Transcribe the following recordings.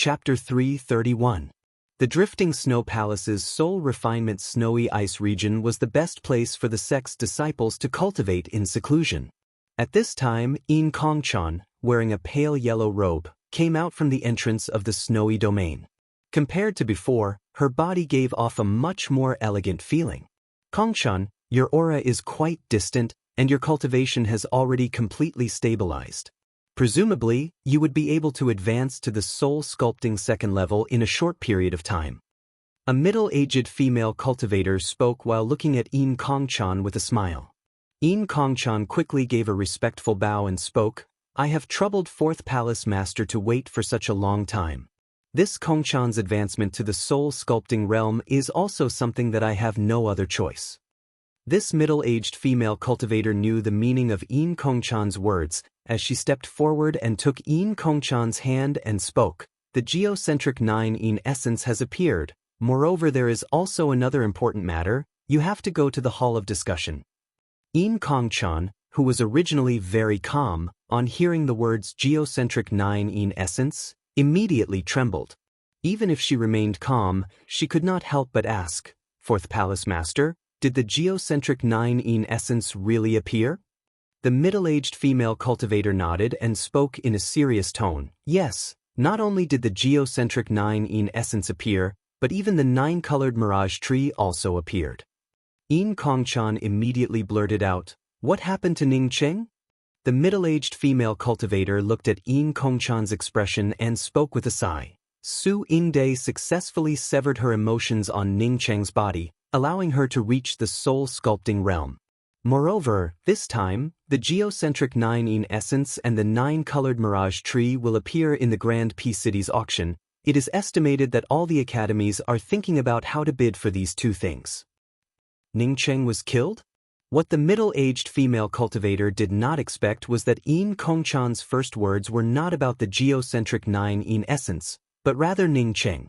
Chapter 331. The drifting snow palace's sole refinement snowy ice region was the best place for the sect's disciples to cultivate in seclusion. At this time, In Kongchan, wearing a pale yellow robe, came out from the entrance of the snowy domain. Compared to before, her body gave off a much more elegant feeling. Kongchan, your aura is quite distant, and your cultivation has already completely stabilized. Presumably, you would be able to advance to the soul sculpting second level in a short period of time. A middle-aged female cultivator spoke while looking at In Kongchan with a smile. In Kongchan quickly gave a respectful bow and spoke, I have troubled Fourth Palace Master to wait for such a long time. This Kongchan's advancement to the soul sculpting realm is also something that I have no other choice. This middle-aged female cultivator knew the meaning of In Kongchan's words, as she stepped forward and took In Kongchan's hand and spoke, the geocentric 9 in essence has appeared. Moreover, there is also another important matter, you have to go to the hall of discussion. In Kongchan, who was originally very calm, on hearing the words geocentric 9 in essence, immediately trembled. Even if she remained calm, she could not help but ask, Fourth Palace Master, did the geocentric 9 in essence really appear? The middle-aged female cultivator nodded and spoke in a serious tone. Yes, not only did the geocentric 9 in essence appear, but even the 9-colored mirage tree also appeared. In Kongchan immediately blurted out, what happened to Ningcheng? The middle-aged female cultivator looked at In Kongchan's expression and spoke with a sigh. Su Yingde successfully severed her emotions on Ningcheng's body, allowing her to reach the soul sculpting realm. Moreover, this time, the geocentric 9 in essence and the 9-colored mirage tree will appear in the Grand P City's auction. It is estimated that all the academies are thinking about how to bid for these two things. Ningcheng was killed? What the middle-aged female cultivator did not expect was that In Kongchan's first words were not about the geocentric 9 in essence, but rather Ningcheng.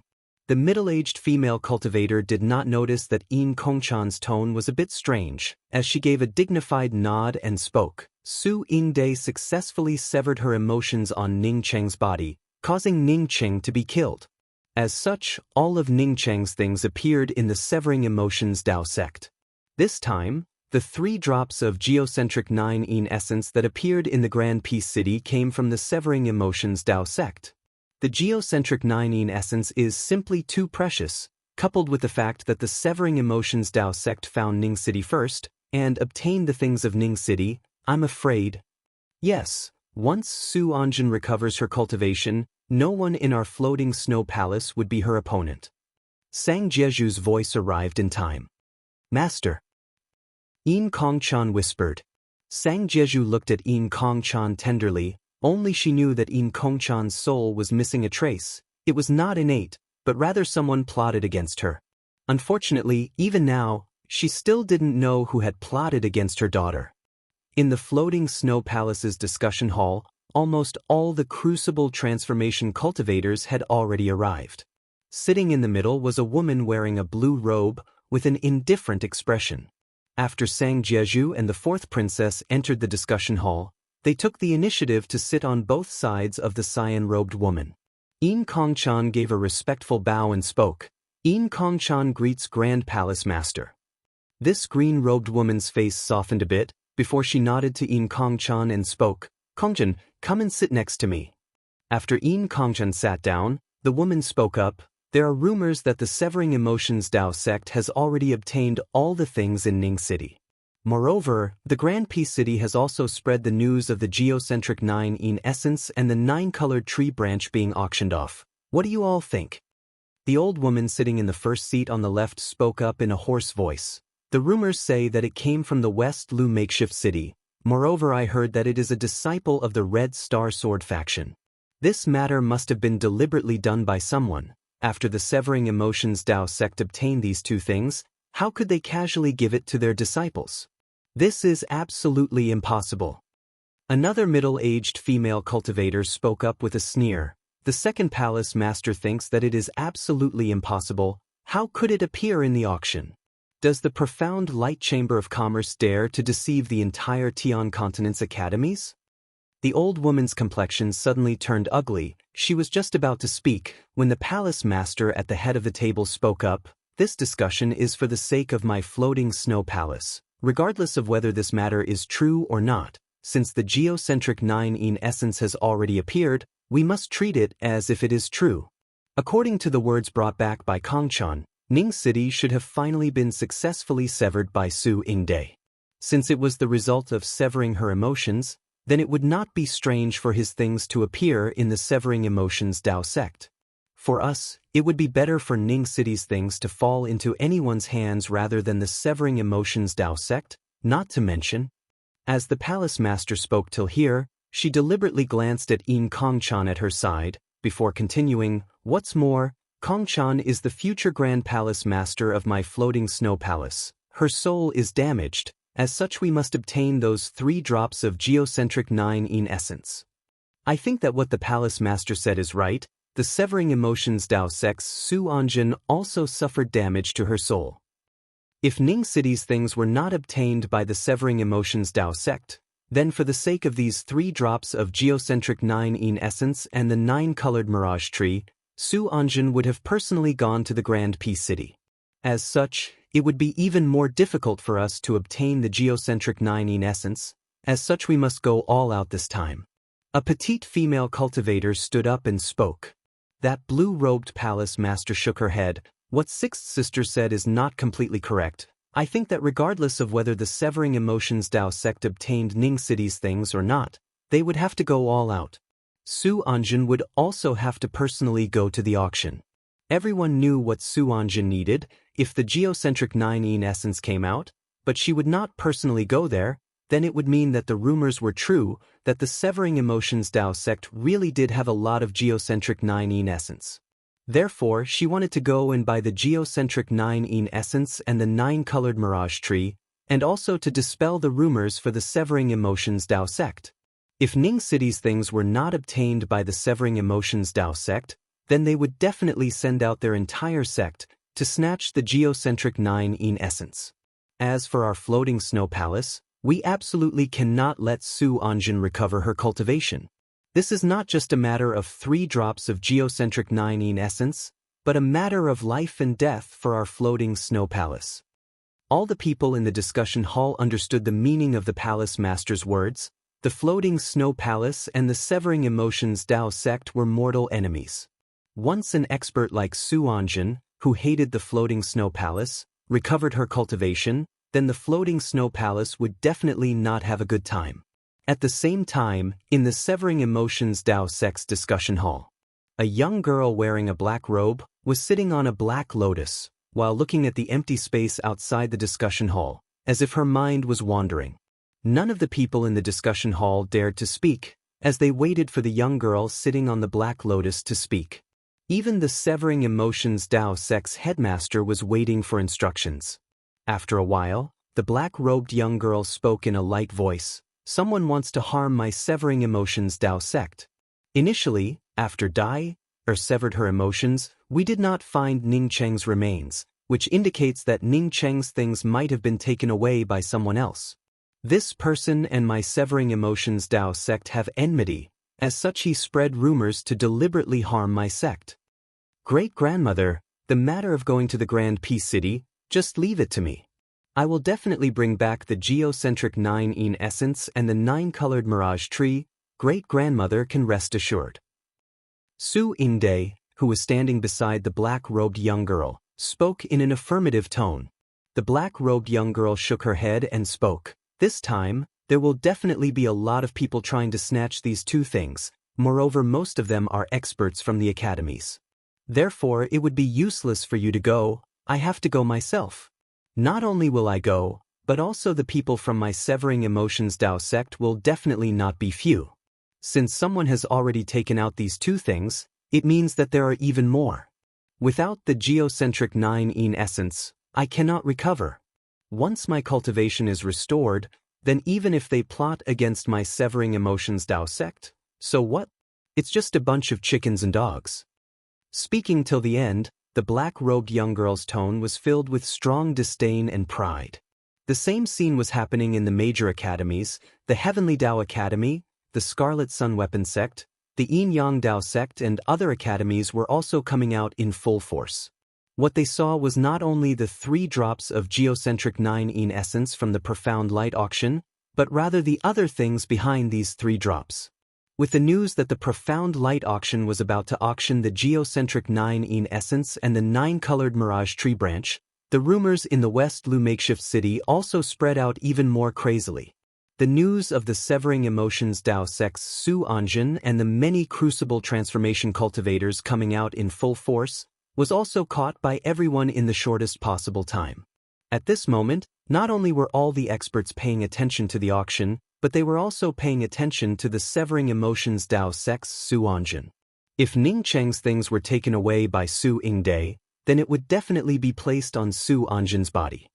The middle-aged female cultivator did not notice that In Kongchan's tone was a bit strange, as she gave a dignified nod and spoke. Su Yingde successfully severed her emotions on Ningcheng's body, causing Ningcheng to be killed. As such, all of Ningcheng's things appeared in the Severing Emotions Dao sect. This time, the 3 drops of geocentric 9 in essence that appeared in the Grand Peace City came from the Severing Emotions Dao sect. The geocentric 9 in essence is simply too precious, coupled with the fact that the Severing Emotions Dao sect found Ning City first, and obtained the things of Ning City, I'm afraid. Yes, once Su Anjin recovers her cultivation, no one in our floating snow palace would be her opponent. Sang Jeju's voice arrived in time. Master. In Kongchan whispered. Sang Jeju looked at In Kongchan tenderly. Only she knew that In Kongchan's soul was missing a trace. It was not innate, but rather someone plotted against her. Unfortunately, even now, she still didn't know who had plotted against her daughter. In the floating snow palace's discussion hall, almost all the crucible transformation cultivators had already arrived. Sitting in the middle was a woman wearing a blue robe, with an indifferent expression. After Sang Jeju and the 4th princess entered the discussion hall, they took the initiative to sit on both sides of the cyan-robed woman. In Kongchan gave a respectful bow and spoke. In Kongchan greets Grand Palace Master. This green-robed woman's face softened a bit, before she nodded to In Kongchan and spoke, Kongchan, come and sit next to me. After In Kongchan sat down, the woman spoke up, there are rumors that the Severing Emotions Dao sect has already obtained all the things in Ning City. Moreover, the Grand Peace City has also spread the news of the geocentric 9 in essence and the 9-colored tree branch being auctioned off. What do you all think? The old woman sitting in the first seat on the left spoke up in a hoarse voice. The rumors say that it came from the West Lu makeshift city. Moreover, I heard that it is a disciple of the Red Star Sword faction. This matter must have been deliberately done by someone. After the Severing Emotions Dao sect obtained these two things, how could they casually give it to their disciples? This is absolutely impossible. Another middle-aged female cultivator spoke up with a sneer. The 2nd palace master thinks that it is absolutely impossible. How could it appear in the auction? Does the profound light chamber of commerce dare to deceive the entire Tian continent's academies? The old woman's complexion suddenly turned ugly. She was just about to speak when the palace master at the head of the table spoke up. This discussion is for the sake of my floating snow palace. Regardless of whether this matter is true or not, since the geocentric 9 in essence has already appeared, we must treat it as if it is true. According to the words brought back by Kongchan, Ning City should have finally been successfully severed by Su Yingde. Since it was the result of severing her emotions, then it would not be strange for his things to appear in the severing emotions Dao sect. For us, it would be better for Ning City's things to fall into anyone's hands rather than the severing emotions Dao sect, not to mention. As the palace master spoke till here, she deliberately glanced at Yin Kongchan at her side, before continuing, what's more, Kongchan is the future grand palace master of my floating snow palace. Her soul is damaged, as such we must obtain those 3 drops of geocentric 9 in essence. I think that what the palace master said is right. The severing emotions Dao sect's Su Anjin also suffered damage to her soul. If Ning City's things were not obtained by the severing emotions Dao sect, then for the sake of these 3 drops of geocentric 9 in essence and the 9-colored mirage tree, Su Anjin would have personally gone to the Grand Peace City. As such, it would be even more difficult for us to obtain the geocentric 9 in essence. As such we must go all out this time. A petite female cultivator stood up and spoke. That blue-robed palace master shook her head. What Sixth Sister said is not completely correct. I think that regardless of whether the severing emotions Dao sect obtained Ning City's things or not, they would have to go all out. Su Anjin would also have to personally go to the auction. Everyone knew what Su Anjin needed if the geocentric 9 in essence came out, but she would not personally go there. Then it would mean that the rumors were true, that the severing emotions Dao sect really did have a lot of geocentric 9 in essence. Therefore, she wanted to go and buy the geocentric 9 in essence and the 9-colored mirage tree, and also to dispel the rumors for the severing emotions Dao sect. If Ning City's things were not obtained by the severing emotions Dao sect, then they would definitely send out their entire sect to snatch the geocentric 9 in essence. As for our floating snow palace, we absolutely cannot let Su Anjin recover her cultivation. This is not just a matter of 3 drops of geocentric 9 in essence, but a matter of life and death for our floating snow palace. All the people in the discussion hall understood the meaning of the palace master's words. The floating snow palace and the severing emotions Dao sect were mortal enemies. Once an expert like Su Anjin, who hated the floating snow palace, recovered her cultivation, then the floating snow palace would definitely not have a good time. At the same time, in the severing emotions Dao sect's discussion hall, a young girl wearing a black robe was sitting on a black lotus, while looking at the empty space outside the discussion hall, as if her mind was wandering. None of the people in the discussion hall dared to speak, as they waited for the young girl sitting on the black lotus to speak. Even the severing emotions Dao sect's headmaster was waiting for instructions. After a while, the black-robed young girl spoke in a light voice. Someone wants to harm my severing emotions Dao sect. Initially, after Dai severed her emotions, we did not find Ning Cheng's remains, which indicates that Ning Cheng's things might have been taken away by someone else. This person and my severing emotions Dao sect have enmity, as such he spread rumors to deliberately harm my sect. Great-grandmother, the matter of going to the Grand Peace City, just leave it to me. I will definitely bring back the geocentric 9 in essence and the 9-colored mirage tree. Great-grandmother can rest assured. Su Yingde, who was standing beside the black-robed young girl, spoke in an affirmative tone. The black-robed young girl shook her head and spoke. This time, there will definitely be a lot of people trying to snatch these 2 things. Moreover, most of them are experts from the academies. Therefore, it would be useless for you to go. I have to go myself. Not only will I go, but also the people from my severing emotions Dao sect will definitely not be few. Since someone has already taken out these 2 things, it means that there are even more. Without the geocentric 9 in essence, I cannot recover. Once my cultivation is restored, then even if they plot against my severing emotions Dao sect, so what? It's just a bunch of chickens and dogs. Speaking till the end, the black-robed young girl's tone was filled with strong disdain and pride. The same scene was happening in the major academies, the Heavenly Dao Academy, the Scarlet Sun Weapon Sect, the Yin Yang Dao Sect and other academies were also coming out in full force. What they saw was not only the 3 drops of geocentric 9 Yin essence from the Profound Light auction, but rather the other things behind these 3 drops. With the news that the Profound Light auction was about to auction the geocentric 9 Yin essence and the 9-colored Mirage Tree Branch, the rumors in the West Lu makeshift city also spread out even more crazily. The news of the Severing Emotions Dao Sect's Su Anjin and the many Crucible Transformation cultivators coming out in full force was also caught by everyone in the shortest possible time. At this moment, not only were all the experts paying attention to the auction, but they were also paying attention to the Severing Emotions Dao Sect's Su Anjin. If Ning Cheng's things were taken away by Su Yingde, then it would definitely be placed on Su Anjin's body.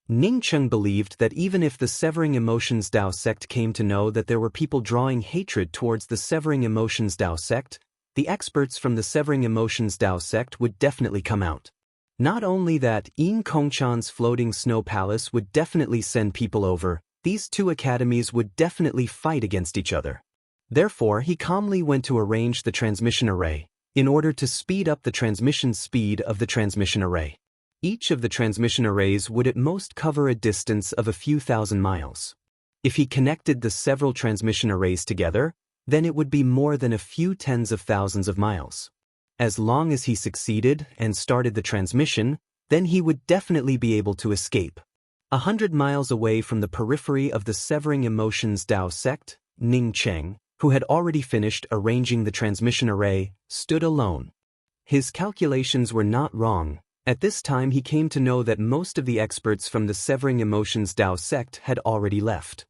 Ning Cheng believed that even if the Severing Emotions Dao Sect came to know that there were people drawing hatred towards the Severing Emotions Dao Sect, the experts from the Severing Emotions Dao Sect would definitely come out. Not only that, Yin Kongchan's floating snow palace would definitely send people over, these 2 academies would definitely fight against each other. Therefore, he calmly went to arrange the transmission array, in order to speed up the transmission speed of the transmission array. Each of the transmission arrays would at most cover a distance of a few thousand miles. If he connected the several transmission arrays together, then it would be more than a few tens of thousands of miles. As long as he succeeded and started the transmission, then he would definitely be able to escape. 100 miles away from the periphery of the Severing Emotions Dao Sect, Ning Cheng, who had already finished arranging the transmission array, stood alone. His calculations were not wrong. At this time he came to know that most of the experts from the Severing Emotions Dao Sect had already left.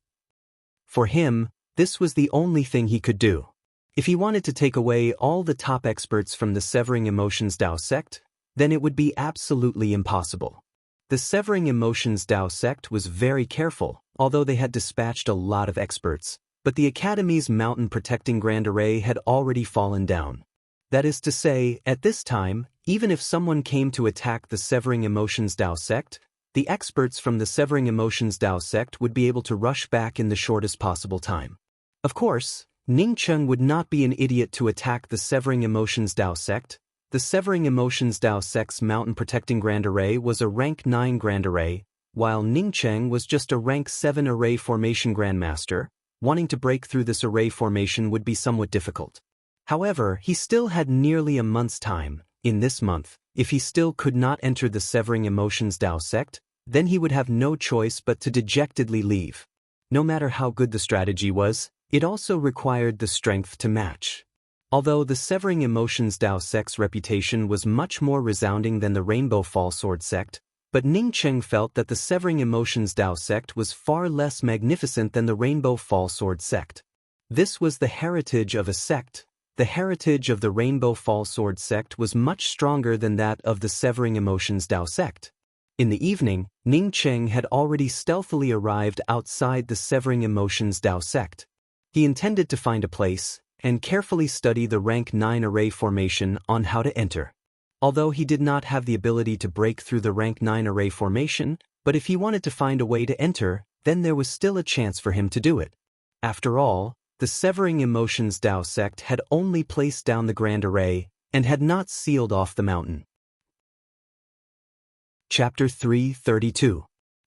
For him, this was the only thing he could do. If he wanted to take away all the top experts from the Severing Emotions Dao Sect, then it would be absolutely impossible. The Severing Emotions Dao Sect was very careful, although they had dispatched a lot of experts, but the Academy's mountain protecting Grand Array had already fallen down. That is to say, at this time, even if someone came to attack the Severing Emotions Dao Sect, the experts from the Severing Emotions Dao Sect would be able to rush back in the shortest possible time. Of course, Ning Cheng would not be an idiot to attack the Severing Emotions Dao Sect. The Severing Emotions Dao Sect's mountain protecting Grand Array was a rank 9 Grand Array, while Ning Cheng was just a rank 7 Array Formation Grandmaster. Wanting to break through this array formation would be somewhat difficult. However, he still had nearly a month's time. In this month, if he still could not enter the Severing Emotions Dao Sect, then he would have no choice but to dejectedly leave. No matter how good the strategy was, it also required the strength to match. Although the Severing Emotions Dao Sect's reputation was much more resounding than the Rainbow Fall Sword Sect, but Ning Cheng felt that the Severing Emotions Dao Sect was far less magnificent than the Rainbow Fall Sword Sect. This was the heritage of a sect. The heritage of the Rainbow Fall Sword Sect was much stronger than that of the Severing Emotions Dao Sect. In the evening, Ning Cheng had already stealthily arrived outside the Severing Emotions Dao Sect. He intended to find a place and carefully study the rank 9 array formation on how to enter. Although he did not have the ability to break through the rank 9 array formation, but if he wanted to find a way to enter, then there was still a chance for him to do it. After all, the Severing Emotions Dao Sect had only placed down the Grand Array and had not sealed off the mountain. Chapter 332.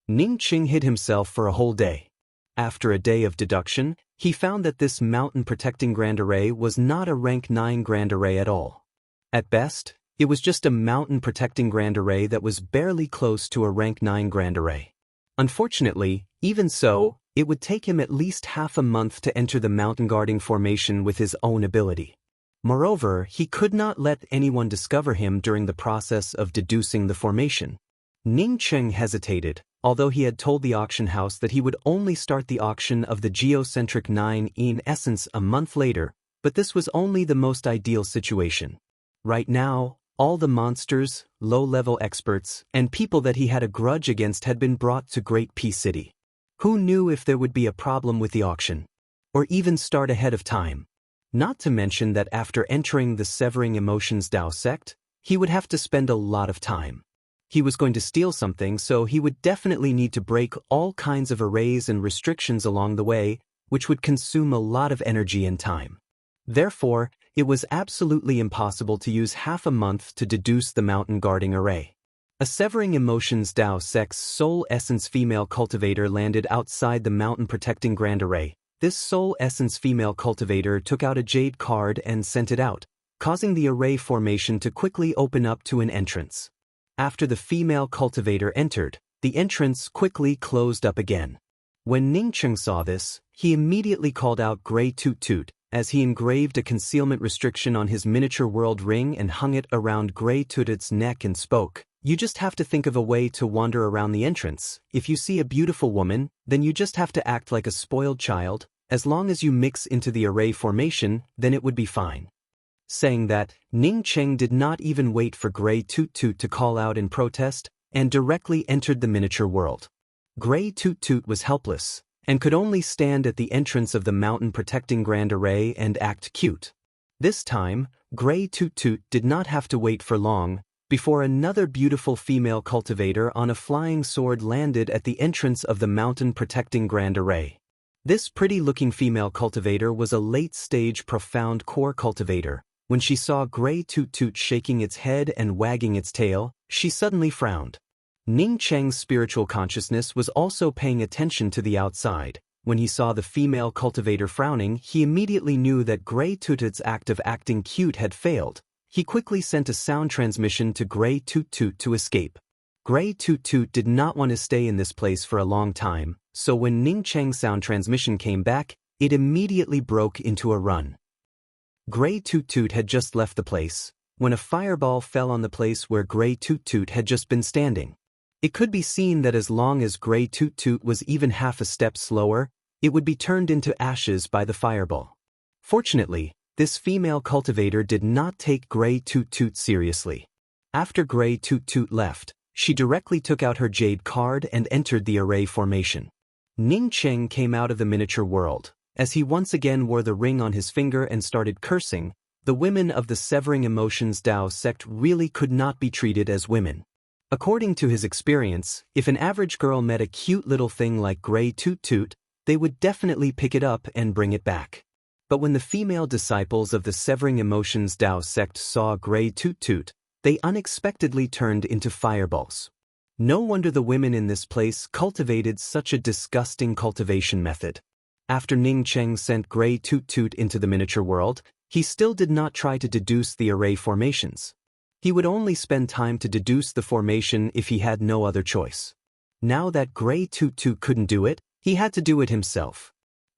Ning Cheng hid himself for a whole day. After a day of deduction, he found that this mountain-protecting Grand Array was not a rank 9 Grand Array at all. At best, it was just a mountain-protecting Grand Array that was barely close to a rank 9 Grand Array. Unfortunately, even so, it would take him at least half a month to enter the mountain guarding formation with his own ability. Moreover, he could not let anyone discover him during the process of deducing the formation. Ning Cheng hesitated, although he had told the auction house that he would only start the auction of the geocentric 9 Yin essence a month later, but this was only the most ideal situation. Right now, all the monsters, low-level experts, and people that he had a grudge against had been brought to Great Peace City. Who knew if there would be a problem with the auction? Or even start ahead of time? Not to mention that after entering the Severing Emotions Dao Sect, he would have to spend a lot of time. He was going to steal something, so he would definitely need to break all kinds of arrays and restrictions along the way, which would consume a lot of energy and time. Therefore, it was absolutely impossible to use half a month to deduce the mountain guarding array. A Severing Emotions Tao Sex Soul Essence female cultivator landed outside the mountain protecting grand array. This Soul Essence female cultivator took out a jade card and sent it out, causing the array formation to quickly open up to an entrance. After the female cultivator entered, the entrance quickly closed up again. When Ningcheng saw this, he immediately called out Grey Toot Toot, as he engraved a concealment restriction on his miniature world ring and hung it around Grey Toot's neck and spoke, "You just have to think of a way to wander around the entrance. If you see a beautiful woman, then you just have to act like a spoiled child. As long as you mix into the array formation, then it would be fine." Saying that, Ning Cheng did not even wait for Grey Toot Toot to call out in protest, and directly entered the miniature world. Grey Toot Toot was helpless, and could only stand at the entrance of the mountain protecting grand array and act cute. This time, Grey Toot Toot did not have to wait for long, before another beautiful female cultivator on a flying sword landed at the entrance of the mountain protecting grand array. This pretty-looking female cultivator was a late-stage profound core cultivator. When she saw Grey Toot Toot shaking its head and wagging its tail, she suddenly frowned. Ning Cheng's spiritual consciousness was also paying attention to the outside. When he saw the female cultivator frowning, he immediately knew that Grey Toot's act of acting cute had failed. He quickly sent a sound transmission to Grey Toot Toot to escape. Grey Toot Toot did not want to stay in this place for a long time, so when Ning Cheng's sound transmission came back, it immediately broke into a run. Grey Toot Toot had just left the place, when a fireball fell on the place where Grey Toot Toot had just been standing. It could be seen that as long as Grey Toot Toot was even half a step slower, it would be turned into ashes by the fireball. Fortunately, this female cultivator did not take Grey Toot Toot seriously. After Grey Toot Toot left, she directly took out her jade card and entered the array formation. Ning Cheng came out of the miniature world. As he once again wore the ring on his finger and started cursing, the women of the Severing Emotions Tao sect really could not be treated as women. According to his experience, if an average girl met a cute little thing like Grey Toot Toot, they would definitely pick it up and bring it back. But when the female disciples of the Severing Emotions Tao sect saw Grey Toot Toot, they unexpectedly turned into fireballs. No wonder the women in this place cultivated such a disgusting cultivation method. After Ning Cheng sent Grey Toot Toot into the miniature world, he still did not try to deduce the array formations. He would only spend time to deduce the formation if he had no other choice. Now that Grey Toot Toot couldn't do it, he had to do it himself.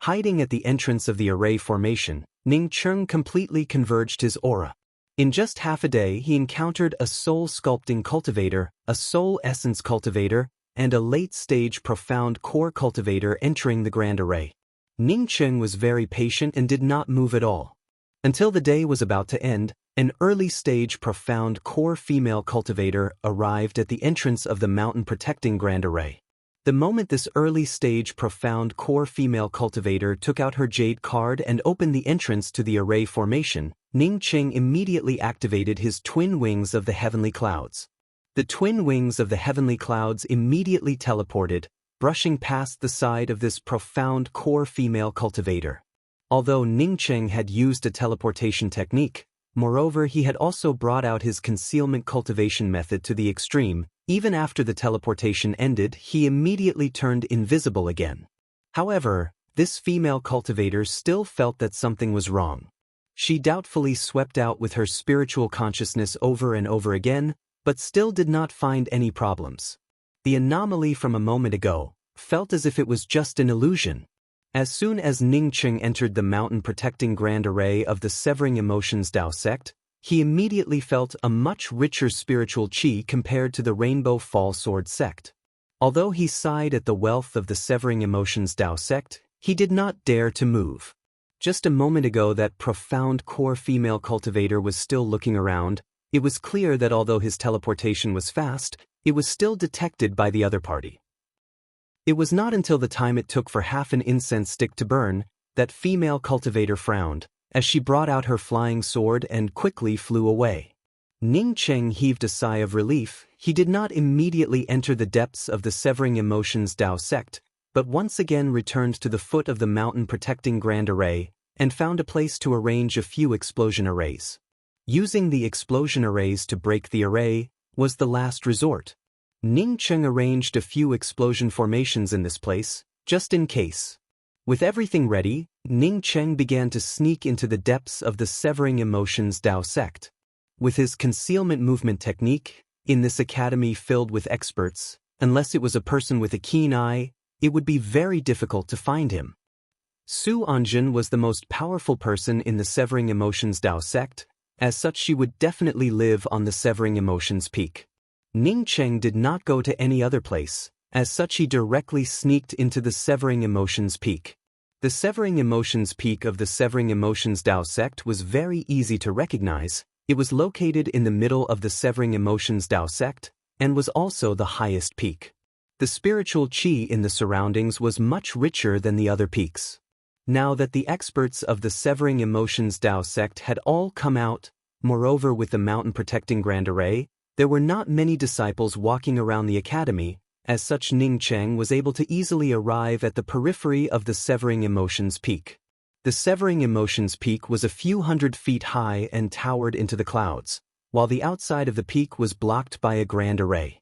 Hiding at the entrance of the array formation, Ning Cheng completely converged his aura. In just half a day he encountered a soul sculpting cultivator, a soul essence cultivator, and a late-stage profound core cultivator entering the grand array. Ning Cheng was very patient and did not move at all. Until the day was about to end, an early-stage profound core female cultivator arrived at the entrance of the mountain protecting grand array. The moment this early-stage profound core female cultivator took out her jade card and opened the entrance to the array formation, Ning Cheng immediately activated his twin wings of the heavenly clouds. The twin wings of the heavenly clouds immediately teleported, brushing past the side of this profound core female cultivator. Although Ning Cheng had used a teleportation technique, moreover he had also brought out his concealment cultivation method to the extreme. Even after the teleportation ended, he immediately turned invisible again. However, this female cultivator still felt that something was wrong. She doubtfully swept out with her spiritual consciousness over and over again, but still did not find any problems. The anomaly from a moment ago felt as if it was just an illusion. As soon as Ning Cheng entered the mountain protecting grand array of the Severing Emotions Tao sect, he immediately felt a much richer spiritual chi compared to the Rainbow Fall Sword sect. Although he sighed at the wealth of the Severing Emotions Tao sect, he did not dare to move. Just a moment ago that profound core female cultivator was still looking around. It was clear that although his teleportation was fast, it was still detected by the other party. It was not until the time it took for half an incense stick to burn that female cultivator frowned, as she brought out her flying sword and quickly flew away. Ning Cheng heaved a sigh of relief. He did not immediately enter the depths of the Severing Emotions Tao sect, but once again returned to the foot of the mountain protecting Grand Array, and found a place to arrange a few explosion arrays. Using the explosion arrays to break the array was the last resort. Ning Cheng arranged a few explosion formations in this place, just in case. With everything ready, Ning Cheng began to sneak into the depths of the Severing Emotions Dao sect. With his concealment movement technique, in this academy filled with experts, unless it was a person with a keen eye, it would be very difficult to find him. Su Anjin was the most powerful person in the Severing Emotions Dao sect, as such she would definitely live on the Severing Emotions Peak. Ning Cheng did not go to any other place, as such he directly sneaked into the Severing Emotions Peak. The Severing Emotions Peak of the Severing Emotions Dao sect was very easy to recognize. It was located in the middle of the Severing Emotions Dao sect, and was also the highest peak. The spiritual qi in the surroundings was much richer than the other peaks. Now that the experts of the Severing Emotions Dao sect had all come out, moreover with the mountain protecting Grand Array, there were not many disciples walking around the academy, as such Ning Cheng was able to easily arrive at the periphery of the Severing Emotions Peak. The Severing Emotions Peak was a few hundred feet high and towered into the clouds, while the outside of the peak was blocked by a Grand Array.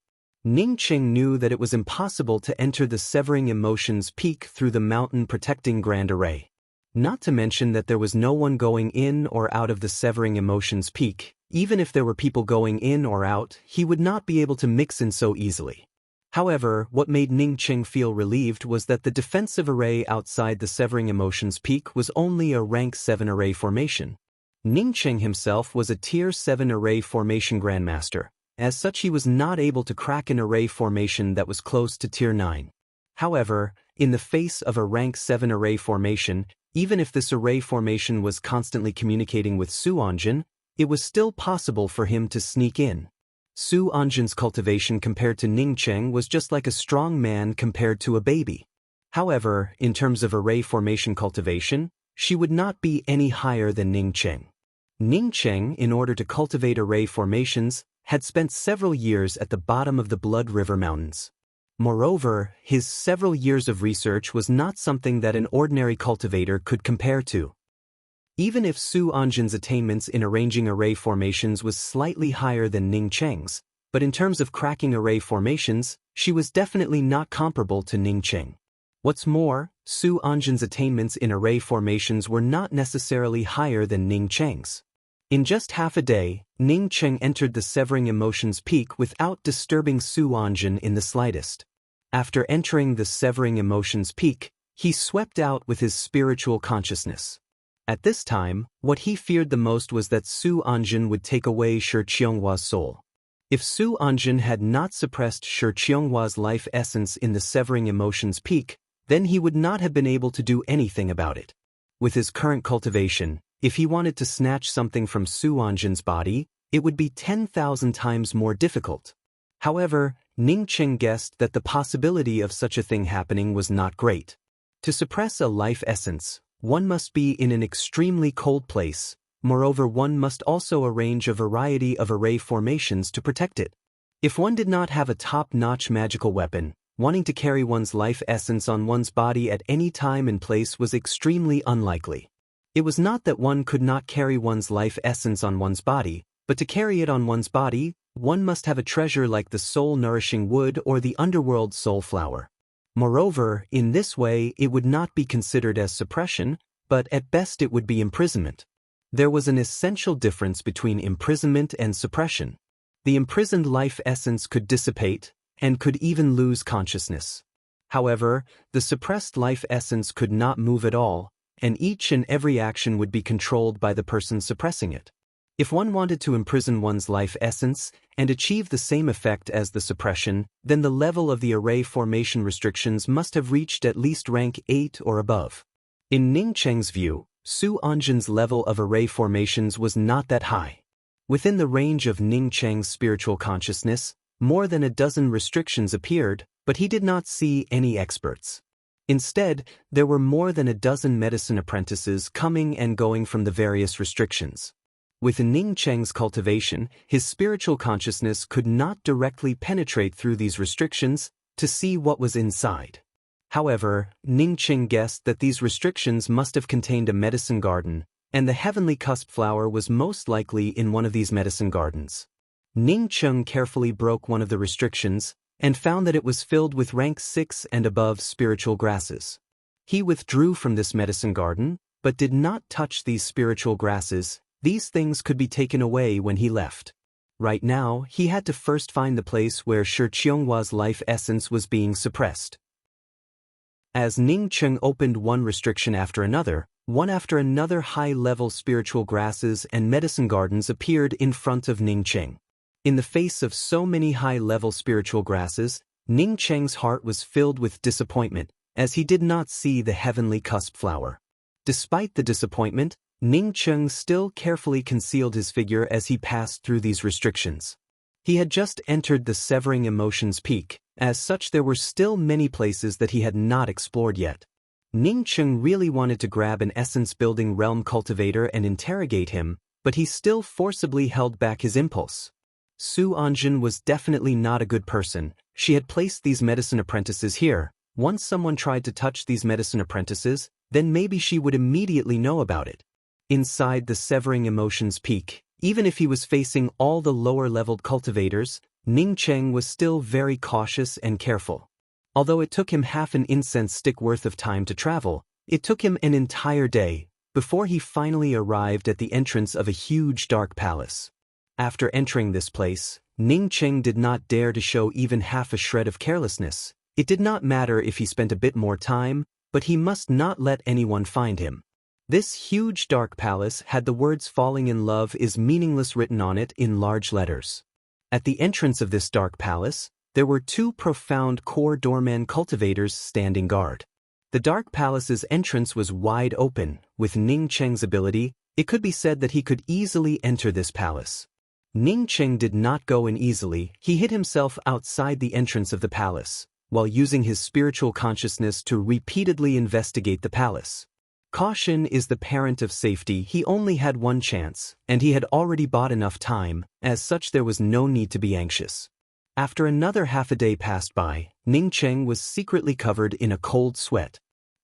Ning Cheng knew that it was impossible to enter the Severing Emotions Peak through the mountain protecting Grand Array. Not to mention that there was no one going in or out of the Severing Emotions Peak. Even if there were people going in or out, he would not be able to mix in so easily. However, what made Ning Cheng feel relieved was that the defensive array outside the Severing Emotions Peak was only a rank 7 array formation. Ning Cheng himself was a tier 7 array formation grandmaster. As such he was not able to crack an array formation that was close to tier 9. However, in the face of a rank 7 array formation, even if this array formation was constantly communicating with Su Anjin, it was still possible for him to sneak in. Su Anjin's cultivation compared to Ning Cheng was just like a strong man compared to a baby. However, in terms of array formation cultivation, she would not be any higher than Ning Cheng. Ning Cheng, in order to cultivate array formations, had spent several years at the bottom of the Blood River Mountains. Moreover, his several years of research was not something that an ordinary cultivator could compare to. Even if Su Anjin's attainments in arranging array formations was slightly higher than Ning Cheng's, but in terms of cracking array formations, she was definitely not comparable to Ning Cheng. What's more, Su Anjin's attainments in array formations were not necessarily higher than Ning Cheng's. In just half a day, Ning Cheng entered the Severing Emotions Peak without disturbing Su Anjin in the slightest. After entering the Severing Emotions Peak, he swept out with his spiritual consciousness. At this time, what he feared the most was that Su Anjin would take away Shi Qionghua's soul. If Su Anjin had not suppressed Shi Qionghua's life essence in the Severing Emotions Peak, then he would not have been able to do anything about it. With his current cultivation, if he wanted to snatch something from Su Anjin's body, it would be 10,000 times more difficult. However, Ning Cheng guessed that the possibility of such a thing happening was not great. To suppress a life essence, one must be in an extremely cold place. Moreover, one must also arrange a variety of array formations to protect it. If one did not have a top-notch magical weapon, wanting to carry one's life essence on one's body at any time and place was extremely unlikely. It was not that one could not carry one's life essence on one's body, but to carry it on one's body, one must have a treasure like the soul-nourishing wood or the underworld soul flower. Moreover, in this way it would not be considered as suppression, but at best it would be imprisonment. There was an essential difference between imprisonment and suppression. The imprisoned life essence could dissipate, and could even lose consciousness. However, the suppressed life essence could not move at all, and each and every action would be controlled by the person suppressing it. If one wanted to imprison one's life essence and achieve the same effect as the suppression, then the level of the array formation restrictions must have reached at least rank 8 or above. In Ning Cheng's view, Su Anjin's level of array formations was not that high. Within the range of Ning Cheng's spiritual consciousness, more than a dozen restrictions appeared, but he did not see any experts. Instead, there were more than a dozen medicine apprentices coming and going from the various restrictions. With Ning Cheng's cultivation, his spiritual consciousness could not directly penetrate through these restrictions to see what was inside. However, Ning Qing guessed that these restrictions must have contained a medicine garden, and the heavenly cusp flower was most likely in one of these medicine gardens. Ning Qing carefully broke one of the restrictions, and found that it was filled with rank 6 and above spiritual grasses. He withdrew from this medicine garden, but did not touch these spiritual grasses. These things could be taken away when he left. Right now, he had to first find the place where Shi Qionghua's life essence was being suppressed. As Ning Qing opened one restriction after another high-level spiritual grasses and medicine gardens appeared in front of Ning Qing. In the face of so many high-level spiritual grasses, Ning Qing's heart was filled with disappointment, as he did not see the heavenly cusp flower. Despite the disappointment, Ning Qing still carefully concealed his figure as he passed through these restrictions. He had just entered the Severing Emotions Peak. As such, there were still many places that he had not explored yet. Ning Qing really wanted to grab an essence-building realm cultivator and interrogate him, but he still forcibly held back his impulse. Su Anjin was definitely not a good person. She had placed these medicine apprentices here. Once someone tried to touch these medicine apprentices, then maybe she would immediately know about it. Inside the Severing Emotions Peak, even if he was facing all the lower-leveled cultivators, Ning Qing was still very cautious and careful. Although it took him half an incense stick worth of time to travel, it took him an entire day before he finally arrived at the entrance of a huge dark palace. After entering this place, Ning Qing did not dare to show even half a shred of carelessness. It did not matter if he spent a bit more time, but he must not let anyone find him. This huge dark palace had the words "Falling in Love is Meaningless" written on it in large letters. At the entrance of this dark palace, there were two profound core doorman cultivators standing guard. The dark palace's entrance was wide open. With Ning Qing's ability, it could be said that he could easily enter this palace. Ning Qing did not go in easily. He hid himself outside the entrance of the palace, while using his spiritual consciousness to repeatedly investigate the palace. Caution is the parent of safety. He only had one chance, and he had already bought enough time. As such, there was no need to be anxious. After another half a day passed by, Ning Qing was secretly covered in a cold sweat.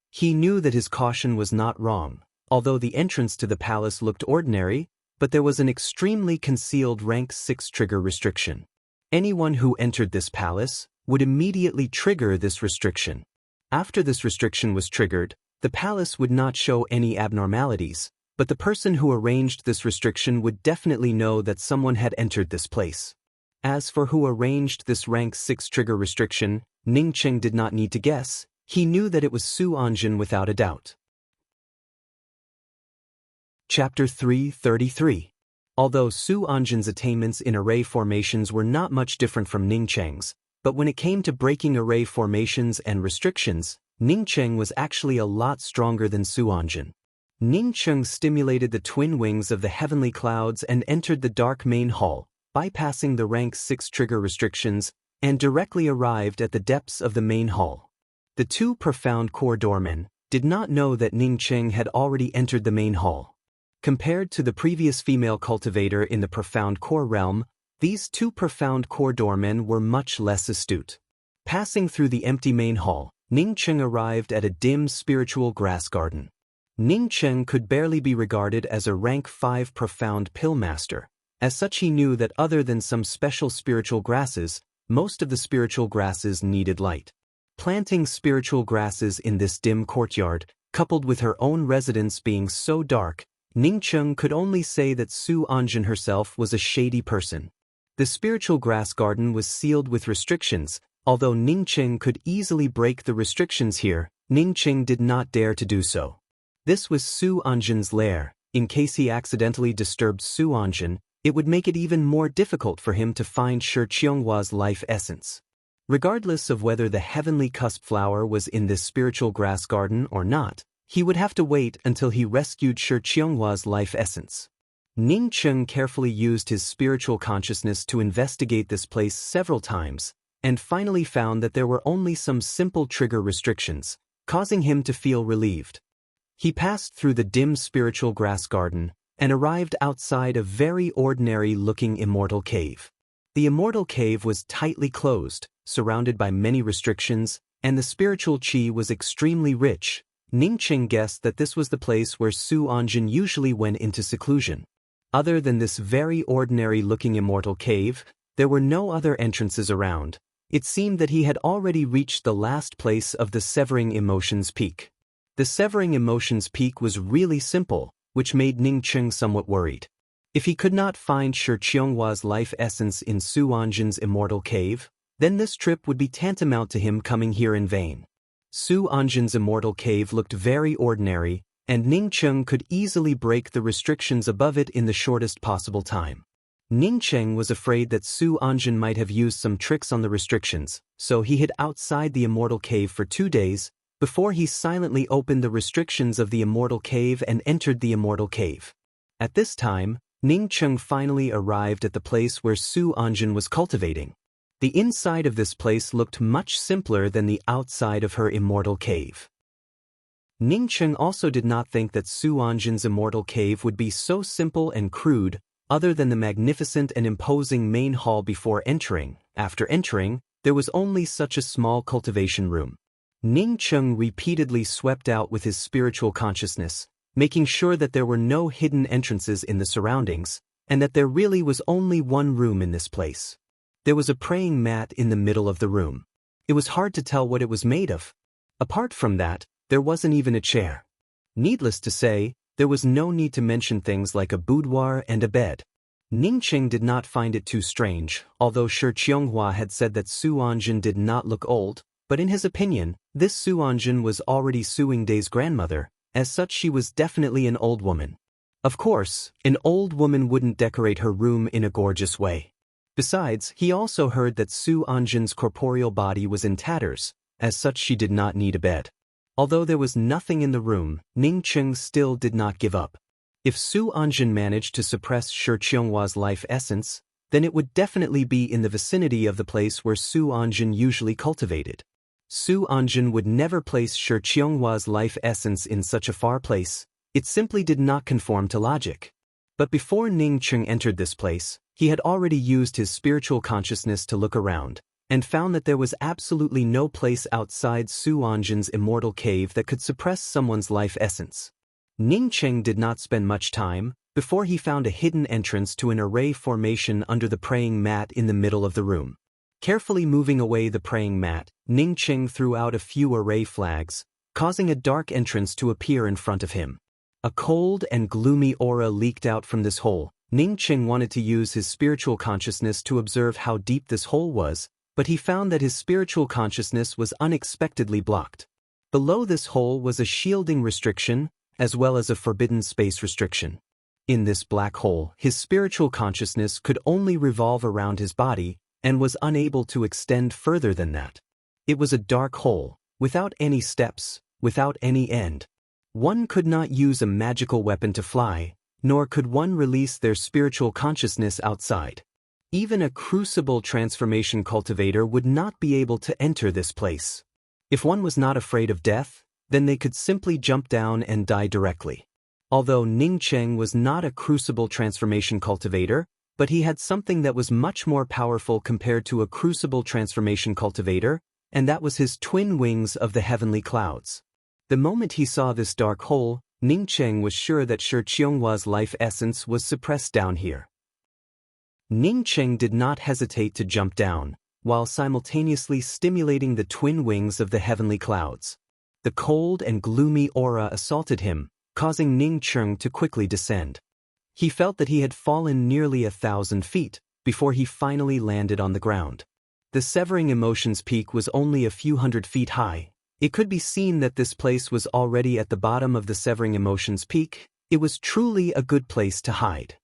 He knew that his caution was not wrong, although the entrance to the palace looked ordinary, but there was an extremely concealed rank 6 trigger restriction. Anyone who entered this palace would immediately trigger this restriction. After this restriction was triggered, the palace would not show any abnormalities, but the person who arranged this restriction would definitely know that someone had entered this place. As for who arranged this rank 6 trigger restriction, Ning Qing did not need to guess. He knew that it was Su Anjin without a doubt. Chapter 333. Although Su Anjin's attainments in array formations were not much different from Ning Qing's, but when it came to breaking array formations and restrictions, Ning Qing was actually a lot stronger than Su Anjin. Ning Qing stimulated the twin wings of the heavenly clouds and entered the dark main hall, bypassing the rank 6 trigger restrictions, and directly arrived at the depths of the main hall. The two profound core doormen did not know that Ning Qing had already entered the main hall. Compared to the previous female cultivator in the profound core realm, these two profound core doormen were much less astute. Passing through the empty main hall, Ning Qing arrived at a dim spiritual grass garden. Ning Qing could barely be regarded as a rank 5 profound pill master. As such, he knew that other than some special spiritual grasses, most of the spiritual grasses needed light. Planting spiritual grasses in this dim courtyard, coupled with her own residence being so dark, Ning Qing could only say that Su Anjin herself was a shady person. The spiritual grass garden was sealed with restrictions. Although Ning Qing could easily break the restrictions here, Ning Qing did not dare to do so. This was Su Anjin's lair. In case he accidentally disturbed Su Anjin, it would make it even more difficult for him to find Shi Qionghua's life essence. Regardless of whether the heavenly cusp flower was in this spiritual grass garden or not, he would have to wait until he rescued Shi Qionghua's life essence. Ning Qing carefully used his spiritual consciousness to investigate this place several times, and finally found that there were only some simple trigger restrictions, causing him to feel relieved. He passed through the dim spiritual grass garden and arrived outside a very ordinary-looking immortal cave. The immortal cave was tightly closed, surrounded by many restrictions, and the spiritual qi was extremely rich. Ningqing guessed that this was the place where Su Anjin usually went into seclusion. Other than this very ordinary-looking immortal cave, there were no other entrances around. It seemed that he had already reached the last place of the Severing Emotions Peak. The Severing Emotions Peak was really simple, which made Ningqing somewhat worried. If he could not find Shi Qionghua's life essence in Su Anjin's immortal cave, then this trip would be tantamount to him coming here in vain. Su Anjin's immortal cave looked very ordinary, and Ningqing could easily break the restrictions above it in the shortest possible time. Ningqing was afraid that Su Anjin might have used some tricks on the restrictions, so he hid outside the immortal cave for 2 days, before he silently opened the restrictions of the immortal cave and entered the immortal cave. At this time, Ningqing finally arrived at the place where Su Anjin was cultivating. The inside of this place looked much simpler than the outside of her immortal cave. Ningqing also did not think that Su Anjin's immortal cave would be so simple and crude, other than the magnificent and imposing main hall before entering. After entering, there was only such a small cultivation room. Ningqing repeatedly swept out with his spiritual consciousness, making sure that there were no hidden entrances in the surroundings, and that there really was only one room in this place. There was a praying mat in the middle of the room. It was hard to tell what it was made of. Apart from that, there wasn't even a chair. Needless to say, there was no need to mention things like a boudoir and a bed. Ningqing did not find it too strange, although Shi Qionghua had said that Su Anjin did not look old, but in his opinion, this Su Anjin was already Su Yingday's grandmother. As such, she was definitely an old woman. Of course, an old woman wouldn't decorate her room in a gorgeous way. Besides, he also heard that Su Anjin's corporeal body was in tatters, as such she did not need a bed. Although there was nothing in the room, Ningqing still did not give up. If Su Anjin managed to suppress Shi Qionghua's life essence, then it would definitely be in the vicinity of the place where Su Anjin usually cultivated. Su Anjin would never place Shi Qionghua's life essence in such a far place. It simply did not conform to logic. But before Ningqing entered this place, he had already used his spiritual consciousness to look around, and found that there was absolutely no place outside Su Anjin's immortal cave that could suppress someone's life essence. Ningqing did not spend much time before he found a hidden entrance to an array formation under the praying mat in the middle of the room. Carefully moving away the praying mat, Ningqing threw out a few array flags, causing a dark entrance to appear in front of him. A cold and gloomy aura leaked out from this hole. Ningqing wanted to use his spiritual consciousness to observe how deep this hole was, but he found that his spiritual consciousness was unexpectedly blocked. Below this hole was a shielding restriction, as well as a forbidden space restriction. In this black hole, his spiritual consciousness could only revolve around his body, and was unable to extend further than that. It was a dark hole, without any steps, without any end. One could not use a magical weapon to fly, nor could one release their spiritual consciousness outside. Even a crucible transformation cultivator would not be able to enter this place. If one was not afraid of death, then they could simply jump down and die directly. Although Ningqing was not a crucible transformation cultivator, but he had something that was much more powerful compared to a crucible transformation cultivator, and that was his twin wings of the heavenly clouds. The moment he saw this dark hole, Ningqing was sure that Shi Qionghua's life essence was suppressed down here. Ningqing did not hesitate to jump down, while simultaneously stimulating the twin wings of the heavenly clouds. The cold and gloomy aura assaulted him, causing Ningqing to quickly descend. He felt that he had fallen nearly 1,000 feet, before he finally landed on the ground. The Severing Emotions Peak was only a few hundred feet high. It could be seen that this place was already at the bottom of the Severing Emotions Peak. It was truly a good place to hide.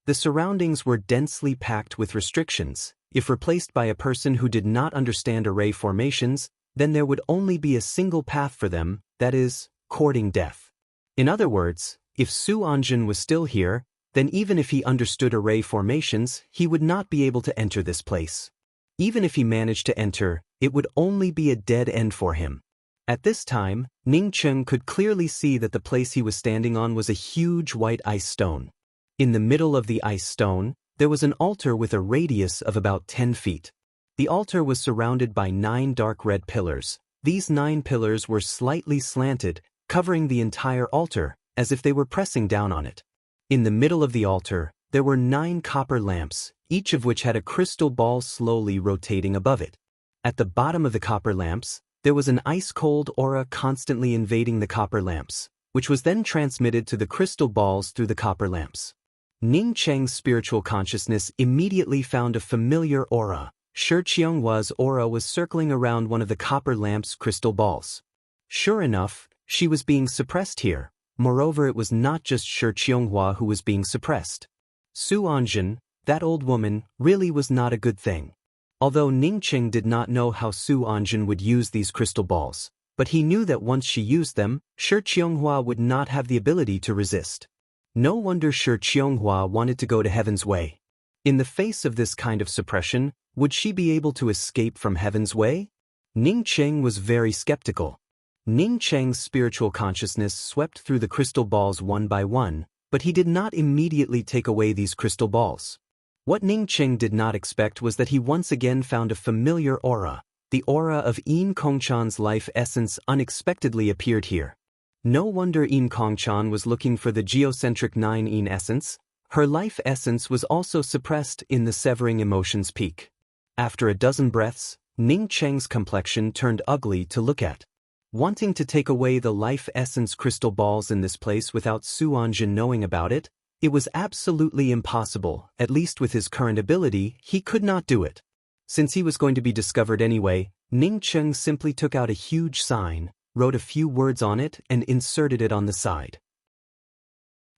The surroundings were densely packed with restrictions. If replaced by a person who did not understand array formations, then there would only be a single path for them, that is, courting death. In other words, if Su Anjin was still here, then even if he understood array formations, he would not be able to enter this place. Even if he managed to enter, it would only be a dead end for him. At this time, Ningqing could clearly see that the place he was standing on was a huge white ice stone. In the middle of the ice stone, there was an altar with a radius of about 10 feet. The altar was surrounded by 9 dark red pillars, These 9 pillars were slightly slanted, covering the entire altar, as if they were pressing down on it. In the middle of the altar, there were 9 copper lamps, each of which had a crystal ball slowly rotating above it. At the bottom of the copper lamps, there was an ice-cold aura constantly invading the copper lamps, which was then transmitted to the crystal balls through the copper lamps. Ning Cheng's spiritual consciousness immediately found a familiar aura. Shi Qianghua's aura was circling around one of the copper lamp's crystal balls. Sure enough, she was being suppressed here. Moreover, it was not just Shi Qianghua who was being suppressed. Su Anjin, that old woman, really was not a good thing. Although Ning Cheng did not know how Su Anjin would use these crystal balls, but he knew that once she used them, Shi Qianghua would not have the ability to resist. No wonder Shi Qianghua wanted to go to Heaven's Way. In the face of this kind of suppression, would she be able to escape from Heaven's Way? Ning Cheng was very skeptical. Ning Cheng's spiritual consciousness swept through the crystal balls one by one, but he did not immediately take away these crystal balls. What Ning Cheng did not expect was that he once again found a familiar aura. The aura of Yin Kongchan's life essence unexpectedly appeared here. No wonder Yin Kongchan was looking for the geocentric 9 Yin essence. Her life essence was also suppressed in the severing emotions peak. After a dozen breaths, Ning Cheng's complexion turned ugly to look at. Wanting to take away the life essence crystal balls in this place without Su Anjin knowing about it, it was absolutely impossible. At least with his current ability, he could not do it. Since he was going to be discovered anyway, Ning Cheng simply took out a huge sign, wrote a few words on it, and inserted it on the side.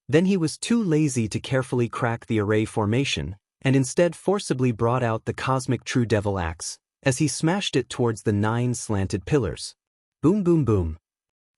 Then he was too lazy to carefully crack the array formation, and instead forcibly brought out the cosmic true devil axe, as he smashed it towards the 9 slanted pillars. Boom boom boom.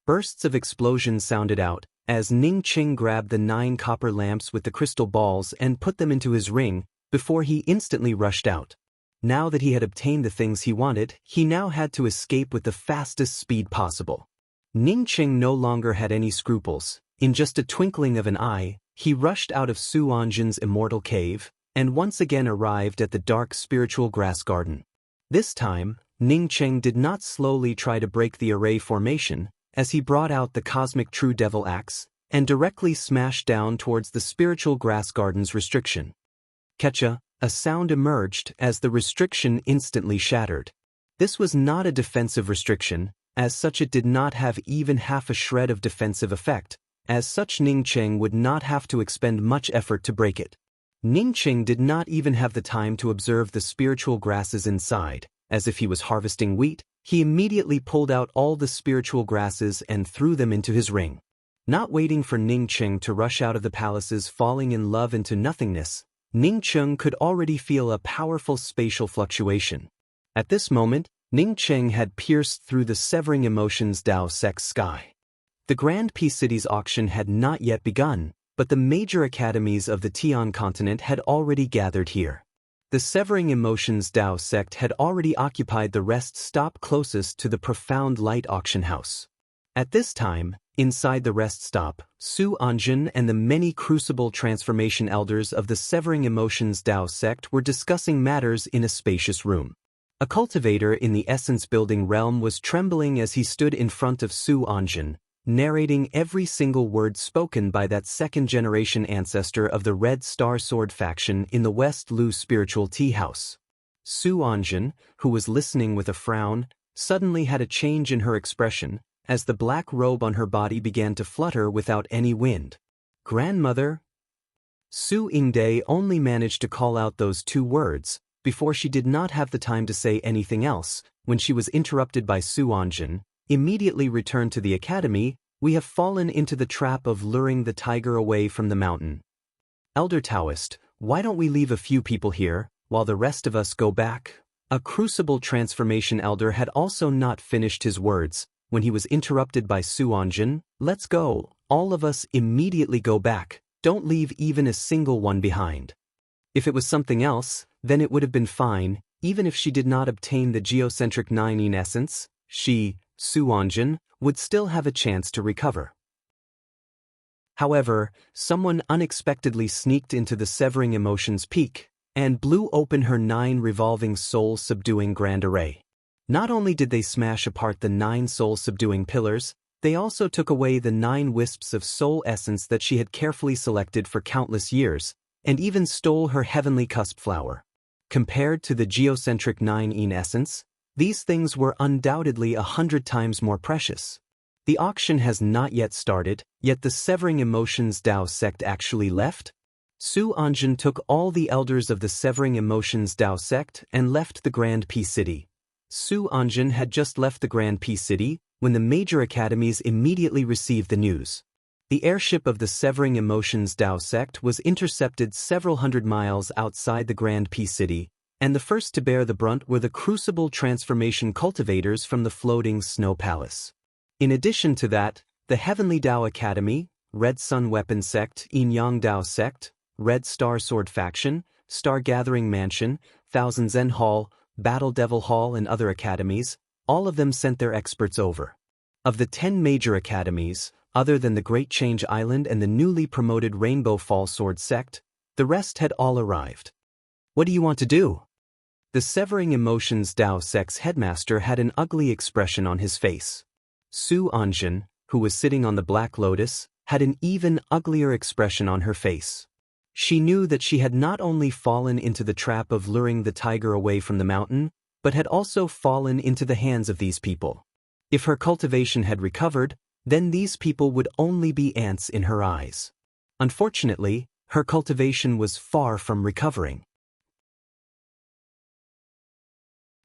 Bursts of explosions sounded out, as Ning Cheng grabbed the 9 copper lamps with the crystal balls and put them into his ring, before he instantly rushed out. Now that he had obtained the things he wanted, he now had to escape with the fastest speed possible. Ning Cheng no longer had any scruples. In just a twinkling of an eye, he rushed out of Su Anjin's immortal cave, and once again arrived at the dark spiritual grass garden. This time, Ning Cheng did not slowly try to break the array formation, as he brought out the cosmic true devil axe, and directly smashed down towards the spiritual grass garden's restriction. Ketcha, a sound emerged as the restriction instantly shattered. This was not a defensive restriction, as such it did not have even half a shred of defensive effect. As such, Ning Cheng would not have to expend much effort to break it. Ning Cheng did not even have the time to observe the spiritual grasses inside. As if he was harvesting wheat, he immediately pulled out all the spiritual grasses and threw them into his ring. Not waiting for Ning Cheng to rush out of the palaces falling in love into nothingness, Ning Cheng could already feel a powerful spatial fluctuation. At this moment, Ning Cheng had pierced through the severing emotions Dao Sec's sky. The Grand Peace City's auction had not yet begun, but the major academies of the Tian continent had already gathered here. The Severing Emotions Dao sect had already occupied the rest stop closest to the Profound Light auction house. At this time, inside the rest stop, Su Anjin and the many crucible transformation elders of the Severing Emotions Dao sect were discussing matters in a spacious room. A cultivator in the essence building realm was trembling as he stood in front of Su Anjin, narrating every single word spoken by that second-generation ancestor of the Red Star Sword faction in the West Lu spiritual tea house. Su Anjin, who was listening with a frown, suddenly had a change in her expression, as the black robe on her body began to flutter without any wind. "Grandmother?" Su Yingde only managed to call out those 2 words, before she did not have the time to say anything else, when she was interrupted by Su Anjin. "Immediately return to the academy, we have fallen into the trap of luring the tiger away from the mountain. Elder Taoist, why don't we leave a few people here, while the rest of us go back?" A crucible transformation elder had also not finished his words, when he was interrupted by Su Anjin. "Let's go, all of us immediately go back, don't leave even a single one behind." If it was something else, then it would have been fine, even if she did not obtain the geocentric 9 Yin essence, Su Anjin, would still have a chance to recover. However, someone unexpectedly sneaked into the Severing Emotions peak, and blew open her 9 revolving soul-subduing grand array. Not only did they smash apart the 9 soul-subduing pillars, they also took away the 9 wisps of soul essence that she had carefully selected for countless years, and even stole her heavenly cusp flower. Compared to the geocentric 9 in essence, these things were undoubtedly 100 times more precious. The auction has not yet started, yet the Severing Emotions Dao sect actually left. Su Anjin took all the elders of the Severing Emotions Dao sect and left the Grand Peace City. Su Anjin had just left the Grand Peace City when the major academies immediately received the news. The airship of the Severing Emotions Dao sect was intercepted several hundred miles outside the Grand Peace City, and the first to bear the brunt were the Crucible Transformation cultivators from the floating Snow Palace. In addition to that, the Heavenly Dao Academy, Red Sun Weapon Sect, Yin Yang Dao Sect, Red Star Sword Faction, Star Gathering Mansion, Thousand Zen Hall, Battle Devil Hall and other academies, all of them sent their experts over. Of the 10 major academies, other than the Great Change Island and the newly promoted Rainbow Fall Sword Sect, the rest had all arrived. What do you want to do? The Severing Emotions Dao sect's headmaster had an ugly expression on his face. Su Anjin, who was sitting on the Black Lotus, had an even uglier expression on her face. She knew that she had not only fallen into the trap of luring the tiger away from the mountain, but had also fallen into the hands of these people. If her cultivation had recovered, then these people would only be ants in her eyes. Unfortunately, her cultivation was far from recovering.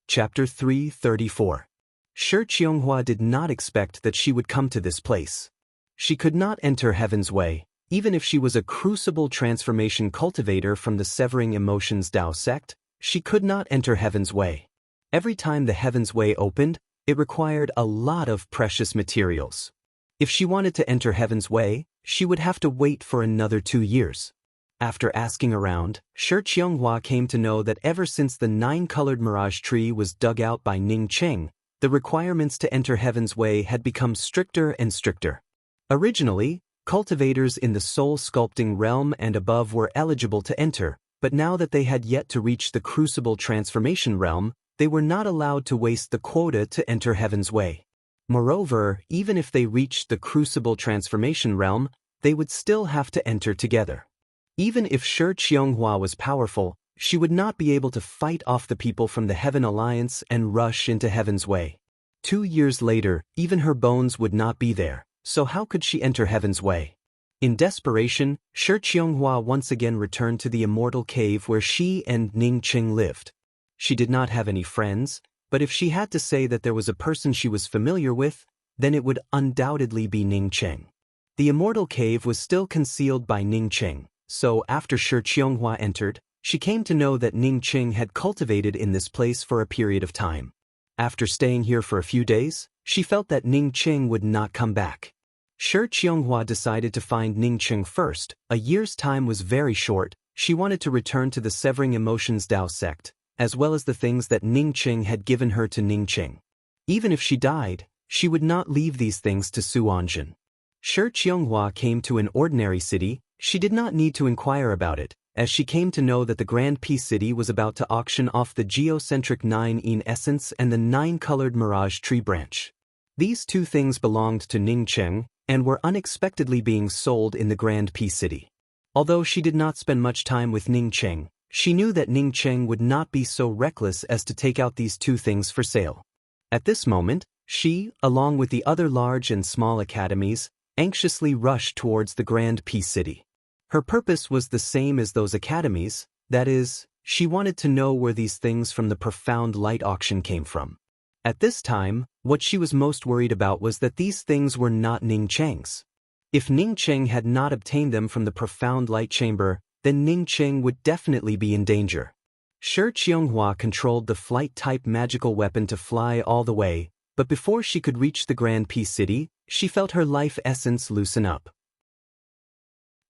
Chapter 334. Shi Qianghua did not expect that she would come to this place. She could not enter Heaven's Way, even if she was a Crucible Transformation cultivator from the Severing Emotions Dao sect. She could not enter Heaven's Way. Every time the Heaven's Way opened, it required a lot of precious materials. If she wanted to enter Heaven's Way, she would have to wait for another 2 years. After asking around, Shi Qianghua came to know that ever since the 9-colored mirage tree was dug out by Ning Qing, the requirements to enter Heaven's Way had become stricter and stricter. Originally, cultivators in the soul sculpting realm and above were eligible to enter, but now that they had yet to reach the Crucible Transformation realm, they were not allowed to waste the quota to enter Heaven's Way. Moreover, even if they reached the Crucible Transformation realm, they would still have to enter together. Even if Shi Qianghua was powerful, she would not be able to fight off the people from the Heaven Alliance and rush into Heaven's Way. 2 years later, even her bones would not be there, so how could she enter Heaven's Way? In desperation, Shi Qianghua once again returned to the immortal cave where she and Ning Qing lived. She did not have any friends, but if she had to say that there was a person she was familiar with, then it would undoubtedly be Ning Qing. The immortal cave was still concealed by Ning Qing, so after Shi Qianghua entered, she came to know that Ning Qing had cultivated in this place for a period of time. After staying here for a few days, she felt that Ning Qing would not come back. Shi Qianghua decided to find Ning Qing first. A year's time was very short. She wanted to return to the Severing Emotions Dao sect, as well as the things that Ning Qing had given her to Ning Qing. Even if she died, she would not leave these things to Su Anjin. Shi Qianghua came to an ordinary city. She did not need to inquire about it, as she came to know that the Grand Peace City was about to auction off the geocentric 9 in essence and the 9-colored mirage tree branch. These 2 things belonged to Ning Qing and were unexpectedly being sold in the Grand Peace City. Although she did not spend much time with Ning Qing, she knew that Ning Qing would not be so reckless as to take out these 2 things for sale. At this moment, she, along with the other large and small academies, anxiously rushed towards the Grand Peace City. Her purpose was the same as those academies, that is, she wanted to know where these things from the Profound Light auction came from. At this time, what she was most worried about was that these things were not Ning Qing's. If Ning Qing had not obtained them from the Profound Light chamber, then Ning Qing would definitely be in danger. Shi Qianghua controlled the flight-type magical weapon to fly all the way, but before she could reach the Grand Peace City, she felt her life essence loosen up.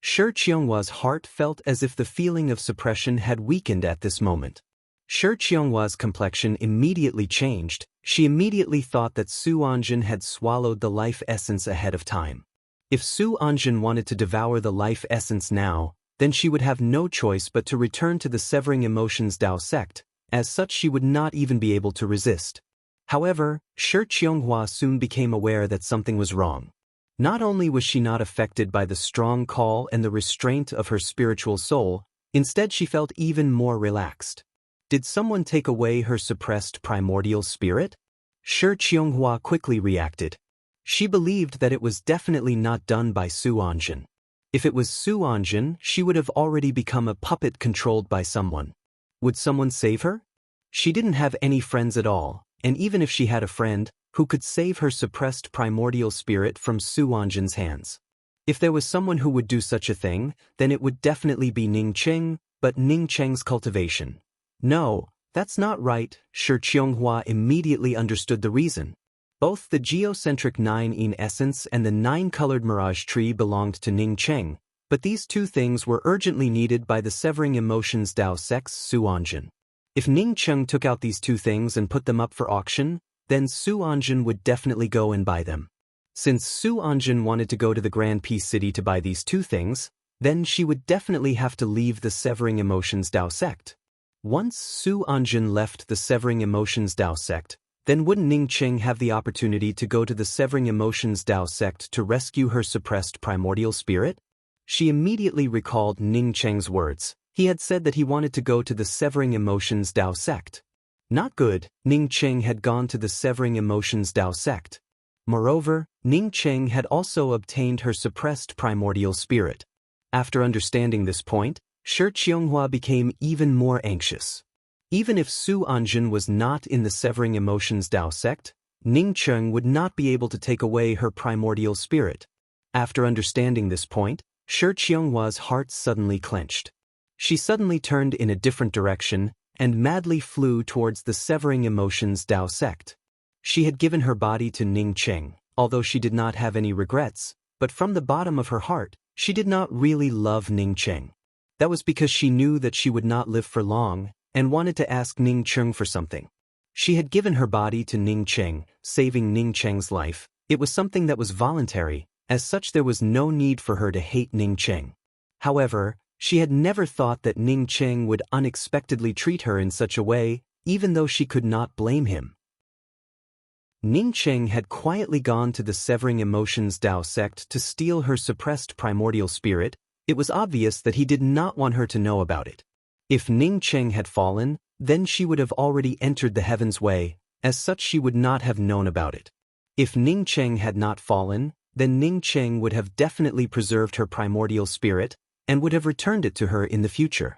Shi Qianghua's heart felt as if the feeling of suppression had weakened at this moment. Shi Qianghua's complexion immediately changed. She immediately thought that Su Anjin had swallowed the life essence ahead of time. If Su Anjin wanted to devour the life essence now, then she would have no choice but to return to the Severing Emotions Dao sect. As such, she would not even be able to resist. However, Shi Qianghua soon became aware that something was wrong. Not only was she not affected by the strong call and the restraint of her spiritual soul, instead she felt even more relaxed. Did someone take away her suppressed primordial spirit? Shi Qianghua quickly reacted. She believed that it was definitely not done by Su Anjin. If it was Su Anjin, she would have already become a puppet controlled by someone. Would someone save her? She didn't have any friends at all, and even if she had a friend, who could save her suppressed primordial spirit from Su Anjin's hands? If there was someone who would do such a thing, then it would definitely be Ning Qing, but Ning Cheng's cultivation. No, that's not right. Shi Qianghua immediately understood the reason. Both the geocentric 9-yin essence and the 9-colored mirage tree belonged to Ning Cheng, but these two things were urgently needed by the severing emotions Dao Sex Su Anjin. If Ning Cheng took out these two things and put them up for auction, then Su Anjin would definitely go and buy them. Since Su Anjin wanted to go to the Grand Peace City to buy these two things, then she would definitely have to leave the severing emotions Dao sect. Once Su Anjin left the severing emotions Dao sect, then wouldn't Ning Cheng have the opportunity to go to the severing emotions Dao sect to rescue her suppressed primordial spirit? She immediately recalled Ning Cheng's words. He had said that he wanted to go to the severing emotions Dao sect. Not good, Ning Cheng had gone to the severing emotions Dao sect. Moreover, Ning Cheng had also obtained her suppressed primordial spirit. After understanding this point, Shi Qianghua became even more anxious. Even if Su Anjin was not in the severing emotions Dao sect, Ning Cheng would not be able to take away her primordial spirit. After understanding this point, Shi Qianghua's heart suddenly clenched. She suddenly turned in a different direction and madly flew towards the severing emotions Dao sect. She had given her body to Ning Cheng, although she did not have any regrets, but from the bottom of her heart, she did not really love Ning Cheng. That was because she knew that she would not live for long, and wanted to ask Ning Cheng for something. She had given her body to Ning Cheng, saving Ning Cheng's life. It was something that was voluntary, as such there was no need for her to hate Ning Cheng. However, she had never thought that Ning Cheng would unexpectedly treat her in such a way, even though she could not blame him. Ning Cheng had quietly gone to the severing emotions Dao sect to steal her suppressed primordial spirit. It was obvious that he did not want her to know about it. If Ning Cheng had fallen, then she would have already entered the heaven's way, as such she would not have known about it. If Ning Cheng had not fallen, then Ning Cheng would have definitely preserved her primordial spirit, and would have returned it to her in the future.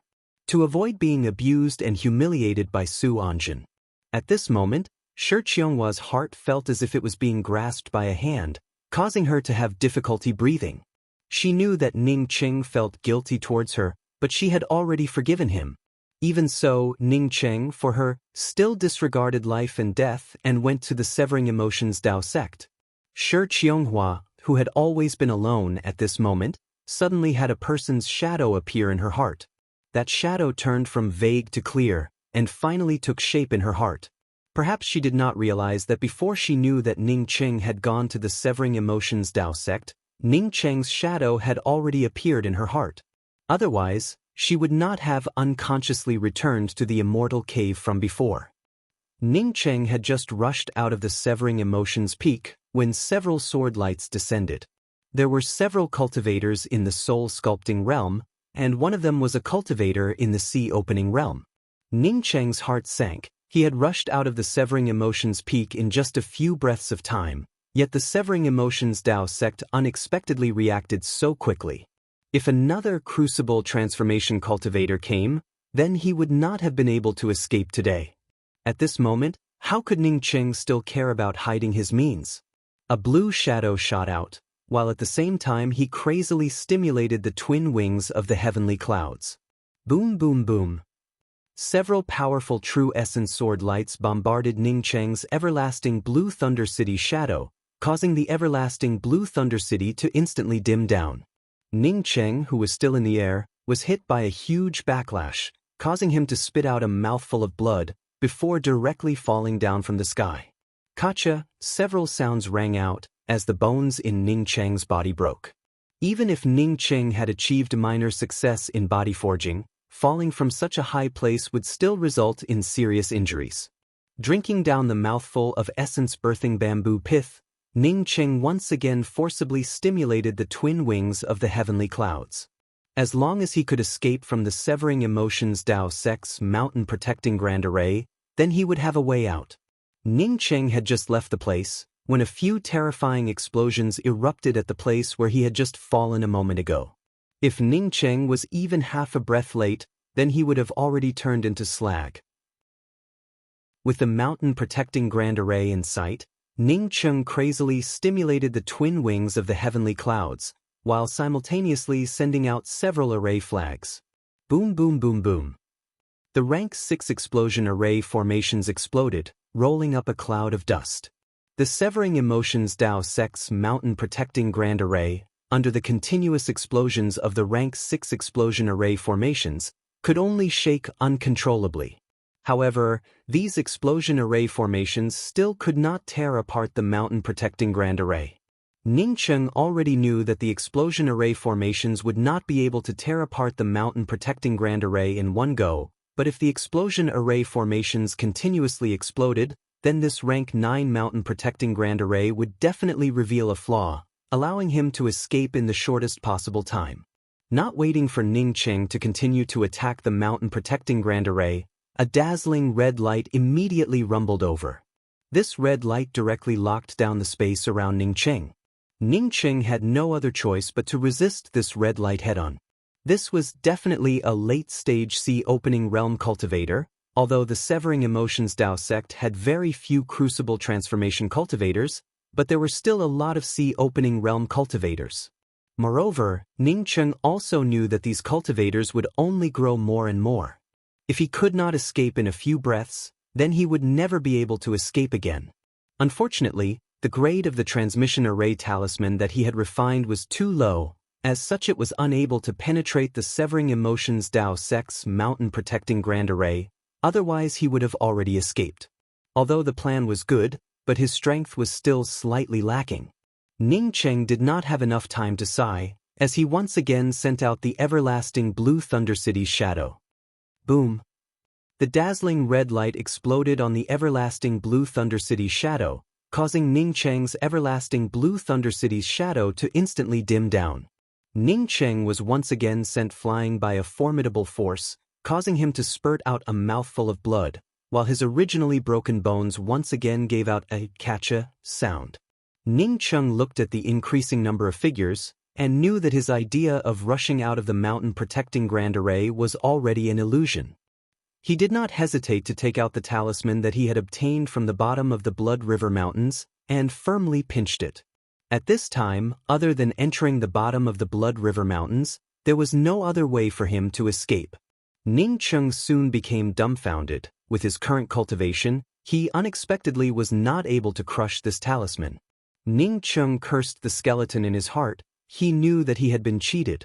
To avoid being abused and humiliated by Su Anjin. At this moment, Shi Qianghua's heart felt as if it was being grasped by a hand, causing her to have difficulty breathing. She knew that Ning Cheng felt guilty towards her, but she had already forgiven him. Even so, Ning Cheng, for her, still disregarded life and death and went to the severing emotions Dao sect. Shi Qianghua, who had always been alone at this moment, suddenly had a person's shadow appear in her heart. That shadow turned from vague to clear, and finally took shape in her heart. Perhaps she did not realize that before she knew that Ning Cheng had gone to the severing emotions Dao sect, Ning Cheng's shadow had already appeared in her heart. Otherwise, she would not have unconsciously returned to the immortal cave from before. Ning Cheng had just rushed out of the severing emotions peak when several sword lights descended. There were several cultivators in the soul sculpting realm, and one of them was a cultivator in the sea opening realm. Ning Cheng's heart sank. He had rushed out of the severing emotions peak in just a few breaths of time, yet the severing emotions Dao sect unexpectedly reacted so quickly. If another crucible transformation cultivator came, then he would not have been able to escape today. At this moment, how could Ning Cheng still care about hiding his means? A blue shadow shot out, while at the same time he crazily stimulated the twin wings of the heavenly clouds. Boom boom boom. Several powerful true essence sword lights bombarded Ning Cheng's everlasting Blue Thunder City shadow, causing the everlasting Blue Thunder City to instantly dim down. Ning Cheng, who was still in the air, was hit by a huge backlash, causing him to spit out a mouthful of blood before directly falling down from the sky. Kacha, several sounds rang out as the bones in Ning Cheng's body broke. Even if Ning Cheng had achieved minor success in body forging, falling from such a high place would still result in serious injuries. Drinking down the mouthful of essence-birthing bamboo pith, Ning Cheng once again forcibly stimulated the twin wings of the heavenly clouds. As long as he could escape from the severing emotions Dao Sec's mountain-protecting grand array, then he would have a way out. Ning Cheng had just left the place, when a few terrifying explosions erupted at the place where he had just fallen a moment ago. If Ning Cheng was even half a breath late, then he would have already turned into slag. With the mountain-protecting grand array in sight, Ning Cheng crazily stimulated the twin wings of the heavenly clouds, while simultaneously sending out several array flags. Boom boom boom boom. The rank 6 explosion array formations exploded, rolling up a cloud of dust. The severing emotions Dao Sec's mountain-protecting grand array, under the continuous explosions of the rank 6 explosion array formations, could only shake uncontrollably. However, these explosion array formations still could not tear apart the mountain-protecting grand array. Ning Cheng already knew that the explosion array formations would not be able to tear apart the mountain-protecting grand array in one go, but if the explosion array formations continuously exploded, then this rank 9 mountain-protecting grand array would definitely reveal a flaw, allowing him to escape in the shortest possible time. Not waiting for Ning Cheng to continue to attack the mountain-protecting grand array, a dazzling red light immediately rumbled over. This red light directly locked down the space around Ning Cheng. Ning Cheng had no other choice but to resist this red light head-on. This was definitely a late-stage sea-opening realm cultivator, although the Severing Emotions Dao sect had very few crucible transformation cultivators, but there were still a lot of sea-opening realm cultivators. Moreover, Ning Cheng also knew that these cultivators would only grow more and more. If he could not escape in a few breaths, then he would never be able to escape again. Unfortunately, the grade of the transmission array talisman that he had refined was too low, as such it was unable to penetrate the Severing Emotions Dao sect's mountain-protecting grand array, otherwise he would have already escaped. Although the plan was good, but his strength was still slightly lacking. Ning Cheng did not have enough time to sigh, as he once again sent out the everlasting blue Thunder City's shadow. Boom! The dazzling red light exploded on the everlasting blue Thunder City's shadow, causing Ning Cheng's everlasting blue Thunder City's shadow to instantly dim down. Ning Cheng was once again sent flying by a formidable force, causing him to spurt out a mouthful of blood, while his originally broken bones once again gave out a "catcha" sound. Ning Cheng looked at the increasing number of figures, and knew that his idea of rushing out of the mountain-protecting grand array was already an illusion. He did not hesitate to take out the talisman that he had obtained from the bottom of the Blood River Mountains, and firmly pinched it. At this time, other than entering the bottom of the Blood River Mountains, there was no other way for him to escape. Ning Cheng soon became dumbfounded. With his current cultivation, he unexpectedly was not able to crush this talisman. Ning Cheng cursed the skeleton in his heart. He knew that he had been cheated.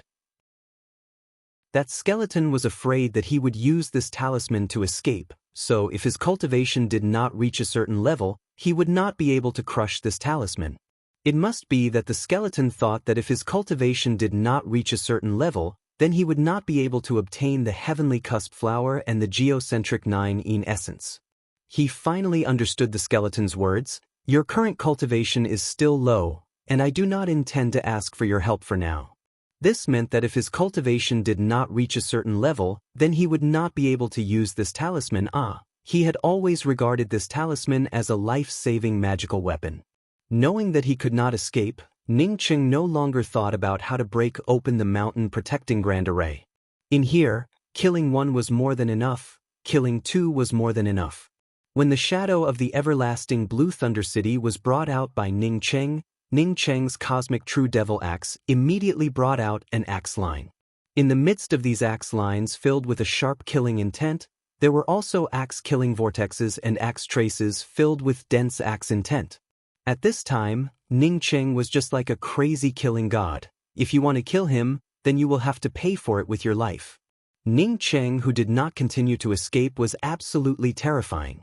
That skeleton was afraid that he would use this talisman to escape, so if his cultivation did not reach a certain level, he would not be able to crush this talisman. It must be that the skeleton thought that if his cultivation did not reach a certain level, then he would not be able to obtain the Heavenly Cusp Flower and the Geocentric 9 essence. He finally understood the skeleton's words. Your current cultivation is still low, and I do not intend to ask for your help for now. This meant that if his cultivation did not reach a certain level, then he would not be able to use this talisman. He had always regarded this talisman as a life-saving magical weapon. Knowing that he could not escape, Ning Cheng no longer thought about how to break open the mountain-protecting grand array. In here, killing one was more than enough, killing two was more than enough. When the shadow of the everlasting Blue Thunder City was brought out by Ning Cheng, Ning Cheng's Cosmic True Devil Axe immediately brought out an axe line. In the midst of these axe lines filled with a sharp killing intent, there were also axe-killing vortexes and axe traces filled with dense axe intent. At this time, Ning Cheng was just like a crazy killing god. If you want to kill him, then you will have to pay for it with your life. Ning Cheng, who did not continue to escape, was absolutely terrifying.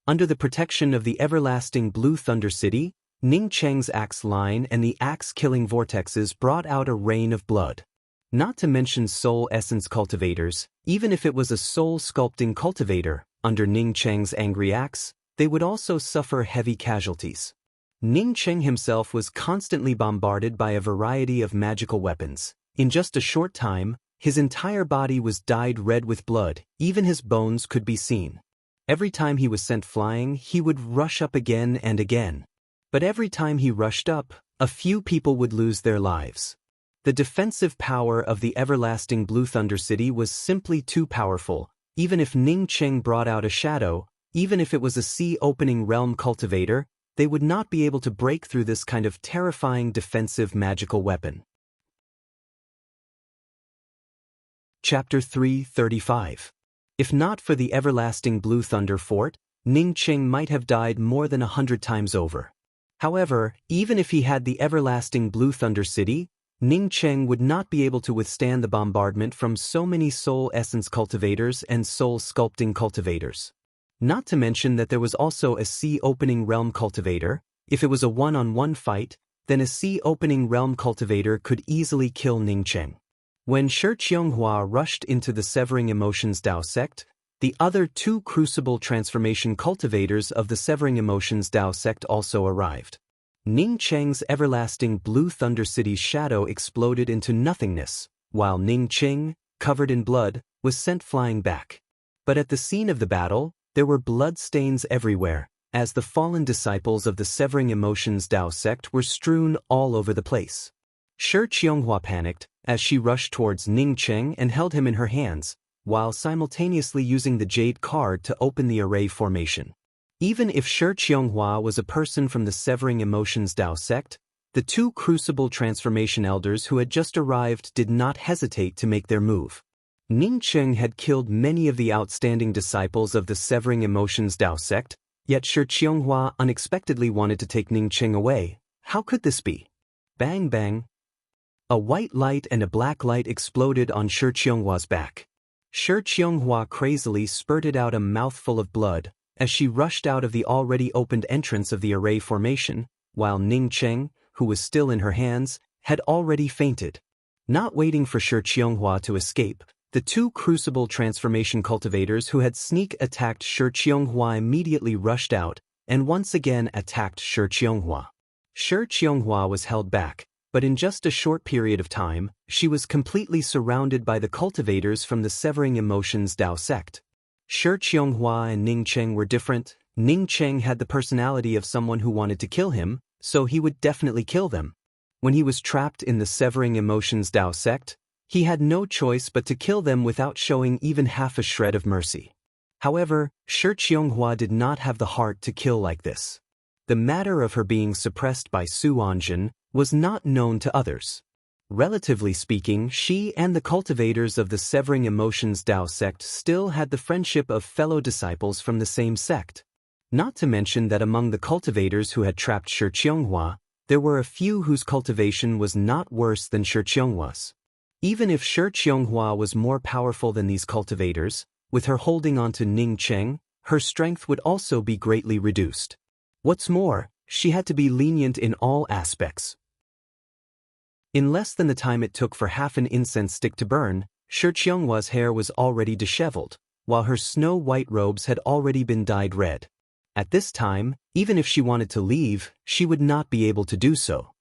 Under the protection of the everlasting Blue Thunder City, Ning Cheng's axe line and the axe-killing vortexes brought out a rain of blood. Not to mention soul essence cultivators, even if it was a soul-sculpting cultivator, under Ning Cheng's angry axe, they would also suffer heavy casualties. Ning Cheng himself was constantly bombarded by a variety of magical weapons. In just a short time, his entire body was dyed red with blood, even his bones could be seen. Every time he was sent flying, he would rush up again and again. But every time he rushed up, a few people would lose their lives. The defensive power of the everlasting Blue Thunder City was simply too powerful. Even if Ning Cheng brought out a shadow, even if it was a sea-opening realm cultivator, they would not be able to break through this kind of terrifying defensive magical weapon. Chapter 335. If not for the everlasting Blue Thunder Fort, Ning Cheng might have died more than 100 times over. However, even if he had the everlasting Blue Thunder City, Ning Cheng would not be able to withstand the bombardment from so many soul essence cultivators and soul sculpting cultivators. Not to mention that there was also a sea-opening realm cultivator. If it was a one-on-one fight, then a sea-opening realm cultivator could easily kill Ning Cheng. When Shi Qianghua rushed into the Severing Emotions Dao sect, the other two crucible transformation cultivators of the Severing Emotions Dao sect also arrived. Ning Cheng's everlasting Blue Thunder City's shadow exploded into nothingness, while Ning Cheng, covered in blood, was sent flying back. But at the scene of the battle, there were blood stains everywhere, as the fallen disciples of the Severing Emotions Dao sect were strewn all over the place. Shi Qianghua panicked as she rushed towards Ning Cheng and held him in her hands, while simultaneously using the jade card to open the array formation. Even if Shi Qianghua was a person from the Severing Emotions Dao sect, the two crucible transformation elders who had just arrived did not hesitate to make their move. Ning Cheng had killed many of the outstanding disciples of the Severing Emotions Dao sect, yet Shi Qianghua unexpectedly wanted to take Ning Cheng away. How could this be? Bang bang. A white light and a black light exploded on Shi Qianghua's back. Shi Qianghua crazily spurted out a mouthful of blood as she rushed out of the already opened entrance of the array formation, while Ning Cheng, who was still in her hands, had already fainted. Not waiting for Shi Qianghua to escape, the two crucible transformation cultivators who had sneak attacked Shi Qianghua immediately rushed out and once again attacked Shi Qianghua. Shi Qianghua was held back, but in just a short period of time, she was completely surrounded by the cultivators from the Severing Emotions Dao sect. Shi Qianghua and Ning Cheng were different. Ning Cheng had the personality of someone who wanted to kill him, so he would definitely kill them. When he was trapped in the Severing Emotions Dao sect, he had no choice but to kill them without showing even half a shred of mercy. However, Shi Qianghua did not have the heart to kill like this. The matter of her being suppressed by Su Anjin was not known to others. Relatively speaking, she and the cultivators of the Severing Emotions Dao sect still had the friendship of fellow disciples from the same sect. Not to mention that among the cultivators who had trapped Shi Qianghua, there were a few whose cultivation was not worse than Shi Qianghua's. Even if Shi Qianghua was more powerful than these cultivators, with her holding on to Ning Cheng, her strength would also be greatly reduced. What's more, she had to be lenient in all aspects. In less than the time it took for half an incense stick to burn, Shi Qianghua's hair was already disheveled, while her snow-white robes had already been dyed red. At this time, even if she wanted to leave, she would not be able to do so.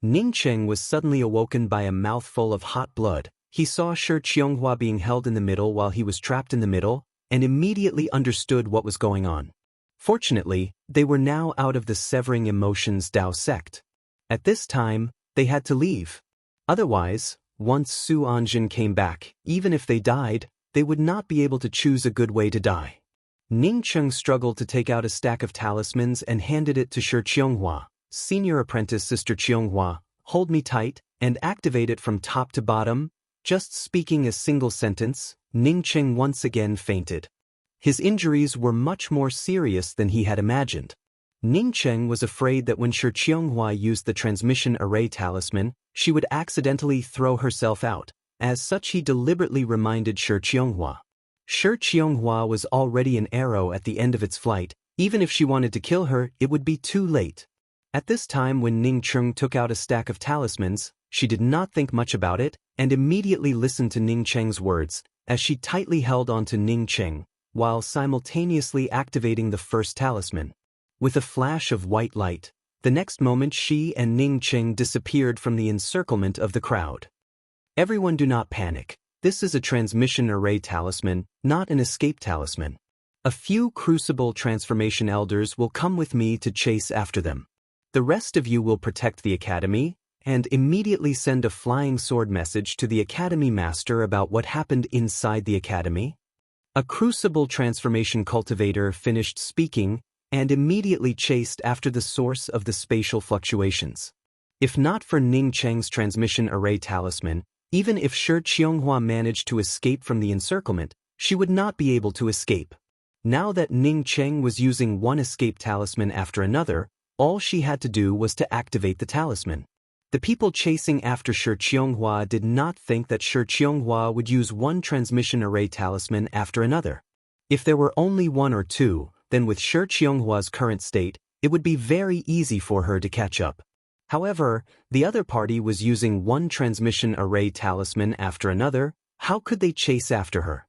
Ning Cheng was suddenly awoken by a mouthful of hot blood. He saw Shi Qianghua being held in the middle while he was trapped in the middle, and immediately understood what was going on. Fortunately, they were now out of the Severing Emotions Dao sect. At this time, they had to leave. Otherwise, once Su Anjin came back, even if they died, they would not be able to choose a good way to die. Ning Cheng struggled to take out a stack of talismans and handed it to Shi Qianghua. Senior apprentice Sister Qianghua, hold me tight, and activate it from top to bottom. Just speaking a single sentence, Ning Cheng once again fainted. His injuries were much more serious than he had imagined. Ning Cheng was afraid that when Shi Qianghua used the transmission array talisman, she would accidentally throw herself out. As such, he deliberately reminded Shi Qianghua. Shi Qianghua was already an arrow at the end of its flight. Even if she wanted to kill her, it would be too late. At this time, when Ning Cheng took out a stack of talismans, she did not think much about it, and immediately listened to Ning Cheng's words. As she tightly held on to Ning Cheng, while simultaneously activating the first talisman. With a flash of white light, the next moment she and Ning Cheng disappeared from the encirclement of the crowd. Everyone, do not panic. This is a transmission array talisman, not an escape talisman. A few crucible transformation elders will come with me to chase after them. The rest of you will protect the academy, and immediately send a flying sword message to the academy master about what happened inside the academy. A crucible transformation cultivator finished speaking and immediately chased after the source of the spatial fluctuations. If not for Ning Cheng's transmission array talisman, even if Shi Qianghua managed to escape from the encirclement, she would not be able to escape. Now that Ning Cheng was using one escape talisman after another, all she had to do was to activate the talisman. The people chasing after Shi Qianghua did not think that Shi Qianghua would use one transmission array talisman after another. If there were only one or two, then with Shi Qianghua's current state, it would be very easy for her to catch up. However, the other party was using one transmission array talisman after another. How could they chase after her?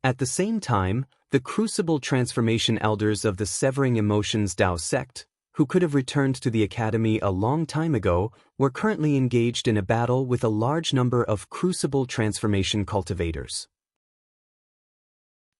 At the same time, the crucible transformation elders of the Severing Emotions Dao sect, who could have returned to the academy a long time ago, were currently engaged in a battle with a large number of crucible transformation cultivators.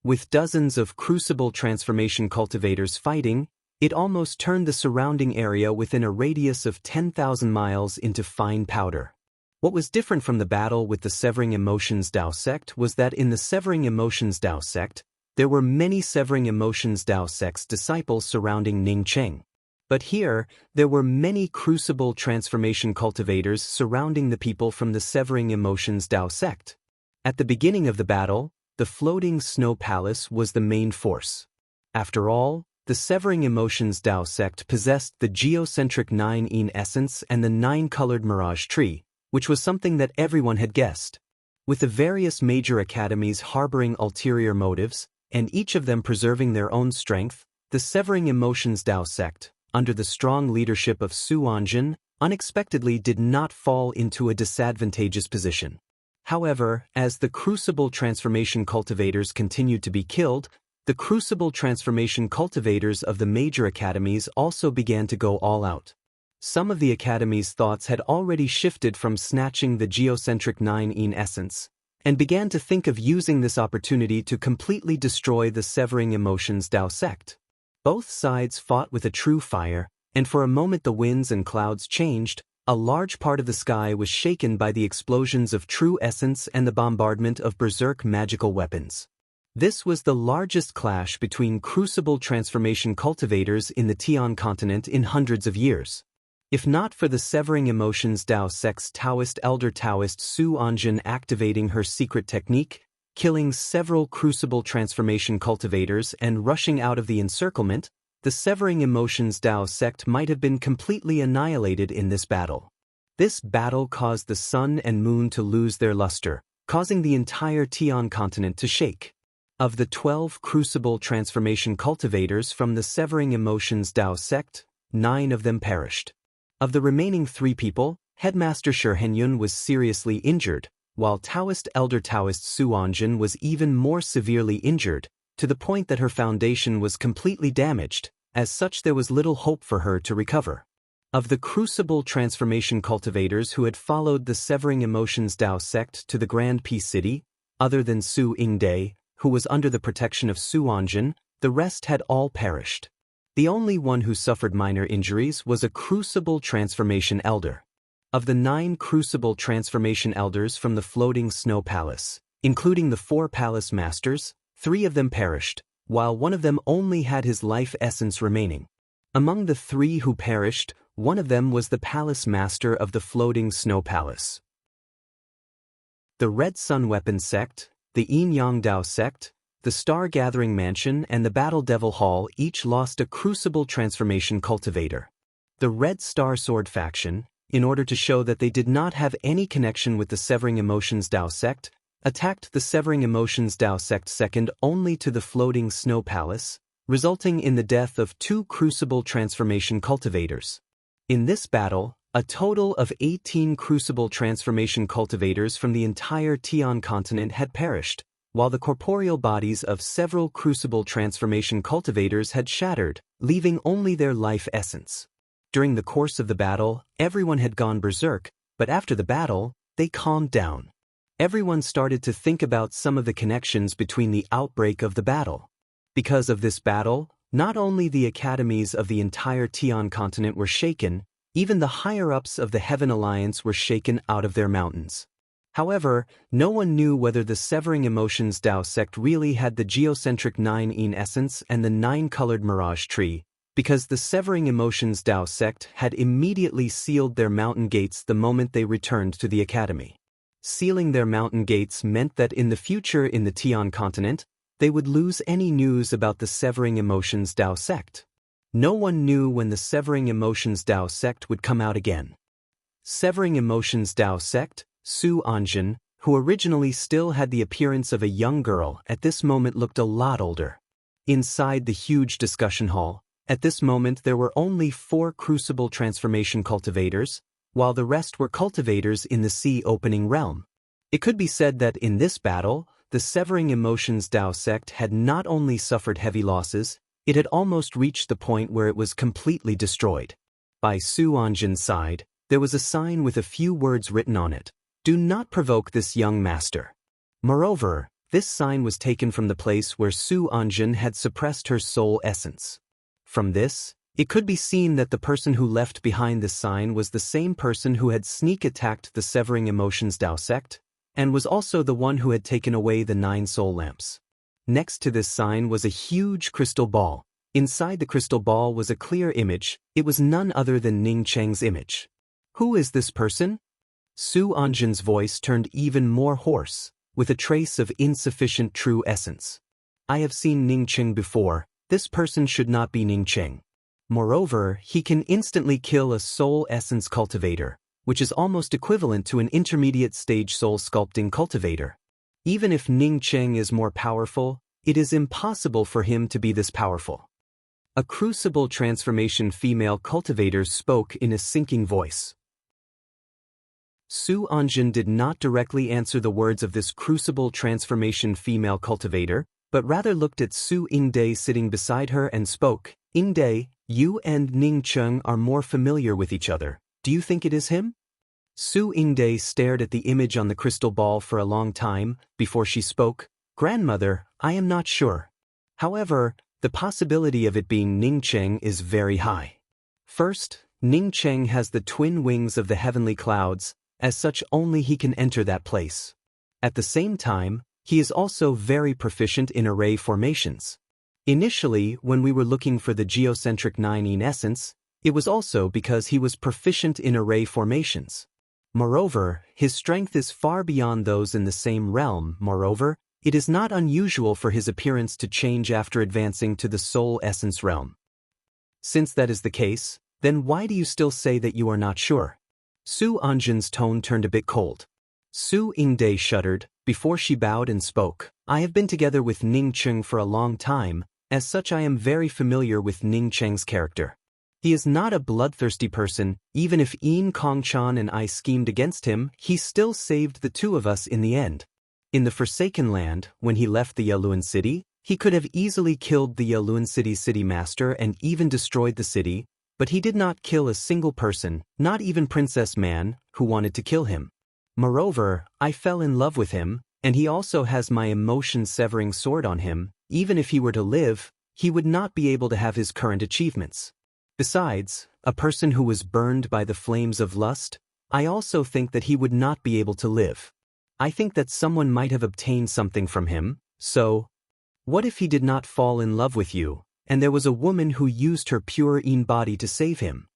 With dozens of crucible transformation cultivators fighting, it almost turned the surrounding area within a radius of 10,000 miles into fine powder. What was different from the battle with the Severing Emotions Dao sect was that in the Severing Emotions Dao sect, there were many Severing Emotions Dao sect's disciples surrounding Ning Cheng. But here, there were many crucible transformation cultivators surrounding the people from the Severing Emotions Dao sect. At the beginning of the battle, the floating snow palace was the main force. After all, the Severing Emotions Dao sect possessed the geocentric 9-yin essence and the 9-colored mirage tree, which was something that everyone had guessed. With the various major academies harboring ulterior motives, and each of them preserving their own strength, the Severing Emotions Dao sect, under the strong leadership of Su Anjin, unexpectedly did not fall into a disadvantageous position. However, as the crucible transformation cultivators continued to be killed, the crucible transformation cultivators of the major academies also began to go all out. Some of the academy's thoughts had already shifted from snatching the geocentric 9-yin essence, and began to think of using this opportunity to completely destroy the Severing Emotions Dao sect. Both sides fought with a true fire, and for a moment the winds and clouds changed. A large part of the sky was shaken by the explosions of true essence and the bombardment of berserk magical weapons. This was the largest clash between crucible transformation cultivators in the Tian continent in hundreds of years. If not for the Severing Emotions Dao sect's Taoist elder Taoist Su Anjin activating her secret technique, killing several crucible transformation cultivators and rushing out of the encirclement, the Severing Emotions Dao sect might have been completely annihilated in this battle. This battle caused the sun and moon to lose their luster, causing the entire Tian continent to shake. Of the 12 crucible transformation cultivators from the Severing Emotions Dao sect, 9 of them perished. Of the remaining 3 people, Headmaster Shi Henyun was seriously injured, while Taoist elder Taoist Su Anjin was even more severely injured, to the point that her foundation was completely damaged. As such, there was little hope for her to recover. Of the crucible transformation cultivators who had followed the Severing Emotions Dao sect to the Grand Peace City, other than Su Yingde, who was under the protection of Su Anjin, the rest had all perished. The only one who suffered minor injuries was a crucible transformation elder. Of the 9 crucible transformation elders from the floating snow palace, including the 4 palace masters, 3 of them perished, while one of them only had his life essence remaining. Among the 3 who perished, one of them was the palace master of the floating snow palace. The Red Sun Weapon sect, the Yin Yang Dao sect, the Star Gathering Mansion and the Battle Devil Hall each lost a crucible transformation cultivator. The Red Star Sword faction, in order to show that they did not have any connection with the Severing Emotions Dao sect, attacked the Severing Emotions Dao sect second only to the floating snow palace, resulting in the death of 2 crucible transformation cultivators. In this battle, a total of 18 crucible transformation cultivators from the entire Tian continent had perished, while the corporeal bodies of several crucible transformation cultivators had shattered, leaving only their life essence. During the course of the battle, everyone had gone berserk, but after the battle, they calmed down. Everyone started to think about some of the connections between the outbreak of the battle. Because of this battle, not only the academies of the entire Tian continent were shaken, even the higher-ups of the Heaven Alliance were shaken out of their mountains. However, no one knew whether the Severing Emotions Dao sect really had the geocentric 9-yin essence and the 9-colored mirage tree, because the Severing Emotions Dao sect had immediately sealed their mountain gates the moment they returned to the academy. Sealing their mountain gates meant that in the future in the Tian continent, they would lose any news about the Severing Emotions Dao sect. No one knew when the Severing Emotions Dao sect would come out again. Severing Emotions Dao sect, Su Anjin, who originally still had the appearance of a young girl, at this moment looked a lot older. Inside the huge discussion hall, at this moment there were only 4 crucible transformation cultivators, while the rest were cultivators in the sea-opening realm. It could be said that in this battle, the Severing Emotions Dao sect had not only suffered heavy losses, it had almost reached the point where it was completely destroyed. By Su Anjin's side, there was a sign with a few words written on it. Do not provoke this young master. Moreover, this sign was taken from the place where Su Anjin had suppressed her soul essence. From this, it could be seen that the person who left behind this sign was the same person who had sneak attacked the Severing Emotions Dao sect, and was also the one who had taken away the 9 soul lamps. Next to this sign was a huge crystal ball. Inside the crystal ball was a clear image. It was none other than Ning Cheng's image. Who is this person? Su Anjin's voice turned even more hoarse, with a trace of insufficient true essence. I have seen Ning Cheng before. This person should not be Ning Cheng. Moreover, he can instantly kill a soul essence cultivator, which is almost equivalent to an intermediate stage soul sculpting cultivator. Even if Ning Cheng is more powerful, it is impossible for him to be this powerful. A crucible transformation female cultivator spoke in a sinking voice. Su Anjin did not directly answer the words of this crucible transformation female cultivator, but rather looked at Su Yingde sitting beside her and spoke. Yingde, you and Ning Cheng are more familiar with each other. Do you think it is him? Su Yingde stared at the image on the crystal ball for a long time before she spoke. Grandmother, I am not sure. However, the possibility of it being Ning Cheng is very high. First, Ning Cheng has the twin wings of the heavenly clouds. As such, only he can enter that place. At the same time, he is also very proficient in array formations. Initially, when we were looking for the geocentric 9-yin essence, it was also because he was proficient in array formations. Moreover, his strength is far beyond those in the same realm. Moreover, it is not unusual for his appearance to change after advancing to the soul essence realm. Since that is the case, then why do you still say that you are not sure? Su Anjin's tone turned a bit cold. Su Yingde shuddered, before she bowed and spoke. I have been together with Ning Cheng for a long time, as such I am very familiar with Ning Cheng's character. He is not a bloodthirsty person. Even if Yin Kongchan and I schemed against him, he still saved the 2 of us in the end. In the Forsaken Land, when he left the Yaluan city, he could have easily killed the Yaluan city's city master and even destroyed the city, but he did not kill a single person, not even Princess Man, who wanted to kill him. Moreover, I fell in love with him, and he also has my emotion-severing sword on him. Even if he were to live, he would not be able to have his current achievements. Besides, a person who was burned by the flames of lust, I also think that he would not be able to live. I think that someone might have obtained something from him, so what if he did not fall in love with you, and there was a woman who used her pure yin body to save him?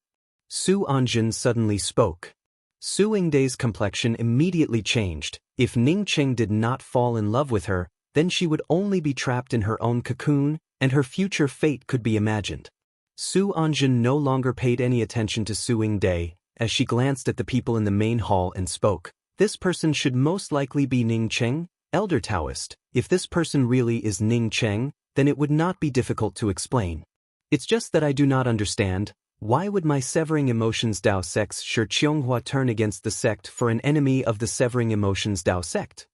Su Anjin suddenly spoke. Su Yingde's complexion immediately changed. If Ning Cheng did not fall in love with her, then she would only be trapped in her own cocoon, and her future fate could be imagined. Su Anjin no longer paid any attention to Su Yingde, as she glanced at the people in the main hall and spoke. This person should most likely be Ning Cheng, Elder Taoist. If this person really is Ning Cheng, then it would not be difficult to explain. It's just that I do not understand. Why would my Severing Emotions Dao sect's Shi Qianghua turn against the sect for an enemy of the Severing Emotions Dao sect?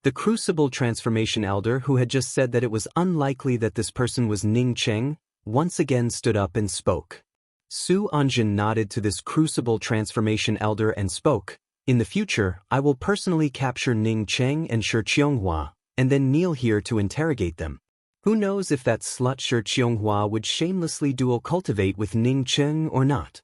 The Crucible Transformation Elder, who had just said that it was unlikely that this person was Ning Cheng, once again stood up and spoke. Su Anjin nodded to this Crucible Transformation Elder and spoke, "In the future, I will personally capture Ning Cheng and Shi Qianghua, and then kneel here to interrogate them. Who knows if that slut Shi Qianghua would shamelessly dual cultivate with Ning Cheng or not?"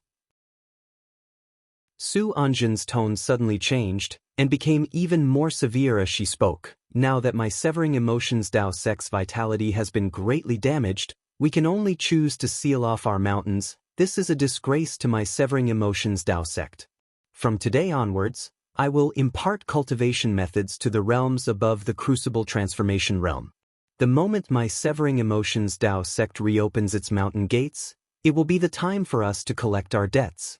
Su Anjin's tone suddenly changed, and became even more severe as she spoke. "Now that my severing emotions Dao Sect's vitality has been greatly damaged, we can only choose to seal off our mountains. This is a disgrace to my severing emotions Dao Sect. From today onwards, I will impart cultivation methods to the realms above the Crucible Transformation realm. The moment my severing emotions Dao Sect reopens its mountain gates, it will be the time for us to collect our debts."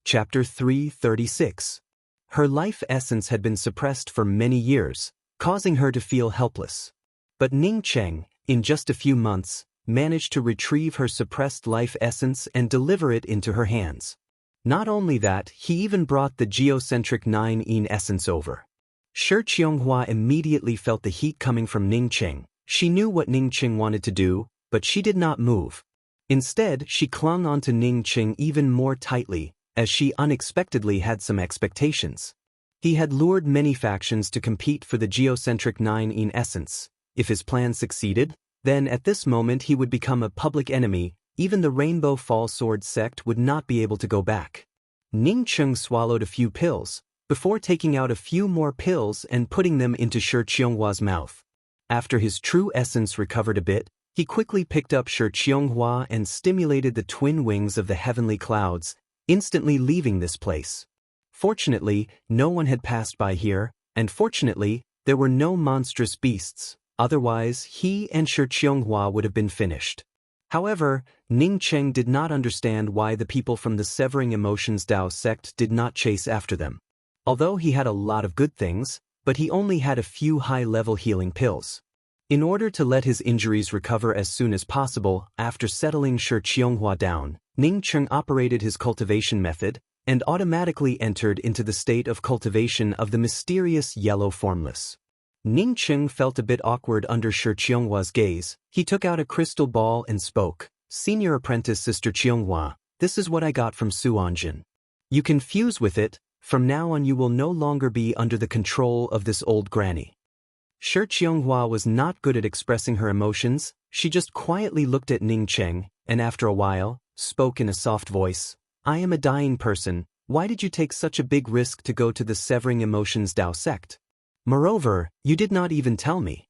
Chapter 336. Her life essence had been suppressed for many years, causing her to feel helpless. But Ning Cheng, in just a few months, managed to retrieve her suppressed life essence and deliver it into her hands. Not only that, he even brought the geocentric 9 essence over. Shi Qianghua immediately felt the heat coming from Ning Cheng. She knew what Ning Cheng wanted to do, but she did not move. Instead, she clung onto Ning Cheng even more tightly, as she unexpectedly had some expectations. He had lured many factions to compete for the geocentric 9 essence. If his plan succeeded, then at this moment he would become a public enemy. Even the Rainbow Fall Sword sect would not be able to go back. Ning Cheng swallowed a few pills, before taking out a few more pills and putting them into Shi Qianghua's mouth. After his true essence recovered a bit, he quickly picked up Shi Qianghua and stimulated the twin wings of the heavenly clouds, instantly leaving this place. Fortunately, no one had passed by here, and fortunately, there were no monstrous beasts, otherwise he and Shi Qianghua would have been finished. However, Ning Cheng did not understand why the people from the Severing Emotions Dao sect did not chase after them. Although he had a lot of good things, but he only had a few high-level healing pills. In order to let his injuries recover as soon as possible, after settling Shi Qianghua down, Ning Cheng operated his cultivation method, and automatically entered into the state of cultivation of the mysterious yellow formless. Ning Cheng felt a bit awkward under Shi Qianghua's gaze. He took out a crystal ball and spoke, "Senior apprentice Sister Qianghua, this is what I got from Su Anjin. You can fuse with it. From now on you will no longer be under the control of this old granny." Shi Qianghua was not good at expressing her emotions. She just quietly looked at Ning Cheng, and after a while, spoke in a soft voice, "I am a dying person. Why did you take such a big risk to go to the Severing Emotions Dao sect? Moreover, you did not even tell me."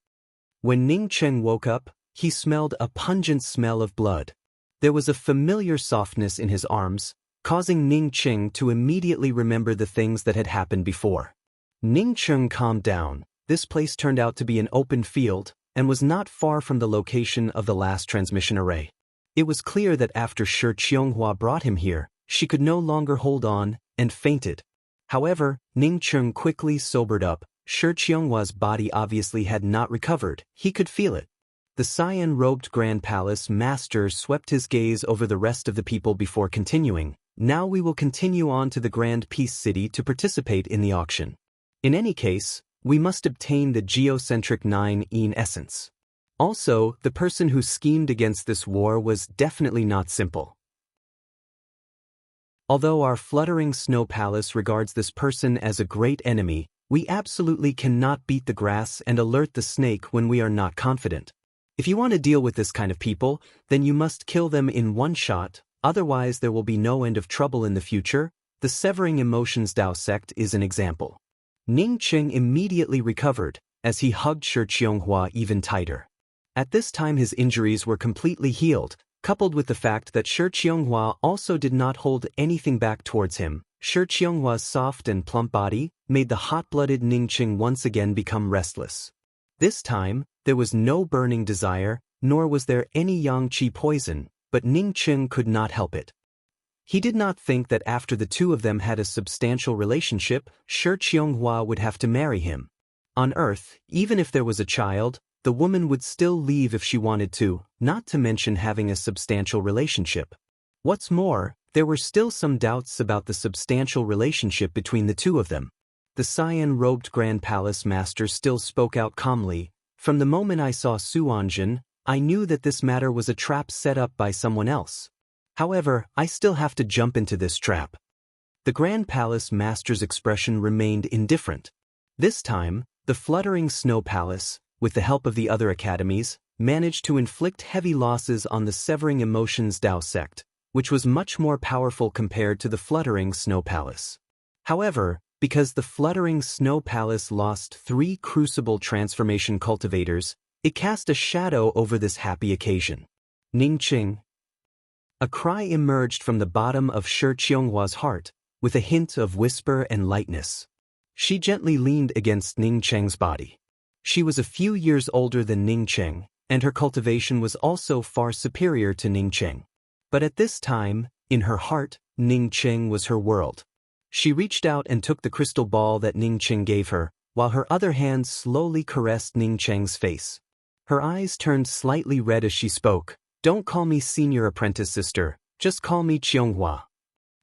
When Ning Cheng woke up, he smelled a pungent smell of blood. There was a familiar softness in his arms, causing Ning Cheng to immediately remember the things that had happened before. Ning Cheng calmed down. This place turned out to be an open field, and was not far from the location of the last transmission array. It was clear that after Shi Qianghua brought him here, she could no longer hold on, and fainted. However, Ning Cheng quickly sobered up. Shi Qianghua's body obviously had not recovered. He could feel it. The cyan-robed Grand Palace Master swept his gaze over the rest of the people before continuing. "Now we will continue on to the Grand Peace City to participate in the auction. In any case, we must obtain the geocentric 9 essence. Also, the person who schemed against this war was definitely not simple. Although our fluttering snow palace regards this person as a great enemy, we absolutely cannot beat the grass and alert the snake when we are not confident. If you want to deal with this kind of people, then you must kill them in one shot, otherwise there will be no end of trouble in the future. The Severing Emotions Dao sect is an example." Ning Cheng immediately recovered, as he hugged Shi Qianghua even tighter. At this time his injuries were completely healed, coupled with the fact that Shi Qianghua also did not hold anything back towards him. Shi Qianghua's soft and plump body made the hot-blooded Ning Cheng once again become restless. This time, there was no burning desire, nor was there any yang qi poison, but Ning Cheng could not help it. He did not think that after the two of them had a substantial relationship, Shi Qianghua would have to marry him. On Earth, even if there was a child, the woman would still leave if she wanted to, not to mention having a substantial relationship. What's more, there were still some doubts about the substantial relationship between the two of them. The cyan-robed Grand Palace Master still spoke out calmly. From the moment I saw Suanjin, I knew that this matter was a trap set up by someone else. However, I still have to jump into this trap. The Grand Palace Master's expression remained indifferent. This time, the fluttering Snow Palace, with the help of the other academies, managed to inflict heavy losses on the Severing Emotions Dao sect, which was much more powerful compared to the fluttering Snow Palace. However, because the fluttering Snow Palace lost 3 crucible transformation cultivators, it cast a shadow over this happy occasion. Ningqing. A cry emerged from the bottom of Shi Qionghua's heart, with a hint of whisper and lightness. She gently leaned against Ningqing's body. She was a few years older than Ningqing, and her cultivation was also far superior to Ningqing. But at this time, in her heart, Ningqing was her world. She reached out and took the crystal ball that Ningqing gave her, while her other hand slowly caressed Ningqing's face. Her eyes turned slightly red as she spoke. "Don't call me senior apprentice sister, just call me Qianghua."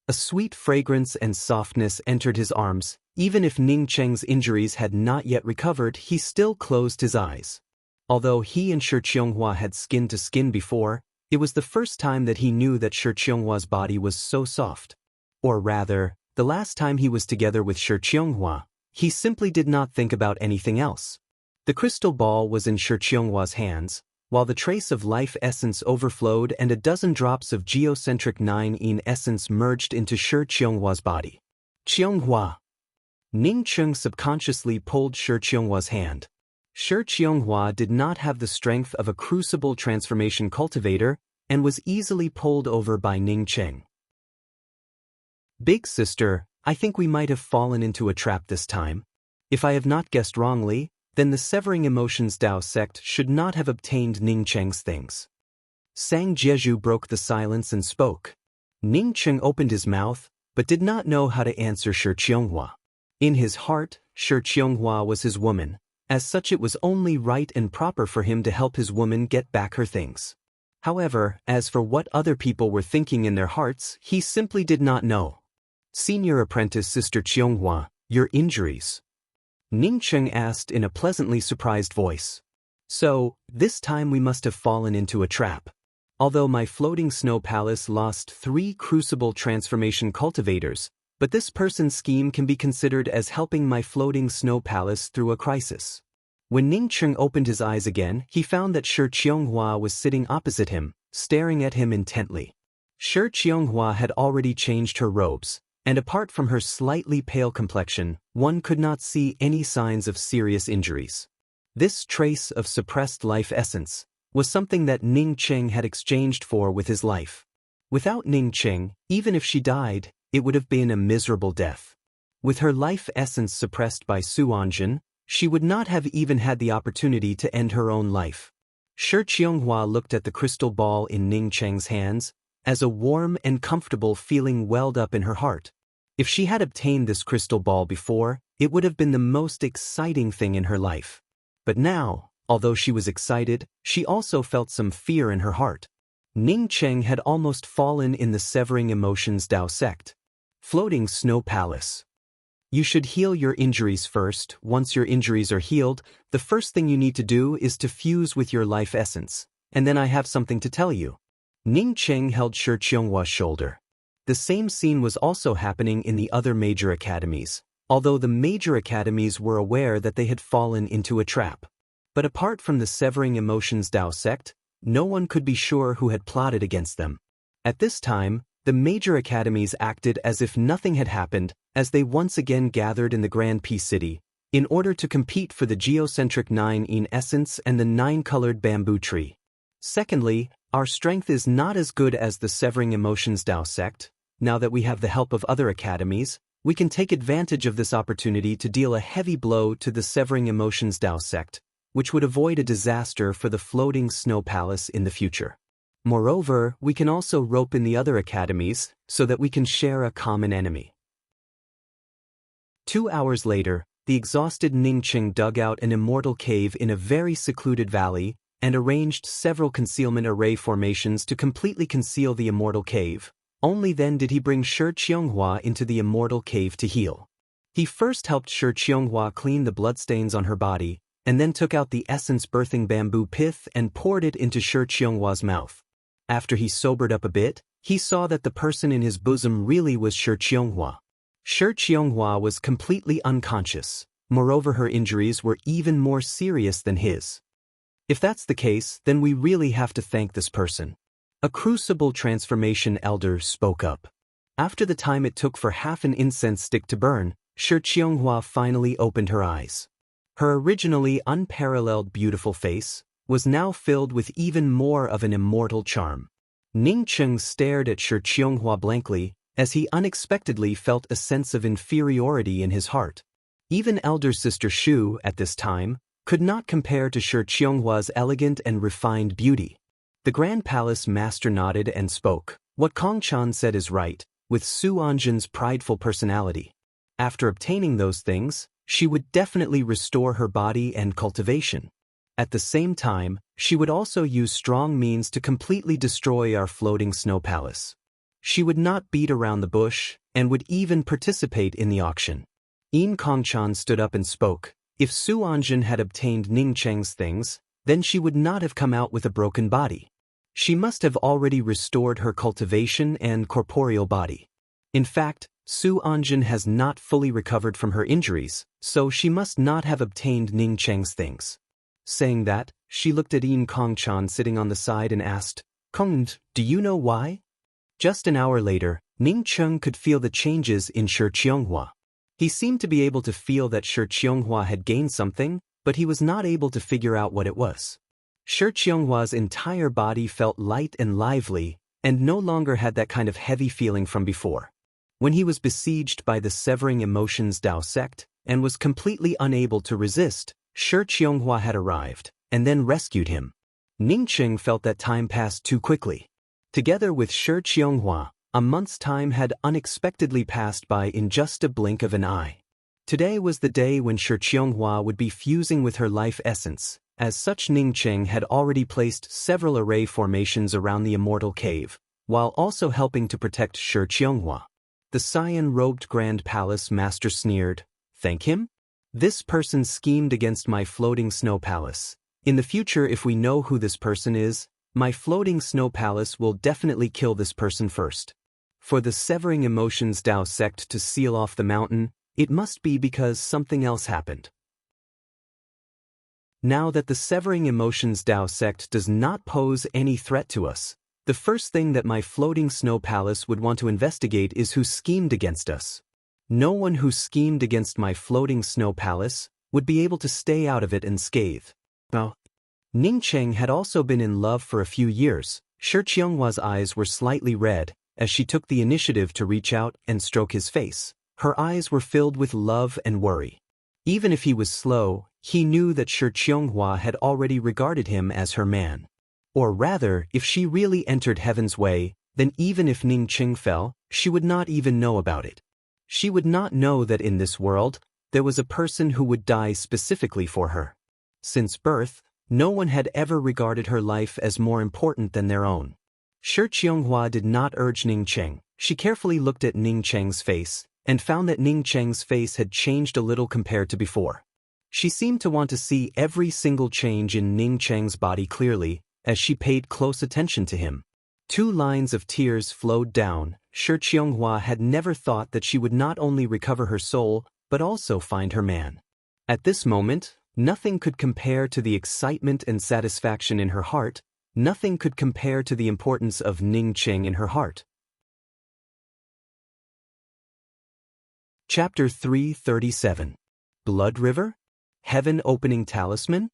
A sweet fragrance and softness entered his arms. Even if Ningqing's injuries had not yet recovered, he still closed his eyes. Although he and Shi Qianghua had skin to skin before, it was the first time that he knew that Shi Qianghua's body was so soft. Or rather, the last time he was together with Shi Qianghua, he simply did not think about anything else. The crystal ball was in Shi Qianghua's hands, while the trace of life essence overflowed and a dozen drops of geocentric 9-yin essence merged into Shi Qianghua's body. Qianghua. Ningqing subconsciously pulled Shi Qianghua's hand. Shi Qianghua did not have the strength of a crucible transformation cultivator and was easily pulled over by Ningqing. "Big sister, I think we might have fallen into a trap this time. If I have not guessed wrongly, then the Severing Emotions Dao sect should not have obtained Ningqing's things." Sang Jieju broke the silence and spoke. Ningqing opened his mouth, but did not know how to answer Shi Qianghua. In his heart, Shi Qianghua was his woman. As such, it was only right and proper for him to help his woman get back her things. However, as for what other people were thinking in their hearts, he simply did not know. "Senior apprentice sister Qianghua, your injuries?" Ningqing asked in a pleasantly surprised voice. "So, this time we must have fallen into a trap. Although my floating snow palace lost 3 crucible transformation cultivators, but this person's scheme can be considered as helping my floating snow palace through a crisis." When Ningqing opened his eyes again, he found that Shi Qianghua was sitting opposite him, staring at him intently. Shi Qianghua had already changed her robes, and apart from her slightly pale complexion, one could not see any signs of serious injuries. This trace of suppressed life essence was something that Ningqing had exchanged for with his life. Without Ningqing, even if she died, it would have been a miserable death. With her life essence suppressed by Suanjin, she would not have even had the opportunity to end her own life. Shi Qianghua looked at the crystal ball in Ningqing's hands, as a warm and comfortable feeling welled up in her heart. If she had obtained this crystal ball before, it would have been the most exciting thing in her life. But now, although she was excited, she also felt some fear in her heart. Ningqing had almost fallen in the Severing Emotions Dao sect. Floating Snow Palace. "You should heal your injuries first. Once your injuries are healed, the first thing you need to do is to fuse with your life essence, and then I have something to tell you." Ningqing held Shi Qianghua's shoulder. The same scene was also happening in the other major academies, although the major academies were aware that they had fallen into a trap. But apart from the Severing Emotions Dao sect, no one could be sure who had plotted against them. At this time, the major academies acted as if nothing had happened, as they once again gathered in the Grand Peace City, in order to compete for the geocentric 9-yin essence and the 9-colored bamboo tree. Secondly, our strength is not as good as the Severing Emotions Dao sect. Now that we have the help of other academies, we can take advantage of this opportunity to deal a heavy blow to the Severing Emotions Dao sect, which would avoid a disaster for the floating snow palace in the future. Moreover, we can also rope in the other academies, so that we can share a common enemy. 2 hours later, the exhausted Ningqing dug out an immortal cave in a very secluded valley, and arranged several concealment array formations to completely conceal the immortal cave. Only then did he bring Shi Qianghua into the immortal cave to heal. He first helped Shi Qianghua clean the bloodstains on her body, and then took out the essence-birthing bamboo pith and poured it into Shi Qianghua's mouth. After he sobered up a bit, he saw that the person in his bosom really was Shi Qianghua. Shi Qianghua was completely unconscious. Moreover, her injuries were even more serious than his. If that's the case, then we really have to thank this person. A crucible transformation elder spoke up. After the time it took for half an incense stick to burn, Shi Qianghua finally opened her eyes. Her originally unparalleled beautiful face was now filled with even more of an immortal charm. Ning Cheng stared at Shi Qianghua blankly, as he unexpectedly felt a sense of inferiority in his heart. Even elder sister Shu, at this time, could not compare to Shi Qianghua's elegant and refined beauty. The Grand Palace master nodded and spoke. What Kong Chan said is right, with Su Anjin's prideful personality. After obtaining those things, she would definitely restore her body and cultivation. At the same time, she would also use strong means to completely destroy our floating snow palace. She would not beat around the bush, and would even participate in the auction. Yin Kongchan stood up and spoke. If Su Anjin had obtained Ning Cheng's things, then she would not have come out with a broken body. She must have already restored her cultivation and corporeal body. In fact, Su Anjin has not fully recovered from her injuries, so she must not have obtained Ning Cheng's things. Saying that, she looked at Yin Kongchan sitting on the side and asked, Kongd, do you know why? Just an hour later, Ning Cheng could feel the changes in Shi Qianghua. He seemed to be able to feel that Shi Qianghua had gained something, but he was not able to figure out what it was. Shi Qianghua's entire body felt light and lively, and no longer had that kind of heavy feeling from before. When he was besieged by the Severing Emotions Dao sect, and was completely unable to resist, Shi Qianghua had arrived, and then rescued him. Ning Cheng felt that time passed too quickly. Together with Shi Qianghua, a month's time had unexpectedly passed by in just a blink of an eye. Today was the day when Shi Qianghua would be fusing with her life essence. As such, Ning Cheng had already placed several array formations around the immortal cave, while also helping to protect Shi Qianghua. The cyan-robed Grand Palace master sneered, "Thank him? This person schemed against my floating snow palace. In the future, if we know who this person is, my floating snow palace will definitely kill this person first. For the Severing Emotions Dao sect to seal off the mountain, it must be because something else happened. Now that the Severing Emotions Dao sect does not pose any threat to us, the first thing that my floating snow palace would want to investigate is who schemed against us. No one who schemed against my floating snow palace would be able to stay out of it unscathed." Now, Ning Cheng had also been in love for a few years. Shi Qianghua's eyes were slightly red as she took the initiative to reach out and stroke his face. Her eyes were filled with love and worry. Even if he was slow, he knew that Shi Qianghua had already regarded him as her man. Or rather, if she really entered heaven's way, then even if Ning Cheng fell, she would not even know about it. She would not know that in this world, there was a person who would die specifically for her. Since birth, no one had ever regarded her life as more important than their own. Shi Qianghua did not urge Ning Cheng. She carefully looked at Ning Cheng's face, and found that Ning Cheng's face had changed a little compared to before. She seemed to want to see every single change in Ning Cheng's body clearly, as she paid close attention to him. 2 lines of tears flowed down. Shi Qianghua had never thought that she would not only recover her soul, but also find her man. At this moment, nothing could compare to the excitement and satisfaction in her heart. Nothing could compare to the importance of Ning Cheng in her heart. Chapter 337. Blood River? Heaven Opening Talisman?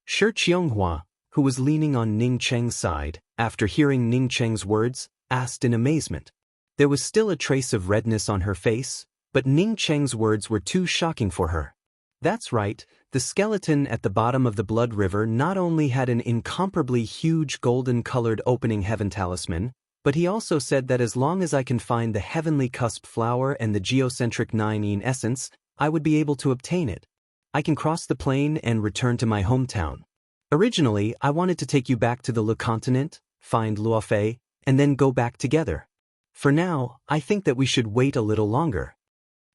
Shi Qianghua, who was leaning on Ning Cheng's side, after hearing Ning Cheng's words, asked in amazement. There was still a trace of redness on her face, but Ning Cheng's words were too shocking for her. That's right, the skeleton at the bottom of the Blood River not only had an incomparably huge golden-colored opening heaven talisman, but he also said that as long as I can find the heavenly cusp flower and the geocentric 9-ene essence, I would be able to obtain it. I can cross the plain and return to my hometown. Originally, I wanted to take you back to the Le Continent, find Luofei, and then go back together. For now, I think that we should wait a little longer.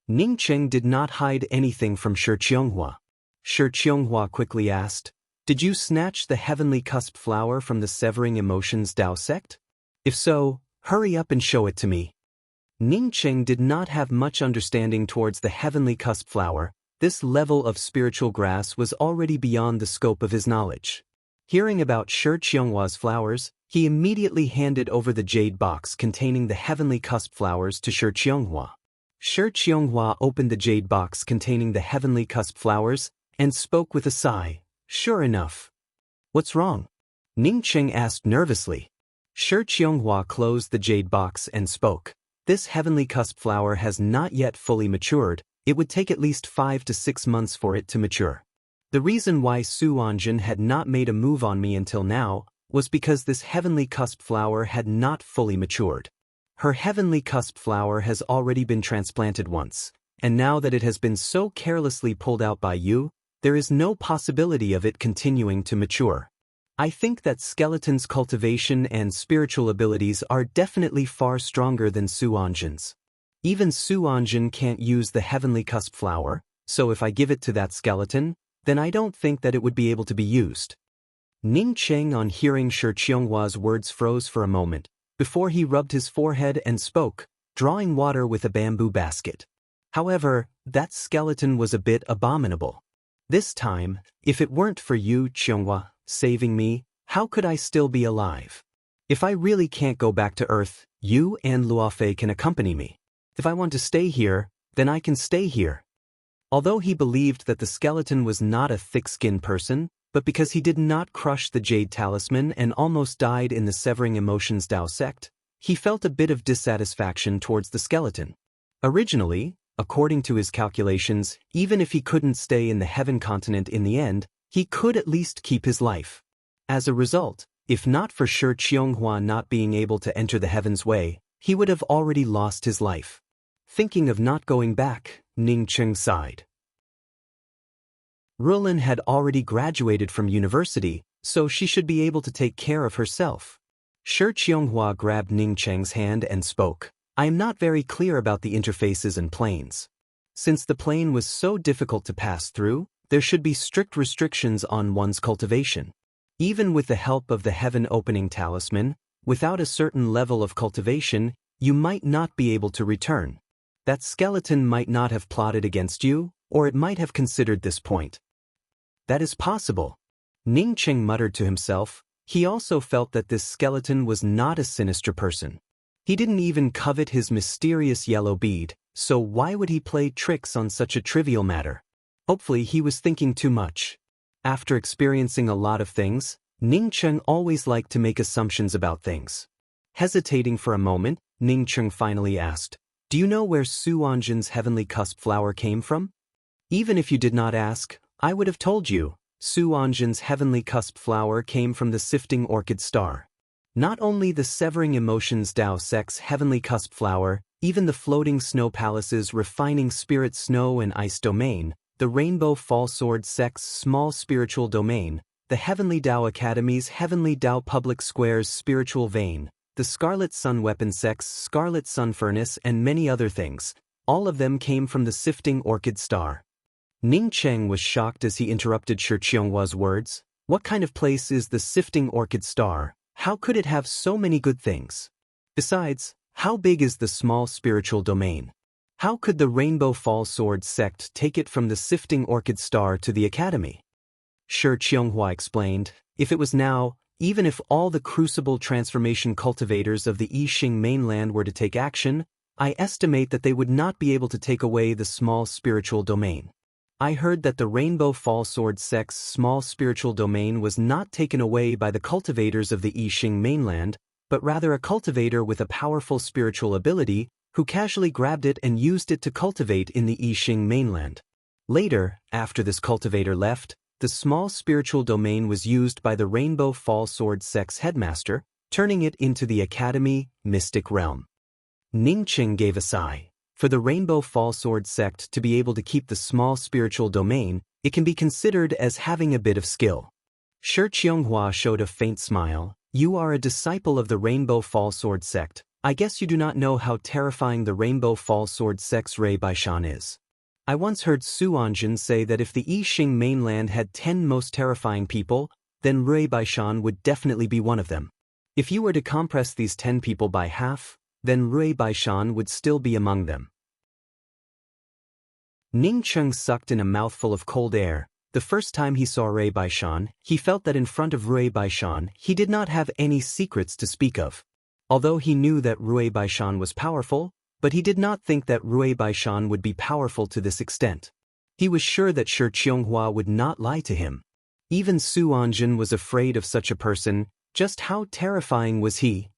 Ning Cheng did not hide anything from Shi Qianghua. Shi Qianghua quickly asked, "Did you snatch the heavenly cusp flower from the Severing Emotions Dao sect? If so, hurry up and show it to me." Ning Cheng did not have much understanding towards the heavenly cusp flower. This level of spiritual grasp was already beyond the scope of his knowledge. Hearing about Shi Qianghua's flowers, he immediately handed over the jade box containing the heavenly cusp flowers to Shi Qianghua. Shi Qianghua opened the jade box containing the heavenly cusp flowers and spoke with a sigh. "Sure enough." "What's wrong?" Ning Cheng asked nervously. Shi Qianghua closed the jade box and spoke. "This heavenly cusp flower has not yet fully matured. It would take at least 5 to 6 months for it to mature. The reason why Su Anjin had not made a move on me until now was because this heavenly cusp flower had not fully matured. Her heavenly cusp flower has already been transplanted once, and now that it has been so carelessly pulled out by you, there is no possibility of it continuing to mature. I think that Skeleton's cultivation and spiritual abilities are definitely far stronger than Su Anjin's. Even Su Anjin can't use the heavenly cusp flower, so if I give it to that skeleton, then I don't think that it would be able to be used." Ning Cheng, on hearing Shi Qianghua's words, froze for a moment, before he rubbed his forehead and spoke, drawing water with a bamboo basket. However, that skeleton was a bit abominable. This time, if it weren't for you, Qianghua, saving me, how could I still be alive? If I really can't go back to Earth, you and Luofei can accompany me. If I want to stay here, then I can stay here. Although he believed that the skeleton was not a thick-skinned person, but because he did not crush the jade talisman and almost died in the Severing Emotions Dao sect, he felt a bit of dissatisfaction towards the skeleton. Originally, according to his calculations, even if he couldn't stay in the Heaven continent in the end, he could at least keep his life. As a result, if not for Shi Qianghua not being able to enter the Heaven's Way, he would have already lost his life. Thinking of not going back, Ning Cheng sighed. Rulin had already graduated from university, so she should be able to take care of herself. Shi Qianghua grabbed Ning Cheng's hand and spoke. "I am not very clear about the interfaces and planes. Since the plane was so difficult to pass through, there should be strict restrictions on one's cultivation. Even with the help of the Heaven Opening Talisman, without a certain level of cultivation, you might not be able to return. That skeleton might not have plotted against you, or it might have considered this point." "That is possible." Ning Cheng muttered to himself. He also felt that this skeleton was not a sinister person. He didn't even covet his mysterious yellow bead, so why would he play tricks on such a trivial matter? Hopefully he was thinking too much. After experiencing a lot of things, Ning Cheng always liked to make assumptions about things. Hesitating for a moment, Ning Cheng finally asked, "Do you know where Su Anjin's heavenly cusp flower came from?" "Even if you did not ask, I would have told you. Su Anjin's heavenly cusp flower came from the sifting orchid star. Not only the Severing Emotions Dao sect's heavenly cusp flower, even the floating snow palace's refining spirit snow and ice domain, the Rainbow Fall Sword sect's small spiritual domain, the Heavenly Dao Academy's Heavenly Dao Public Square's spiritual vein, the Scarlet Sun Weapon sect's Scarlet Sun Furnace, and many other things. All of them came from the sifting orchid star." Ning Cheng was shocked as he interrupted Shi Qianghua's words. What kind of place is the sifting orchid star? How could it have so many good things? Besides, how big is the small spiritual domain? How could the Rainbow Fall Sword sect take it from the sifting orchid star to the academy? Shi Qianghua explained, "If it was now, even if all the crucible transformation cultivators of the Yixing mainland were to take action, I estimate that they would not be able to take away the small spiritual domain. I heard that the Rainbow Fall Sword sect's small spiritual domain was not taken away by the cultivators of the Yixing mainland, but rather a cultivator with a powerful spiritual ability who casually grabbed it and used it to cultivate in the Yixing mainland. Later, after this cultivator left, the small spiritual domain was used by the Rainbow Fall Sword sect's headmaster, turning it into the Academy Mystic Realm." Ning Cheng gave a sigh. For the Rainbow Fall Sword sect to be able to keep the small spiritual domain, it can be considered as having a bit of skill. Shi Qianghua showed a faint smile. "You are a disciple of the Rainbow Fall Sword sect, I guess you do not know how terrifying the Rainbow Fall Sword Sex Rui Baishan is. I once heard Su Anjin say that if the Yixing mainland had 10 most terrifying people, then Rui Baishan would definitely be one of them. If you were to compress these 10 people by half, then Rui Baishan would still be among them. Ning Cheng sucked in a mouthful of cold air. The first time he saw Rui Baishan, he felt that in front of Rui Baishan he did not have any secrets to speak of. Although he knew that Rui Baishan was powerful, but he did not think that Rui Baishan would be powerful to this extent. He was sure that Shi Qianghua would not lie to him. Even Su Anjin was afraid of such a person. Just how terrifying was he?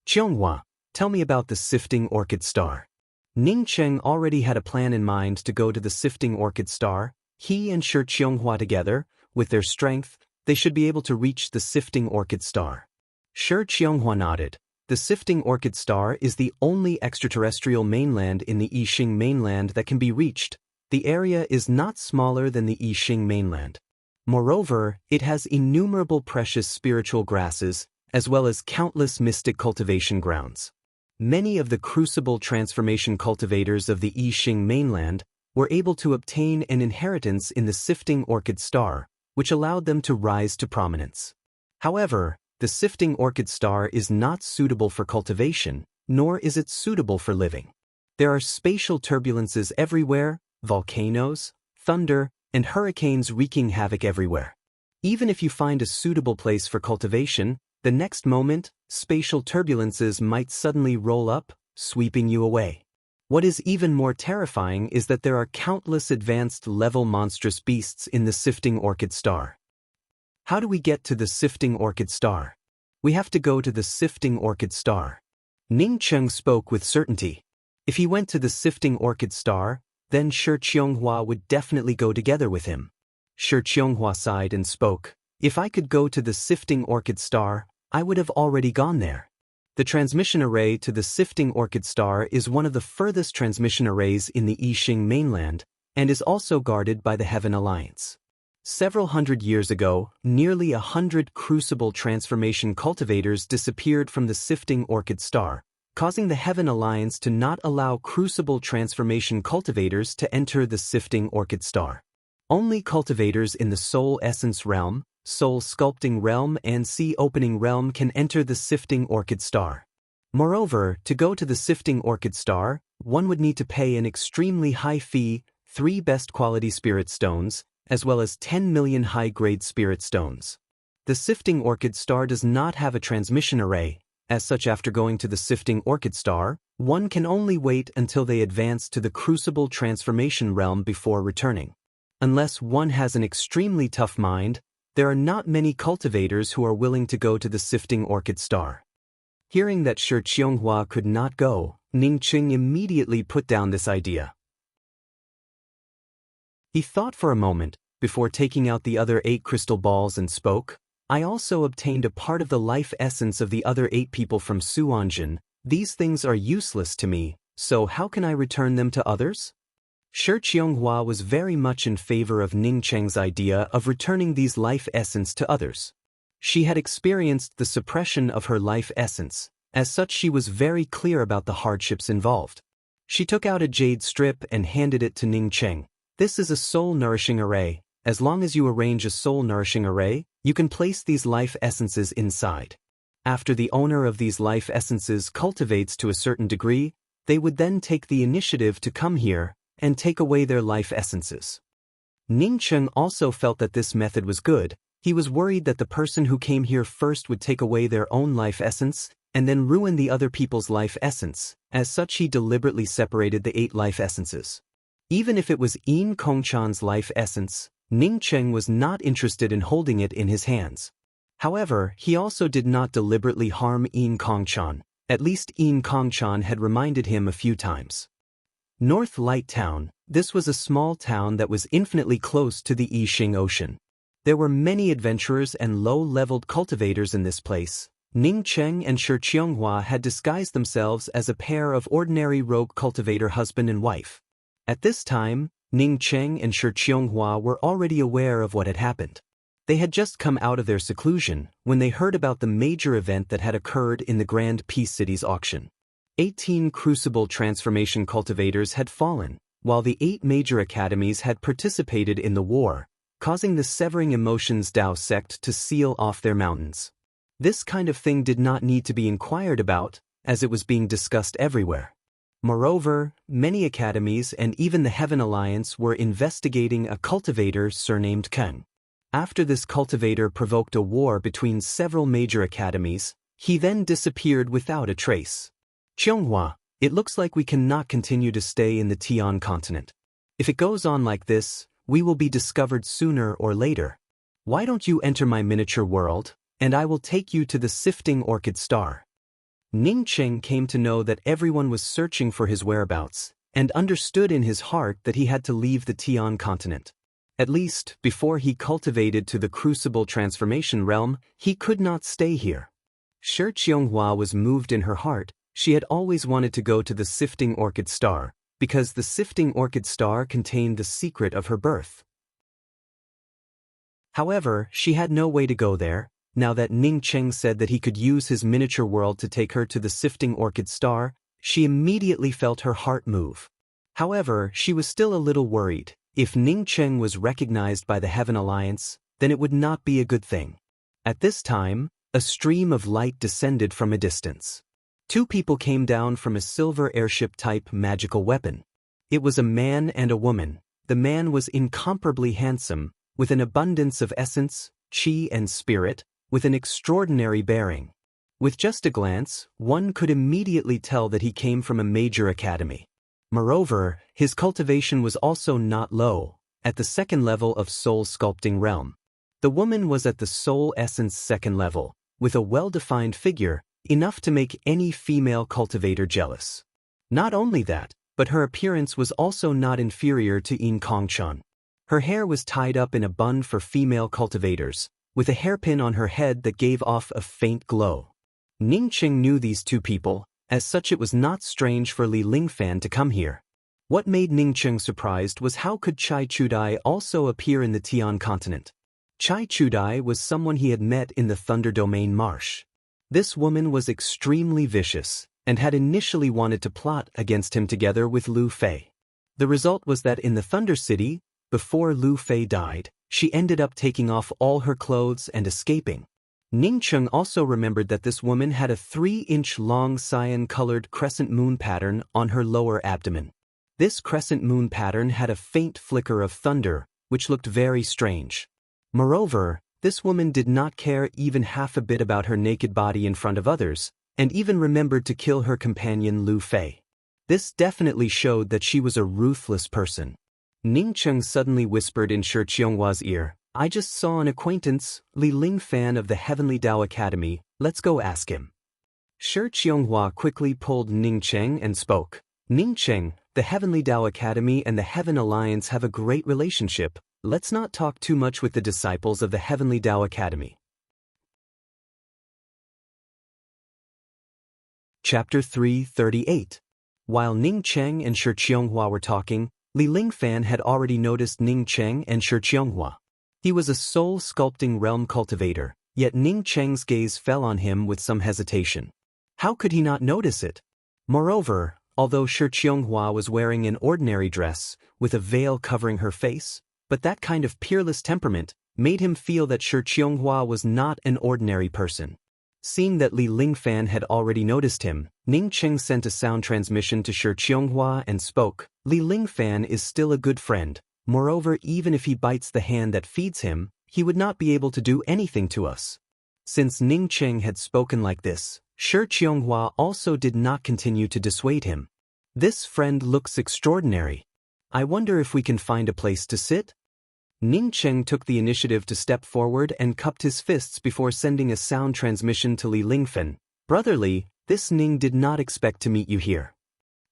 Qianghua, tell me about the Sifting Orchid Star. Ning Cheng already had a plan in mind to go to the Sifting Orchid Star. He and Shi Qianghua together, with their strength, they should be able to reach the Sifting Orchid Star. Shi Qianghua nodded. The Sifting Orchid Star is the only extraterrestrial mainland in the Yixing mainland that can be reached. The area is not smaller than the Yixing mainland. Moreover, it has innumerable precious spiritual grasses, as well as countless mystic cultivation grounds. Many of the crucible transformation cultivators of the Yixing mainland were able to obtain an inheritance in the Sifting Orchid Star, which allowed them to rise to prominence. However, the Sifting Orchid Star is not suitable for cultivation, nor is it suitable for living. There are spatial turbulences everywhere, volcanoes, thunder, and hurricanes wreaking havoc everywhere. Even if you find a suitable place for cultivation, the next moment, spatial turbulences might suddenly roll up, sweeping you away. What is even more terrifying is that there are countless advanced-level monstrous beasts in the Sifting Orchid Star. How do we get to the Sifting Orchid Star? We have to go to the Sifting Orchid Star. Ning Cheng spoke with certainty. If he went to the Sifting Orchid Star, then Shi Qianghua would definitely go together with him. Shi Qianghua sighed and spoke. If I could go to the Sifting Orchid Star, I would have already gone there. The transmission array to the Sifting Orchid Star is one of the furthest transmission arrays in the Yixing mainland, and is also guarded by the Heaven Alliance. Several hundred years ago, nearly 100 crucible transformation cultivators disappeared from the Sifting Orchid Star, causing the Heaven Alliance to not allow crucible transformation cultivators to enter the Sifting Orchid Star. Only cultivators in the Soul Essence Realm, Soul Sculpting Realm, and Sea Opening Realm can enter the Sifting Orchid Star. Moreover, to go to the Sifting Orchid Star, one would need to pay an extremely high fee, 3 best quality spirit stones, as well as 10 million high-grade spirit stones. The Sifting Orchid Star does not have a transmission array. As such, after going to the Sifting Orchid Star, one can only wait until they advance to the Crucible Transformation Realm before returning. Unless one has an extremely tough mind, there are not many cultivators who are willing to go to the Sifting Orchid Star. Hearing that Shi Qianghua could not go, Ning Cheng immediately put down this idea. He thought for a moment, before taking out the other 8 crystal balls and spoke. I also obtained a part of the life essence of the other 8 people from Su Anjin. These things are useless to me, so how can I return them to others? Shi Qianghua was very much in favor of Ning Cheng's idea of returning these life essence to others. She had experienced the suppression of her life essence. As such, she was very clear about the hardships involved. She took out a jade strip and handed it to Ning Cheng. This is a soul-nourishing array. As long as you arrange a soul-nourishing array, you can place these life essences inside. After the owner of these life essences cultivates to a certain degree, they would then take the initiative to come here and take away their life essences. Ning Cheng also felt that this method was good. He was worried that the person who came here first would take away their own life essence and then ruin the other people's life essence. As such, he deliberately separated the 8 life essences. Even if it was Yin Kongchan's life essence, Ning Cheng was not interested in holding it in his hands. However, he also did not deliberately harm Yin Kongchan. At least Yin Kongchan had reminded him a few times. North Light Town. This was a small town that was infinitely close to the Yixing Ocean. There were many adventurers and low-leveled cultivators in this place. Ning Cheng and Shi Qianghua had disguised themselves as a pair of ordinary rogue cultivator husband and wife. At this time, Ning Cheng and Shi Qianghua were already aware of what had happened. They had just come out of their seclusion when they heard about the major event that had occurred in the Grand Peace City's auction. 18 crucible transformation cultivators had fallen, while the 8 major academies had participated in the war, causing the Severing Emotions Dao sect to seal off their mountains. This kind of thing did not need to be inquired about, as it was being discussed everywhere. Moreover, many academies and even the Heaven Alliance were investigating a cultivator surnamed Ken. After this cultivator provoked a war between several major academies, he then disappeared without a trace. Qianghua, it looks like we cannot continue to stay in the Tian continent. If it goes on like this, we will be discovered sooner or later. Why don't you enter my miniature world, and I will take you to the Sifting Orchid Star. Ning Cheng came to know that everyone was searching for his whereabouts, and understood in his heart that he had to leave the Tian continent. At least, before he cultivated to the Crucible Transformation realm, he could not stay here. Shi Qianghua was moved in her heart. She had always wanted to go to the Sifting Orchid Star, because the Sifting Orchid Star contained the secret of her birth. However, she had no way to go there. Now that Ning Cheng said that he could use his miniature world to take her to the Sifting Orchid Star, she immediately felt her heart move. However, she was still a little worried. If Ning Cheng was recognized by the Heaven Alliance, then it would not be a good thing. At this time, a stream of light descended from a distance. 2 people came down from a silver airship-type magical weapon. It was a man and a woman. The man was incomparably handsome, with an abundance of essence, chi and spirit, with an extraordinary bearing. With just a glance, one could immediately tell that he came from a major academy. Moreover, his cultivation was also not low, at the 2nd level of soul sculpting realm. The woman was at the soul essence 2nd level, with a well-defined figure, enough to make any female cultivator jealous. Not only that, but her appearance was also not inferior to Yin Kongchun. Her hair was tied up in a bun for female cultivators, with a hairpin on her head that gave off a faint glow. Ning Cheng knew these 2 people, as such it was not strange for Li Lingfan to come here. What made Ning Cheng surprised was how could Chai Chudai also appear in the Tian continent. Chai Chudai was someone he had met in the Thunder Domain Marsh. This woman was extremely vicious, and had initially wanted to plot against him together with Lu Fei. The result was that in the Thunder City, before Lu Fei died, she ended up taking off all her clothes and escaping. Ning Cheng also remembered that this woman had a 3-inch long cyan-colored crescent moon pattern on her lower abdomen. This crescent moon pattern had a faint flicker of thunder, which looked very strange. Moreover, this woman did not care even half a bit about her naked body in front of others, and even remembered to kill her companion Lu Fei. This definitely showed that she was a ruthless person. Ning Cheng suddenly whispered in Shi Qianghua's ear, "I just saw an acquaintance, Li Lingfan of the Heavenly Dao Academy, let's go ask him." Shi Qianghua quickly pulled Ning Cheng and spoke. "Ning Cheng, the Heavenly Dao Academy and the Heaven Alliance have a great relationship. Let's not talk too much with the disciples of the Heavenly Dao Academy." Chapter 338. While Ning Cheng and Shi Qianghua were talking, Li Lingfan had already noticed Ning Cheng and Shi Qianghua. He was a soul-sculpting realm cultivator, yet Ning Cheng's gaze fell on him with some hesitation. How could he not notice it? Moreover, although Shi Qianghua was wearing an ordinary dress, with a veil covering her face, but that kind of peerless temperament made him feel that Shi Qianghua was not an ordinary person. Seeing that Li Lingfan had already noticed him, Ning Cheng sent a sound transmission to Shi Qianghua and spoke, "Li Lingfan is still a good friend. Moreover, even if he bites the hand that feeds him, he would not be able to do anything to us." Since Ning Cheng had spoken like this, Shi Qianghua also did not continue to dissuade him. "This friend looks extraordinary. I wonder if we can find a place to sit?" Ning Cheng took the initiative to step forward and cupped his fists before sending a sound transmission to Li Lingfan. "Brotherly, this Ning did not expect to meet you here."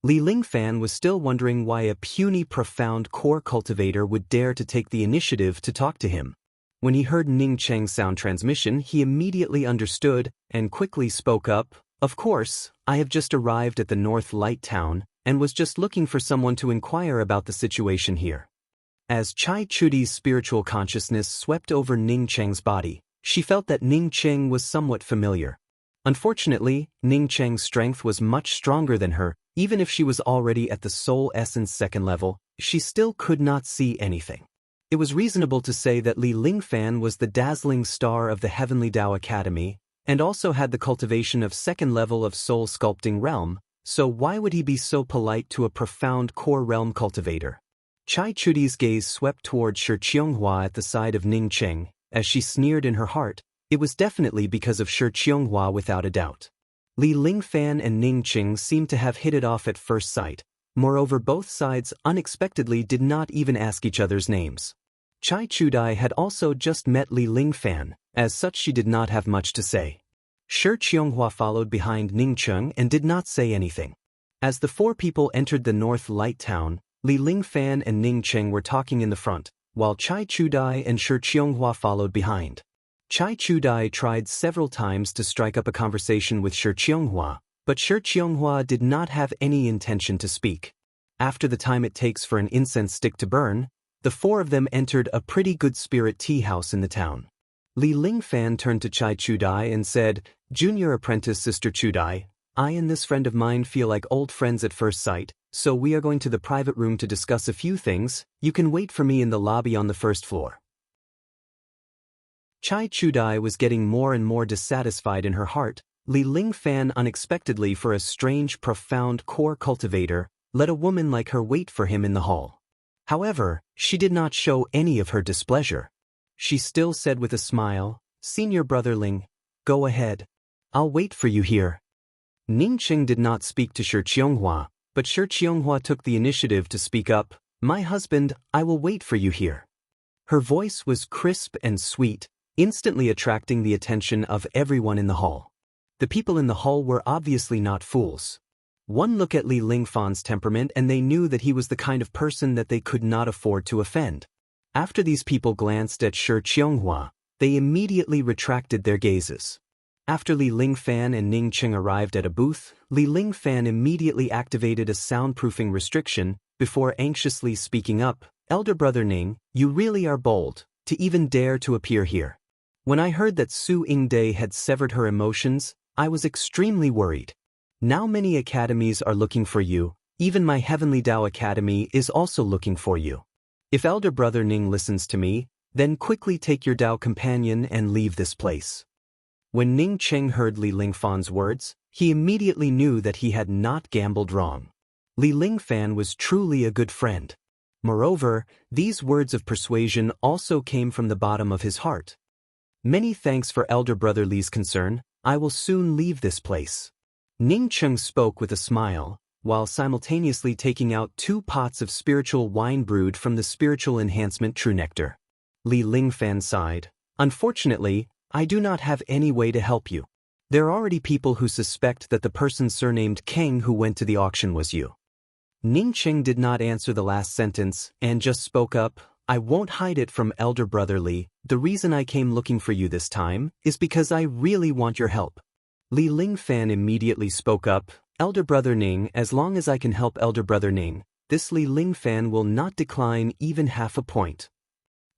Li Lingfan was still wondering why a puny profound core cultivator would dare to take the initiative to talk to him. When he heard Ning Cheng's sound transmission, he immediately understood and quickly spoke up, "Of course, I have just arrived at the North Light Town and was just looking for someone to inquire about the situation here." As Chai Chudi's spiritual consciousness swept over Ning Cheng's body, she felt that Ning Cheng was somewhat familiar. Unfortunately, Ning Cheng's strength was much stronger than her. Even if she was already at the soul essence second level, she still could not see anything. It was reasonable to say that Li Lingfan was the dazzling star of the Heavenly Tao Academy, and also had the cultivation of second level of soul sculpting realm, so why would he be so polite to a profound core realm cultivator? Chai Chudi's gaze swept toward Shi Qianghua at the side of Ning Cheng, as she sneered in her heart. It was definitely because of Shi Qianghua without a doubt. Li Lingfan and Ning Cheng seemed to have hit it off at first sight. Moreover, both sides unexpectedly did not even ask each other's names. Chai Chudai had also just met Li Lingfan, as such she did not have much to say. Shi Qianghua followed behind Ning Cheng and did not say anything. As the four people entered the North Light Town, Li Lingfan and Ning Cheng were talking in the front, while Chai Chudai and Shi Qianghua followed behind. Chai Chudai tried several times to strike up a conversation with Shi Qianghua, but Shi Qianghua did not have any intention to speak. After the time it takes for an incense stick to burn, the four of them entered a pretty good spirit tea house in the town. Li Lingfan turned to Chai Chudai and said, "Junior apprentice Sister Chudai, I and this friend of mine feel like old friends at first sight, so we are going to the private room to discuss a few things. You can wait for me in the lobby on the first floor." Chai Chudai was getting more and more dissatisfied in her heart. Li Lingfan unexpectedly, for a strange profound core cultivator, let a woman like her wait for him in the hall. However, she did not show any of her displeasure. She still said with a smile, "Senior brother Ling, go ahead. I'll wait for you here." Ning Cheng did not speak to Shi Qianghua, but Shi Qianghua took the initiative to speak up. "My husband, I will wait for you here." Her voice was crisp and sweet, instantly attracting the attention of everyone in the hall. The people in the hall were obviously not fools. One look at Li Lingfan's temperament and they knew that he was the kind of person that they could not afford to offend. After these people glanced at Shi Qianghua, they immediately retracted their gazes. After Li Lingfan and Ning Cheng arrived at a booth, Li Lingfan immediately activated a soundproofing restriction, before anxiously speaking up, "Elder brother Ning, you really are bold, to even dare to appear here. When I heard that Su Yingde had severed her emotions, I was extremely worried. Now many academies are looking for you, even my Heavenly Tao Academy is also looking for you. If elder brother Ning listens to me, then quickly take your Tao companion and leave this place." When Ning Cheng heard Li Lingfan's words, he immediately knew that he had not gambled wrong. Li Lingfan was truly a good friend. Moreover, these words of persuasion also came from the bottom of his heart. "Many thanks for elder brother Li's concern, I will soon leave this place." Ning Cheng spoke with a smile, while simultaneously taking out 2 pots of spiritual wine brewed from the spiritual enhancement True Nectar. Li Lingfan sighed, "Unfortunately, I do not have any way to help you. There are already people who suspect that the person surnamed Kang who went to the auction was you." Ning Cheng did not answer the last sentence and just spoke up, "I won't hide it from elder brother Li. The reason I came looking for you this time is because I really want your help." Li Lingfan immediately spoke up, "Elder brother Ning, as long as I can help elder brother Ning, this Li Lingfan will not decline even half a point."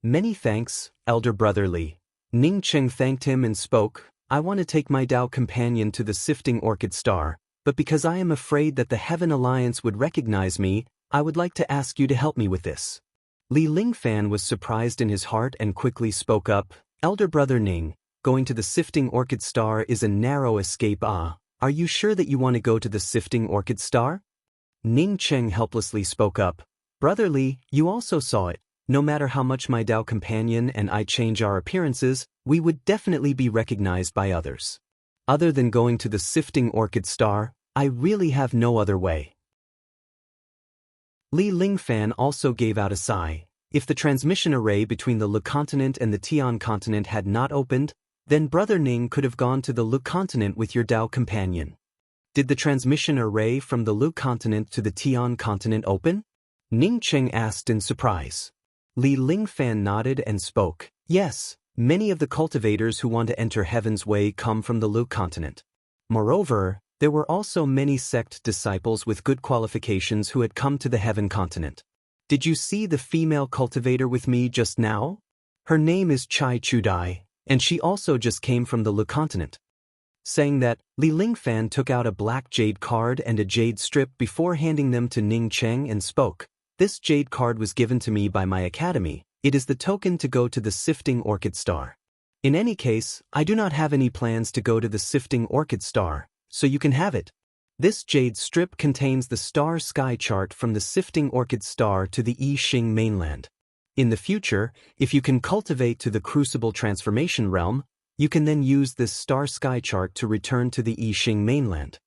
"Many thanks, elder brother Li." Ning Cheng thanked him and spoke, "I want to take my Tao companion to the Sifting Orchid Star, but because I am afraid that the Heaven Alliance would recognize me, I would like to ask you to help me with this." Li Lingfan was surprised in his heart and quickly spoke up, "Elder brother Ning, going to the Sifting Orchid Star is a narrow escape. Are you sure that you want to go to the Sifting Orchid Star?" Ning Cheng helplessly spoke up, "Brother Li, you also saw it. No matter how much my Tao companion and I change our appearances, we would definitely be recognized by others. Other than going to the Sifting Orchid Star, I really have no other way." Li Lingfan also gave out a sigh. If the transmission array between the Lu continent and the Tian continent had not opened, then brother Ning could have gone to the Lu continent with your Tao companion. Did the transmission array from the Lu continent to the Tian continent open? Ning Cheng asked in surprise. Li Lingfan nodded and spoke, "Yes, many of the cultivators who want to enter Heaven's Way come from the Lu continent. Moreover, there were also many sect disciples with good qualifications who had come to the Heaven continent. Did you see the female cultivator with me just now? Her name is Chai Chudai, and she also just came from the Lu continent." saying that Li Lingfan took out a black jade card and a jade strip before handing them to Ning Cheng and spoke. This jade card was given to me by my academy. It is the token to go to the Sifting Orchid Star. In any case, I do not have any plans to go to the Sifting Orchid Star, so you can have it. This jade strip contains the star sky chart from the Sifting Orchid Star to the I Ching mainland. In the future, if you can cultivate to the Crucible Transformation realm, you can then use this star sky chart to return to the I Ching mainland.